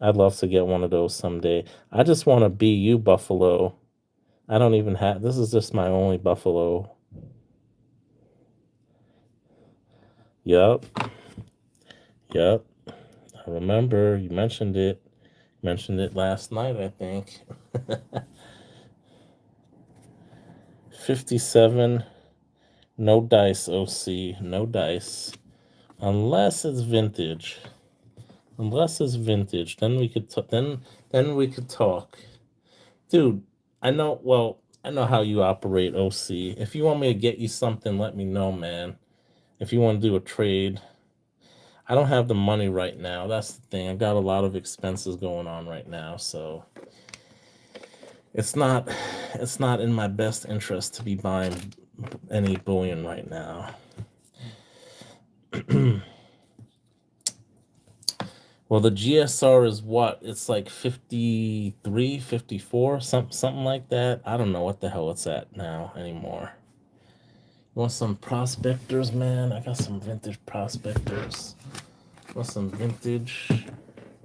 I'd love to get one of those someday. I just want to be you, buffalo. I don't even have. This is just my only buffalo. Yep. Yep. I remember you mentioned it. Mentioned it last night, I think. 57. No dice, OC. No dice. Unless it's vintage. Unless it's vintage, then we could then we could talk. Dude, I know how you operate, OC. If you want me to get you something, let me know, man. If you want to do a trade, I don't have the money right now. That's the thing. I got a lot of expenses going on right now, so it's not it's not in my best interest to be buying any bullion right now. Well, the GSR is what? It's like 53, 54, something like that. I don't know what the hell it's at now anymore. You want some prospectors, man? I got some vintage prospectors. Want some vintage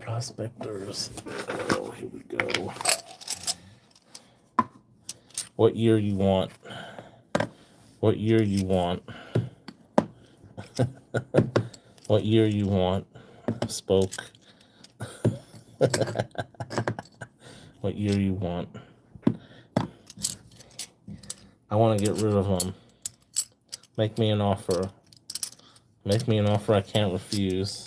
prospectors? Oh, here we go. What year you want? What year you want? What year you want? Spoke. What year you want? I want to get rid of them. Make me an offer. Make me an offer I can't refuse.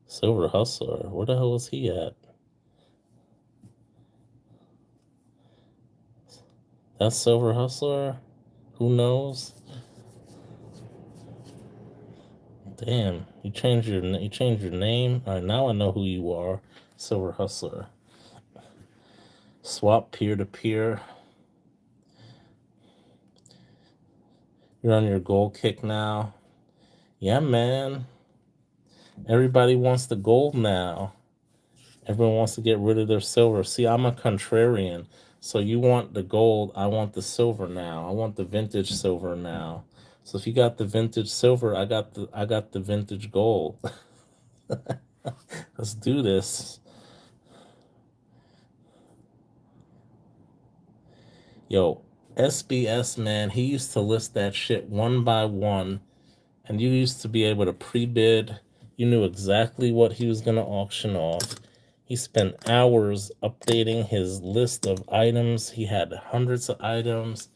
Silver Hustler. Where the hell is he at? That's Silver Hustler? Who knows? Damn, you changed your name. All right, now I know who you are. Silver Hustler. Swap peer to peer. You're on your gold kick now. Yeah, man. Everybody wants the gold now. Everyone wants to get rid of their silver. See, I'm a contrarian. So you want the gold, I want the silver now. I want the vintage silver now. So if you got the vintage silver, I got the vintage gold. Let's do this. Yo, SBS, man, he used to list that shit one by one, and you used to be able to pre-bid. You knew exactly what he was going to auction off. He spent hours updating his list of items. He had hundreds of items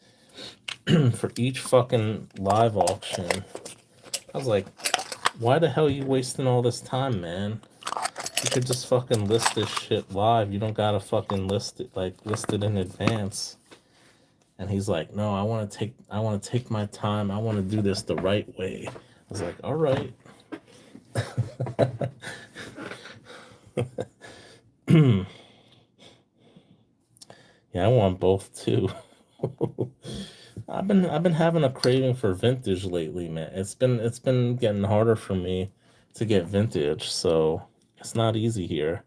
for each fucking live auction. I was like, why the hell are you wasting all this time, man? You could just fucking list this shit live. You don't gotta fucking list it in advance. And he's like, no, I want to take my time. I want to do this the right way. I was like, all right. Yeah, I want both too. I've been having a craving for vintage lately, man. It's been getting harder for me to get vintage, so it's not easy here.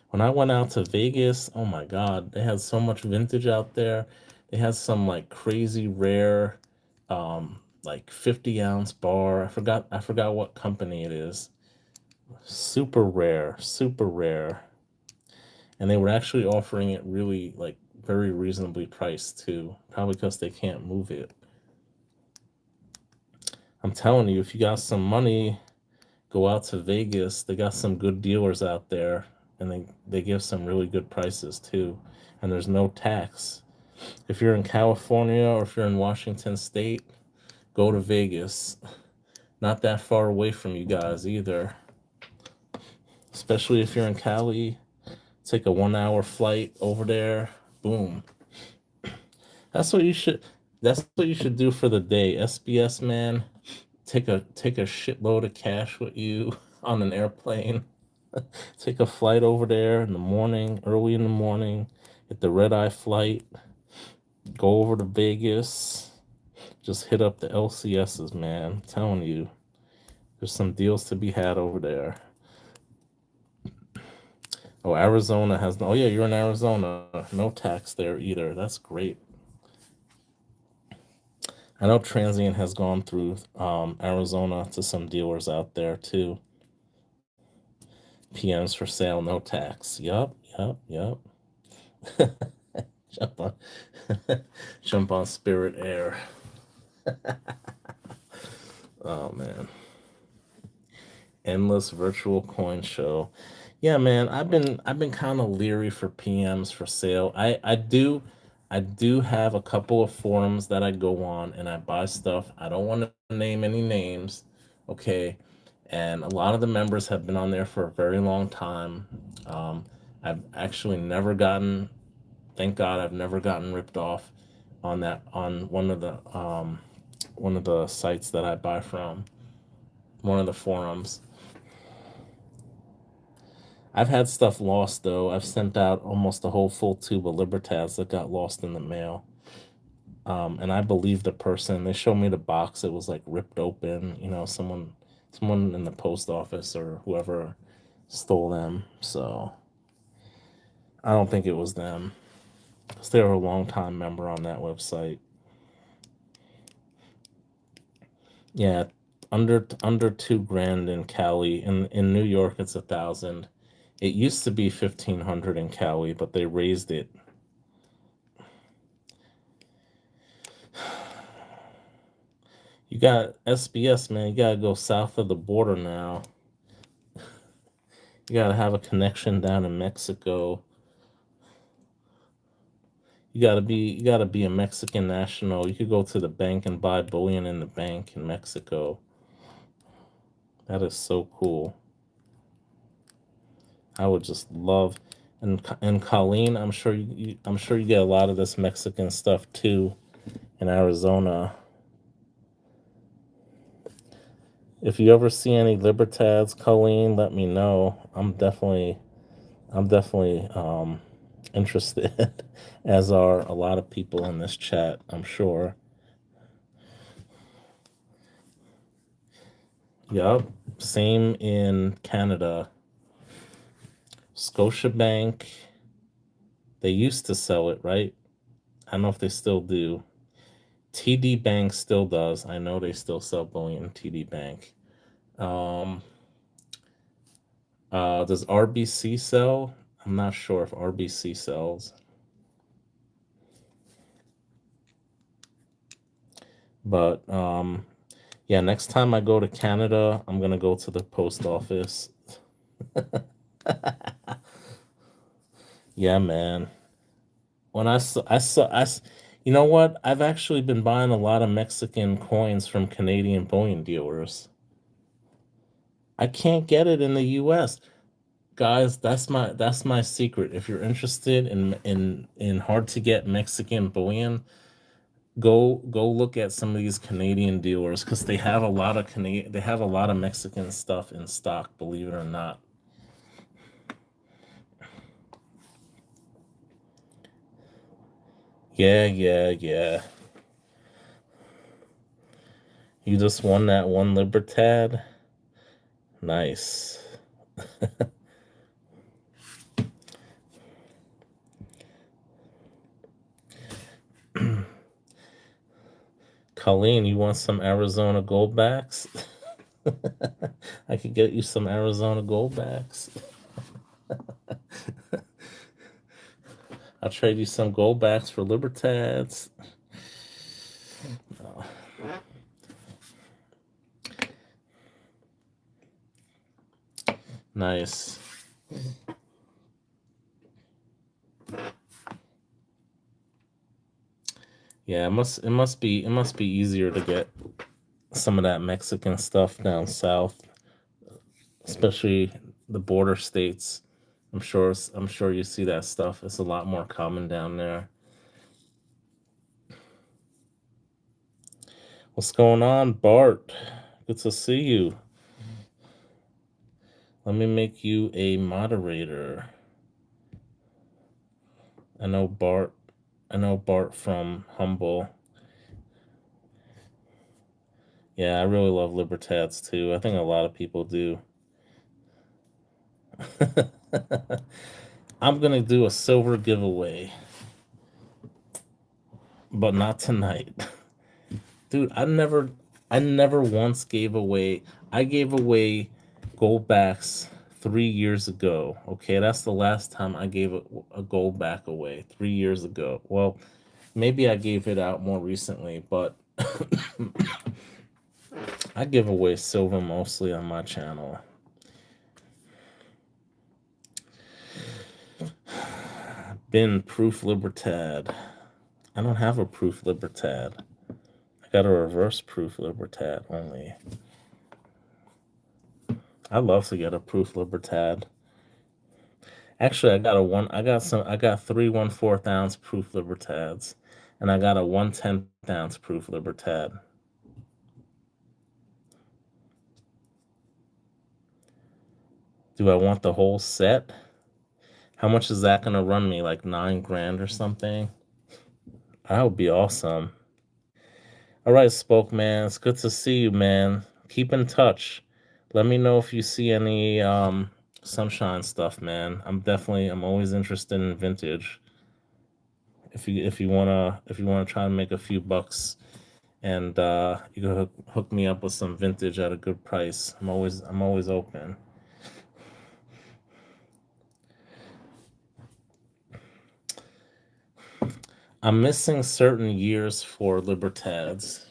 When I went out to Vegas, oh my God, they had so much vintage out there. They had some like crazy rare, like 50-ounce bar. I forgot what company it is. Super rare, super rare. And they were actually offering it really like very reasonably priced too. Probably because they can't move it. I'm telling you, if you got some money, go out to Vegas. They got some good dealers out there, and they give some really good prices too. And there's no tax. If you're in California or if you're in Washington State, go to Vegas. Not that far away from you guys either. Especially if you're in Cali, take a 1 hour flight over there. Boom. That's what you should. That's what you should do for the day. SBS, man. Take a shitload of cash with you on an airplane. Take a flight over there in the morning, early in the morning. Get the red-eye flight. Go over to Vegas. Just hit up the LCSs, man. I'm telling you, there's some deals to be had over there. Oh, Arizona has no. Oh yeah, you're in Arizona. No tax there either. That's great. I know Transient has gone through Arizona to some dealers out there too. PMs for sale, no tax. Yup, yup, yup. Jump on, jump on Spirit Air. Oh man, endless virtual coin show. Yeah, man, I've been kind of leery for PMs for sale. I do have a couple of forums that I go on and I buy stuff. I don't want to name any names, okay? And a lot of the members have been on there for a very long time. Um, I've actually never gotten, thank God, I've never gotten ripped off on one of the sites that I buy from, one of the forums. I've had stuff lost though. I've sent out almost a whole full tube of Libertads that got lost in the mail. And I believe the person. They showed me the box. It was like ripped open. Someone in the post office or whoever stole them. So I don't think it was them, because they were a long time member on that website. Yeah, under 2 grand in Cali. In New York, it's 1,000. It used to be 1,500 in Cali, but they raised it. You got SBS, man. You gotta go south of the border now. You gotta have a connection down in Mexico. You gotta be a Mexican national. You could go to the bank and buy bullion in the bank in Mexico. That is so cool. I would just love. And Colleen, I'm sure you get a lot of this Mexican stuff too in Arizona. If you ever see any Libertads, Colleen, let me know. I'm definitely interested, as are a lot of people in this chat, I'm sure. Yup. Same in Canada. Scotiabank, they used to sell it, right? I don't know if they still do. TD Bank still does. I know they still sell bullion in TD Bank. Um, does RBC sell? I'm not sure if RBC sells, but yeah, next time I go to Canada, I'm gonna go to the post office. Yeah, man. When you know what? I've actually been buying a lot of Mexican coins from Canadian bullion dealers. I can't get it in the U.S. Guys, that's my secret. If you're interested in hard to get Mexican bullion, go look at some of these Canadian dealers, because they have a lot of Mexican stuff in stock, believe it or not. Yeah, yeah, yeah. You just won that one Libertad. Nice. Colleen, you want some Arizona Goldbacks? I could get you some Arizona Goldbacks. I'll trade you some Goldbacks for Libertads. Oh, nice. Yeah, it must be easier to get some of that Mexican stuff down south, especially the border states. I'm sure you see that stuff. It's a lot more common down there. What's going on, Bart? Good to see you. Let me make you a moderator. I know Bart. I know Bart from Humble. Yeah, I really love Libertads too. I think a lot of people do. I'm gonna do a silver giveaway, but not tonight. Dude, I never once gave away. I gave away gold backs 3 years ago. Okay, that's the last time I gave a gold back away. 3 years ago. Well, maybe I gave it out more recently, but I give away silver mostly on my channel. Bin Proof Libertad. I don't have a Proof Libertad. I got a reverse Proof Libertad only. I'd love to get a Proof Libertad. Actually, I got three 1/4 ounce Proof Libertads, and I got a 1/10 ounce Proof Libertad. Do I want the whole set? How much is that gonna run me? Like 9 grand or something? That would be awesome. All right, Spoke Man, it's good to see you, man. Keep in touch. Let me know if you see any sunshine stuff, man. I'm always interested in vintage. If you wanna try and make a few bucks, and you can hook me up with some vintage at a good price, I'm always open. I'm missing certain years for Libertads.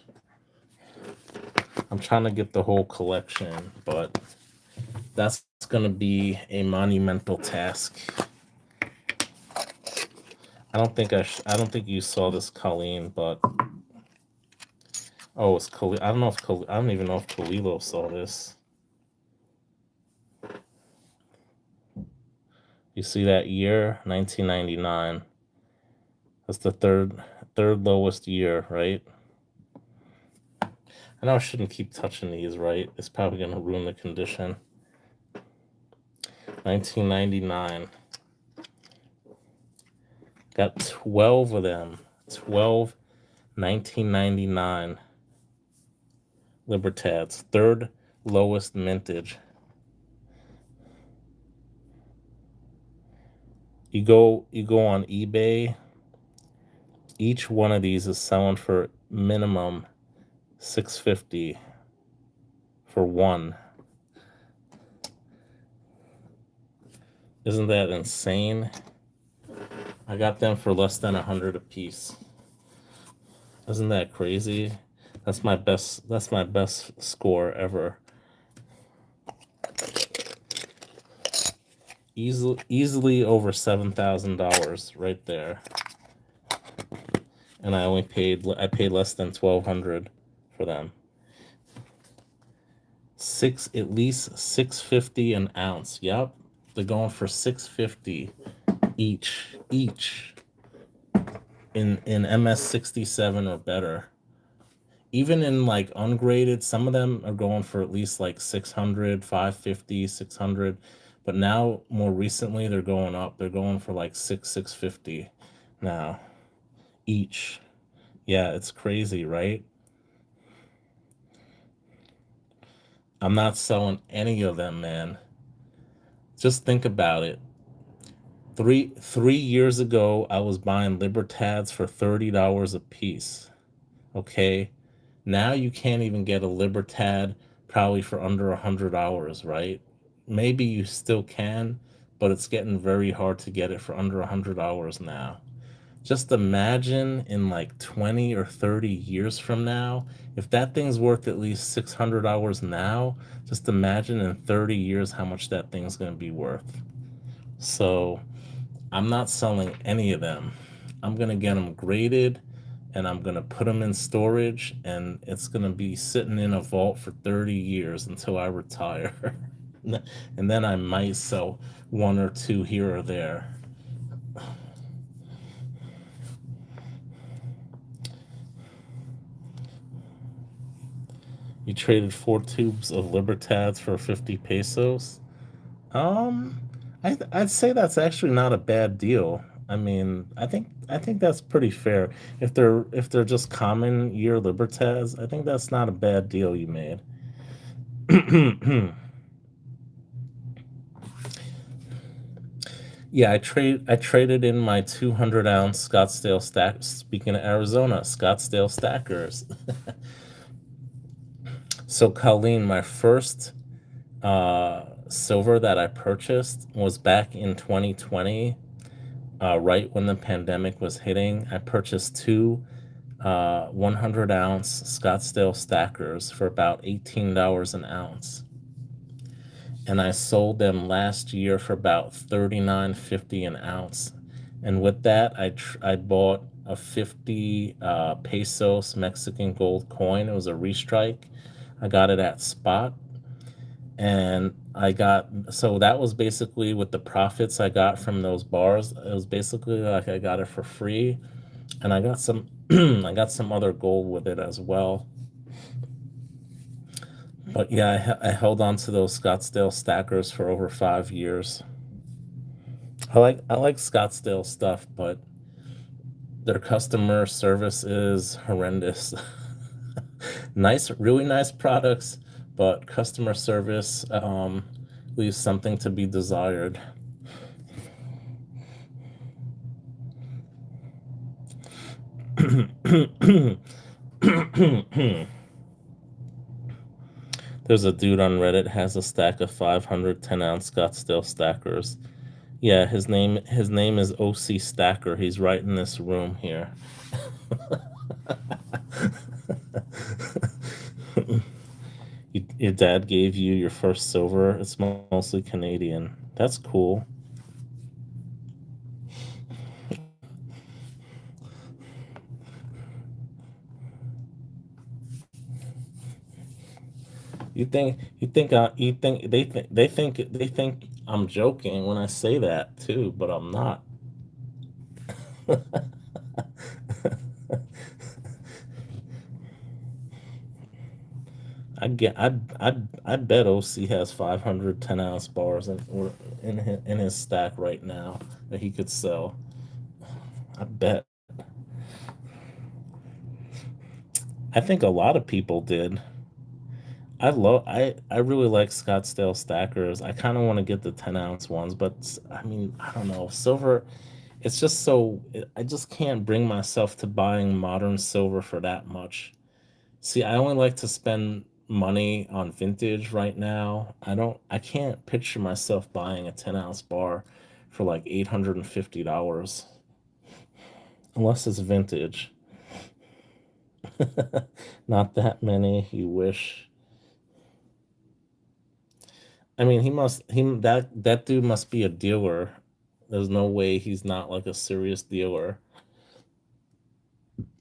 I'm trying to get the whole collection, but that's going to be a monumental task. I don't think you saw this, Colleen, but oh, it's Khalil. I don't even know if Kalilo saw this. You see that year, 1999. That's the third lowest year, right? I know I shouldn't keep touching these, right? It's probably going to ruin the condition. 1999. Got 12 of them. 12 1999 Libertads. Third lowest mintage. You go on eBay. Each one of these is selling for minimum $650 for one. Isn't that insane? I got them for less than $100 a piece. Isn't that crazy? That's my best score ever. Easily over $7,000 right there. And I paid less than $1,200 for them. At least $650 an ounce. Yep, they're going for $650 each in MS67 or better. Even in like ungraded, some of them are going for at least like 600, 550, 600. But now, more recently, they're going up. They're going for like 650 now each. Yeah, it's crazy, right? I'm not selling any of them, man. Just think about it. Three years ago, I was buying Libertads for $30 a piece. Okay, now you can't even get a Libertad probably for under $100, right? Maybe you still can, but it's getting very hard to get it for under $100 now. Just imagine in like 20 or 30 years from now, if that thing's worth at least $600 now, just imagine in 30 years how much that thing's going to be worth. So I'm not selling any of them. I'm going to get them graded, and I'm going to put them in storage, and it's going to be sitting in a vault for 30 years until I retire. And then I might sell one or two here or there. You traded 4 tubes of Libertads for 50 pesos? I'd say that's actually not a bad deal. I mean, I think that's pretty fair. If they're just common year Libertads, I think that's not a bad deal you made. Yeah, I traded in my 200 ounce Scottsdale stack. Speaking of Arizona, Scottsdale stackers. So Colleen, my first silver that I purchased was back in 2020, right when the pandemic was hitting. I purchased two 100-ounce Scottsdale stackers for about $18 an ounce, and I sold them last year for about 39.50 an ounce. And with that, I bought a 50 pesos Mexican gold coin. It was a restrike. I got it at spot, and I got, so that was basically with the profits I got from those bars. It was basically like I got it for free, and I got some I got some other gold with it as well. But yeah, I held on to those Scottsdale stackers for over 5 years. I like Scottsdale stuff, but their customer service is horrendous. Nice, really nice products, but customer service leaves something to be desired. There's a dude on Reddit has a stack of 510-ounce Scottsdale stackers. Yeah, his name is OC Stacker. He's right in this room here. Your dad gave you your first silver. It's mostly Canadian. That's cool. You think I'm joking when I say that too, but I'm not. I bet OC has 510-ounce bars in his stack right now that he could sell. I bet. I think a lot of people did. I really like Scottsdale stackers. I kind of want to get the 10-ounce ones, but I mean, I don't know. Silver, it's just so I just can't bring myself to buying modern silver for that much. See, I only like to spend money on vintage right now. I can't picture myself buying a 10-ounce bar for like $850 unless it's vintage. Not that many, you wish. I mean, that dude must be a dealer. There's no way he's not like a serious dealer.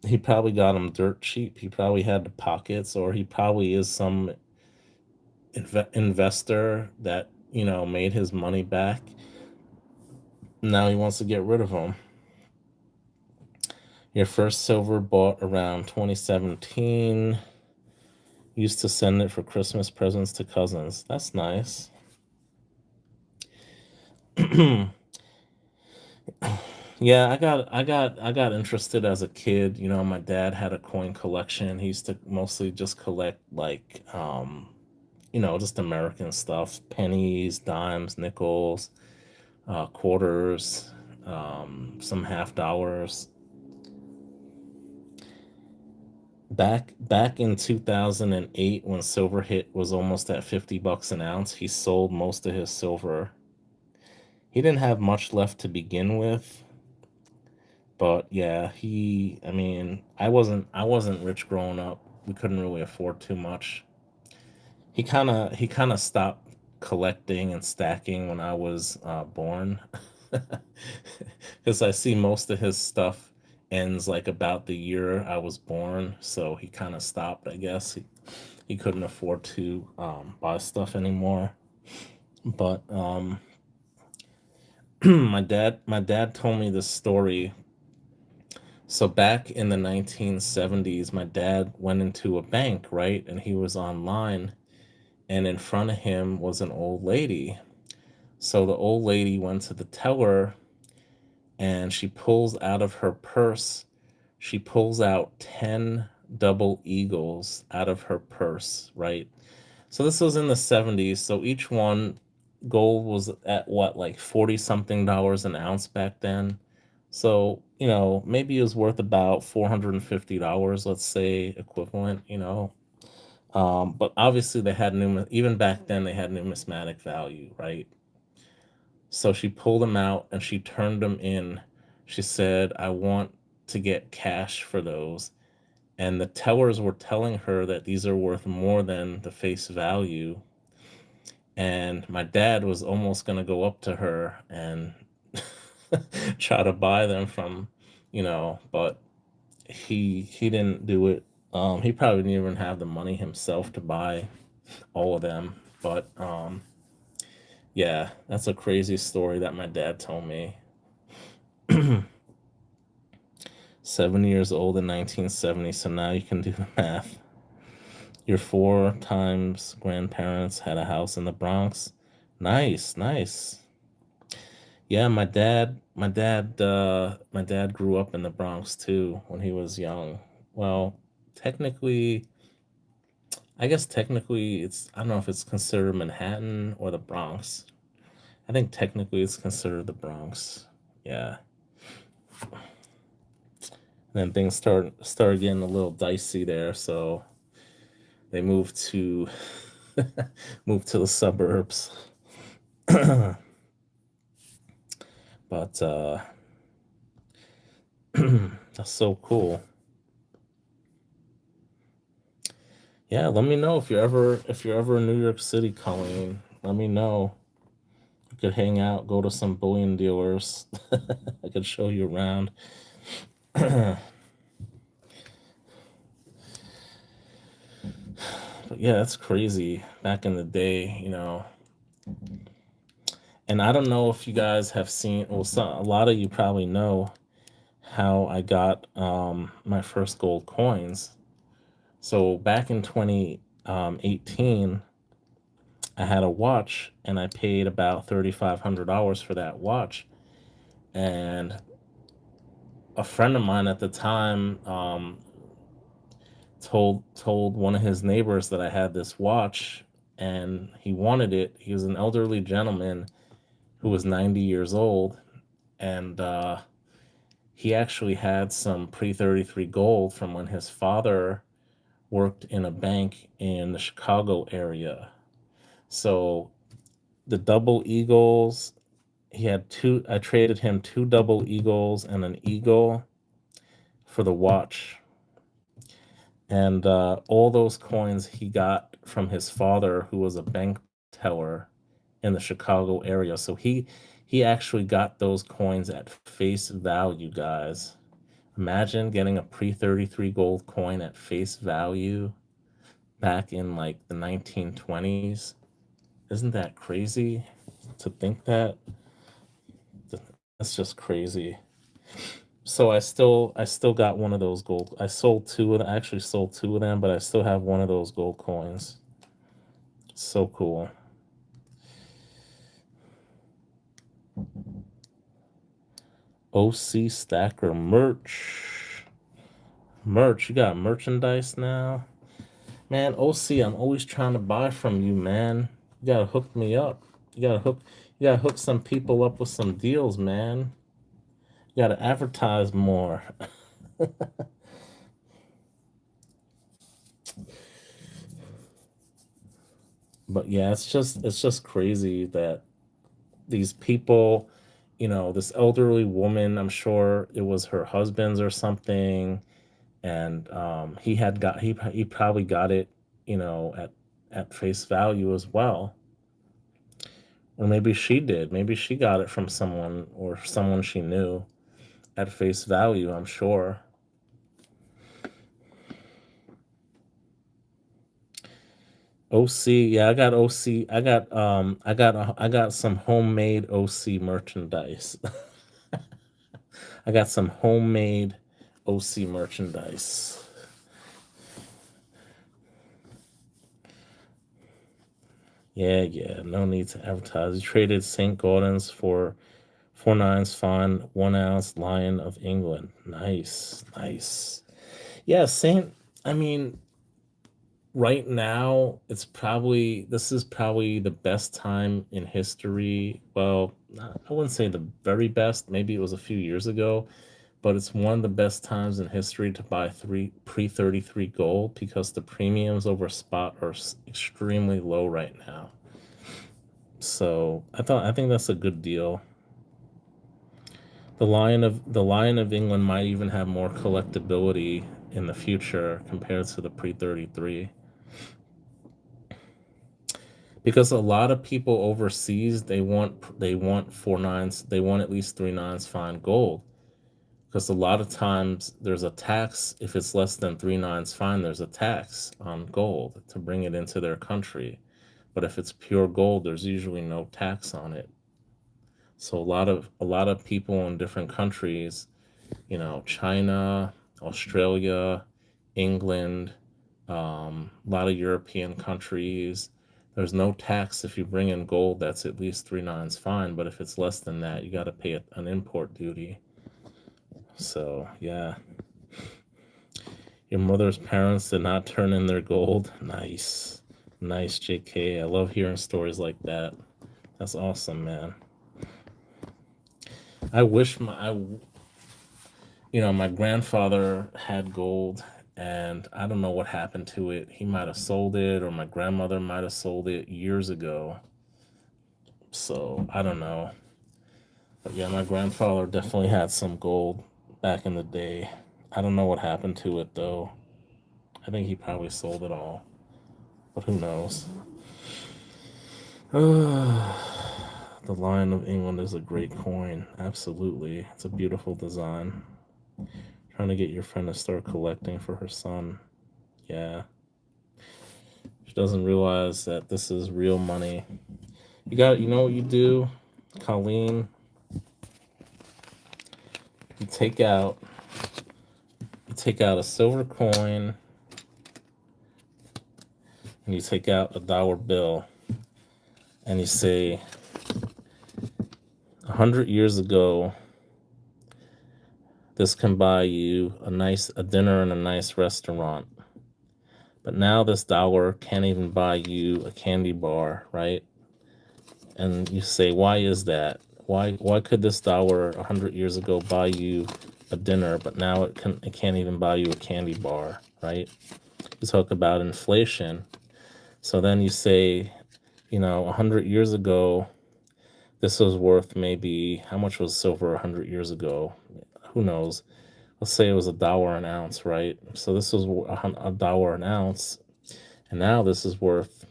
He probably got them dirt cheap. He probably had the pockets, or he probably is some investor that made his money back. Now he wants to get rid of them. Your first silver bought around 2017. Used to send it for Christmas presents to cousins. That's nice. Yeah, I got interested as a kid. My dad had a coin collection. He used to mostly just collect like just American stuff, pennies, dimes, nickels, quarters, some half dollars. Back in 2008, when silver hit was almost at $50 an ounce, he sold most of his silver. He didn't have much left to begin with, but yeah, I mean, I wasn't rich growing up. We couldn't really afford too much. He kind of stopped collecting and stacking when I was born, because I see most of his stuff ends like about the year I was born. So he kind of stopped. I guess he couldn't afford to buy stuff anymore. But my dad told me this story. So back in the 1970s, my dad went into a bank, right? And he was online, and in front of him was an old lady. So the old lady went to the teller, and she pulls out 10 double eagles out of her purse, right? So this was in the 70s. So each one, gold was at what, like 40 something dollars an ounce back then. So, maybe it was worth about $450, let's say, equivalent. But obviously they had even back then they had numismatic value, right? So she pulled them out and she turned them in. She said, "I want to get cash for those." And the tellers were telling her that these are worth more than the face value. And my dad was almost going to go up to her and try to buy them from, but he didn't do it. He probably didn't even have the money himself to buy all of them. But yeah, that's a crazy story that my dad told me. 7 years old in 1970, so now you can do the math. Your four times grandparents had a house in the Bronx. Nice, nice. Yeah, my dad grew up in the Bronx too when he was young. Well, technically, I guess technically I don't know if it's considered Manhattan or the Bronx. I think technically it's considered the Bronx. Yeah. And then things start getting a little dicey there, so they moved to moved to the suburbs. But that's so cool. Yeah, let me know if you're ever in New York City, Colleen. Let me know. We could hang out, go to some bullion dealers. I could show you around. But yeah, that's crazy. Back in the day, and I don't know if you guys have seen. Well, a lot of you probably know how I got my first gold coins. So back in 2018, I had a watch and I paid about $3,500 for that watch. And a friend of mine at the time told one of his neighbors that I had this watch and he wanted it. He was an elderly gentleman who was 90 years old, and he actually had some pre 33 gold from when his father worked in a bank in the Chicago area. So the double eagles, he had two. I traded him two double eagles and an eagle for the watch. And all those coins he got from his father, who was a bank teller in the Chicago area. So he actually got those coins at face value, guys. Imagine getting a pre 33 gold coin at face value back in like the 1920s. Isn't that crazy to think that? That's just crazy. So I still got one of those gold. I actually sold two of them, but I still have one of those gold coins. So cool. OC Stacker merch. Merch. You got merchandise now? Man, OC, I'm always trying to buy from you, man. You gotta hook me up. You gotta hook some people up with some deals, man. You gotta advertise more. But yeah, it's just crazy that these people, this elderly woman, I'm sure it was her husband's or something, and he probably got it, at face value as well. Or maybe she did. Maybe she got it from someone or someone she knew at face value, I'm sure. OC, yeah, I got OC. I got some homemade OC merchandise. I got some homemade OC merchandise. Yeah, yeah, no need to advertise. You traded St. Gaudens for 4 nines fine 1 ounce Lion of England. Nice, nice. Yeah, Saint. I mean, right now this is probably the best time in history. Well, I wouldn't say the very best. Maybe it was a few years ago, but it's one of the best times in history to buy pre-33 gold because the premiums over spot are extremely low right now. So I think that's a good deal. The Lion of England might even have more collectability in the future compared to the pre-33, because a lot of people overseas, they want 4 9s, they want at least 3 9s fine gold, because a lot of times there's a tax if it's less than 3 9s fine. There's a tax on gold to bring it into their country, but if it's pure gold, there's usually no tax on it. So a lot of people in different countries, China, Australia, England, a lot of European countries, there's no tax if you bring in gold that's at least 3 9s fine, but if it's less than that, you got to pay an import duty. So yeah, your mother's parents did not turn in their gold. Nice, nice, JK. I love hearing stories like that. That's awesome, man. I wish my grandfather had gold, and I don't know what happened to it. He might have sold it, or my grandmother might have sold it years ago. So I don't know. But yeah, my grandfather definitely had some gold back in the day. I don't know what happened to it though. I think he probably sold it all, but who knows? The Lion of England is a great coin. Absolutely. It's a beautiful design. Trying to get your friend to start collecting for her son. Yeah. She doesn't realize that this is real money. You know what you do, Colleen? You take out you take out a silver coin, and you take out a dollar bill, and you say, 100 years ago, this can buy you a dinner in a nice restaurant. But now this dollar can't even buy you a candy bar, right? And you say, why is that? Why could this dollar 100 years ago buy you a dinner, but now it can't even buy you a candy bar, right? You talk about inflation. So then you say, 100 years ago, this was worth maybe, how much was silver 100 years ago? Who knows? Let's say it was $1 an ounce, right? So this was $1 an ounce, and now this is worth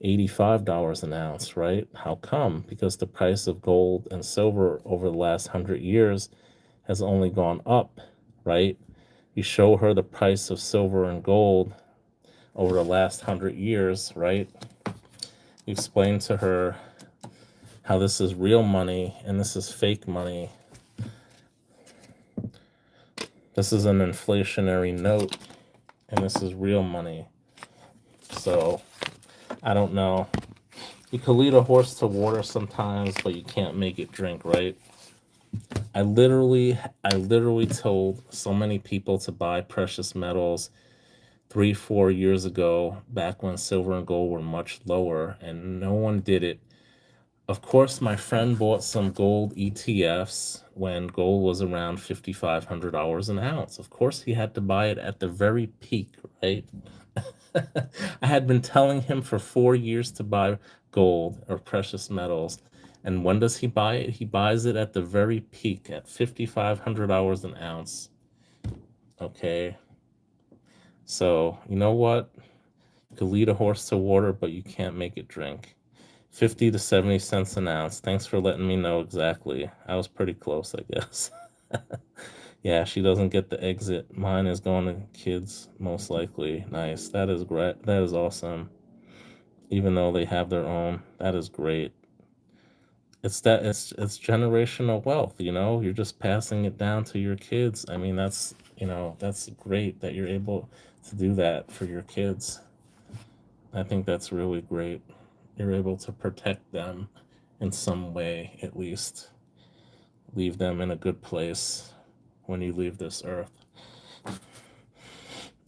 $85 an ounce, right? How come? Because the price of gold and silver over the last 100 years has only gone up, right? You show her the price of silver and gold over the last 100 years, right? You explain to her how this is real money and this is fake money. This is an inflationary note and this is real money. So I don't know. You could lead a horse to water sometimes, but you can't make it drink, right? I literally told so many people to buy precious metals 3, 4 years ago, back when silver and gold were much lower, and no one did it. Of course, my friend bought some gold ETFs when gold was around $5,500 an ounce. Of course, he had to buy it at the very peak, right? I had been telling him for 4 years to buy gold or precious metals. And when does he buy it? He buys it at the very peak at $5,500 an ounce. Okay. So, you know what? You could lead a horse to water, but you can't make it drink. 50 to 70 cents an ounce. Thanks for letting me know exactly. I was pretty close, I guess. Yeah, she doesn't get the exit. Mine is going to kids, most likely. Nice. That is great. That is awesome. Even though they have their own, that is great. It's generational wealth, You're just passing it down to your kids. I mean, that's great that you're able to do that for your kids. I think that's really great. You're able to protect them in some way, at least. Leave them in a good place when you leave this earth.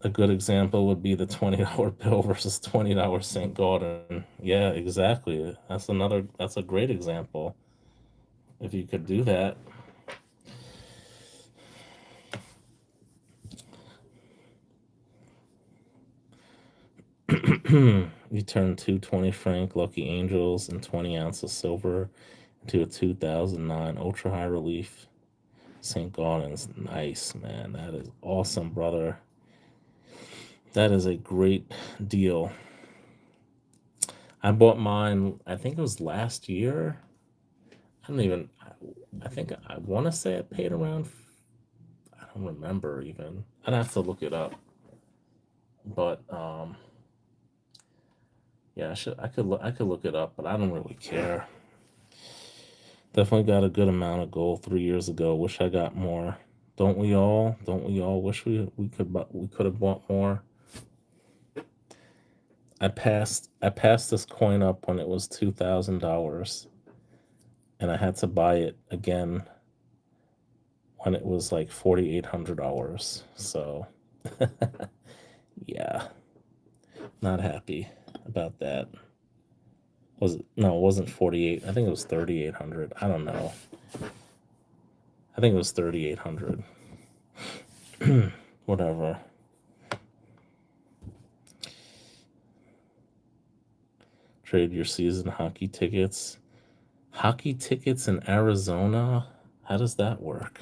A good example would be the $20 bill versus $20 St. Gaudens. Yeah, exactly. That's a great example. If you could do that. You turn 220 franc Lucky Angels and 20 ounces silver into a 2009 ultra high relief St. Gaudens. Nice, man. That is awesome, brother. That is a great deal. I bought mine, I think it was last year. I don't even, I think I want to say I paid around, I don't remember even. I'd have to look it up. But yeah, I could look it up, but I don't really care. Definitely got a good amount of gold 3 years ago. Wish I got more. Don't we all? Don't we all wish we could have bought more? I passed this coin up when it was $2,000, and I had to buy it again when it was like $4,800. So yeah, not happy about that. Was it? No, it wasn't 48. I think it was 3,800. I don't know. I think it was 3,800. Whatever. Trade your season hockey tickets. Hockey tickets in Arizona? How does that work?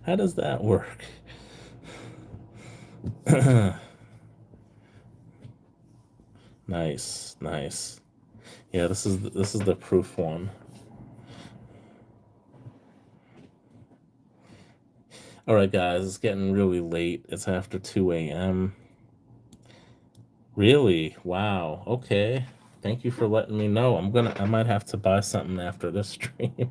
How does that work? Nice, nice. Yeah, this is the proof one. All right, guys, it's getting really late. It's after 2 a.m. Really? Wow. Okay. Thank you for letting me know. I might have to buy something after this stream.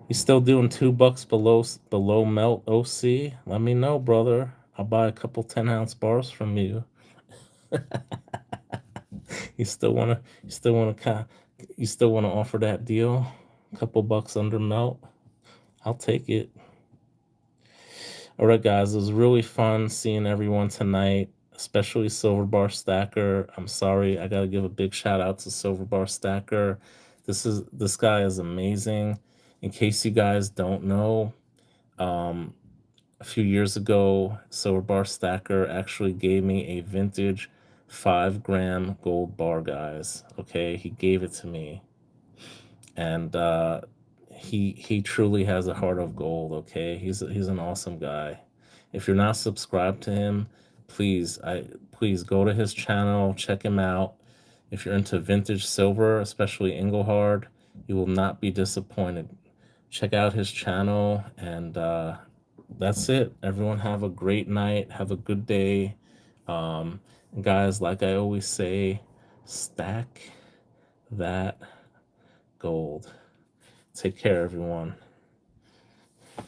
You still doing $2 below melt OC? Let me know, brother. I'll buy a couple 10-ounce bars from you. You still wanna offer that deal? A couple bucks under melt? I'll take it. All right, guys, it was really fun seeing everyone tonight, especially Silver Bar Stacker. I'm sorry, I gotta give a big shout out to Silver Bar Stacker. This guy is amazing. In case you guys don't know, a few years ago, Silver Bar Stacker actually gave me a vintage 5-gram gold bar, guys. Okay, he gave it to me, and he truly has a heart of gold. Okay, he's an awesome guy. If you're not subscribed to him, please go to his channel, check him out. If you're into vintage silver, especially Engelhard, you will not be disappointed. Check out his channel, and that's it. Everyone have a great night. Have a good day. Guys, like I always say, stack that gold. Take care, everyone.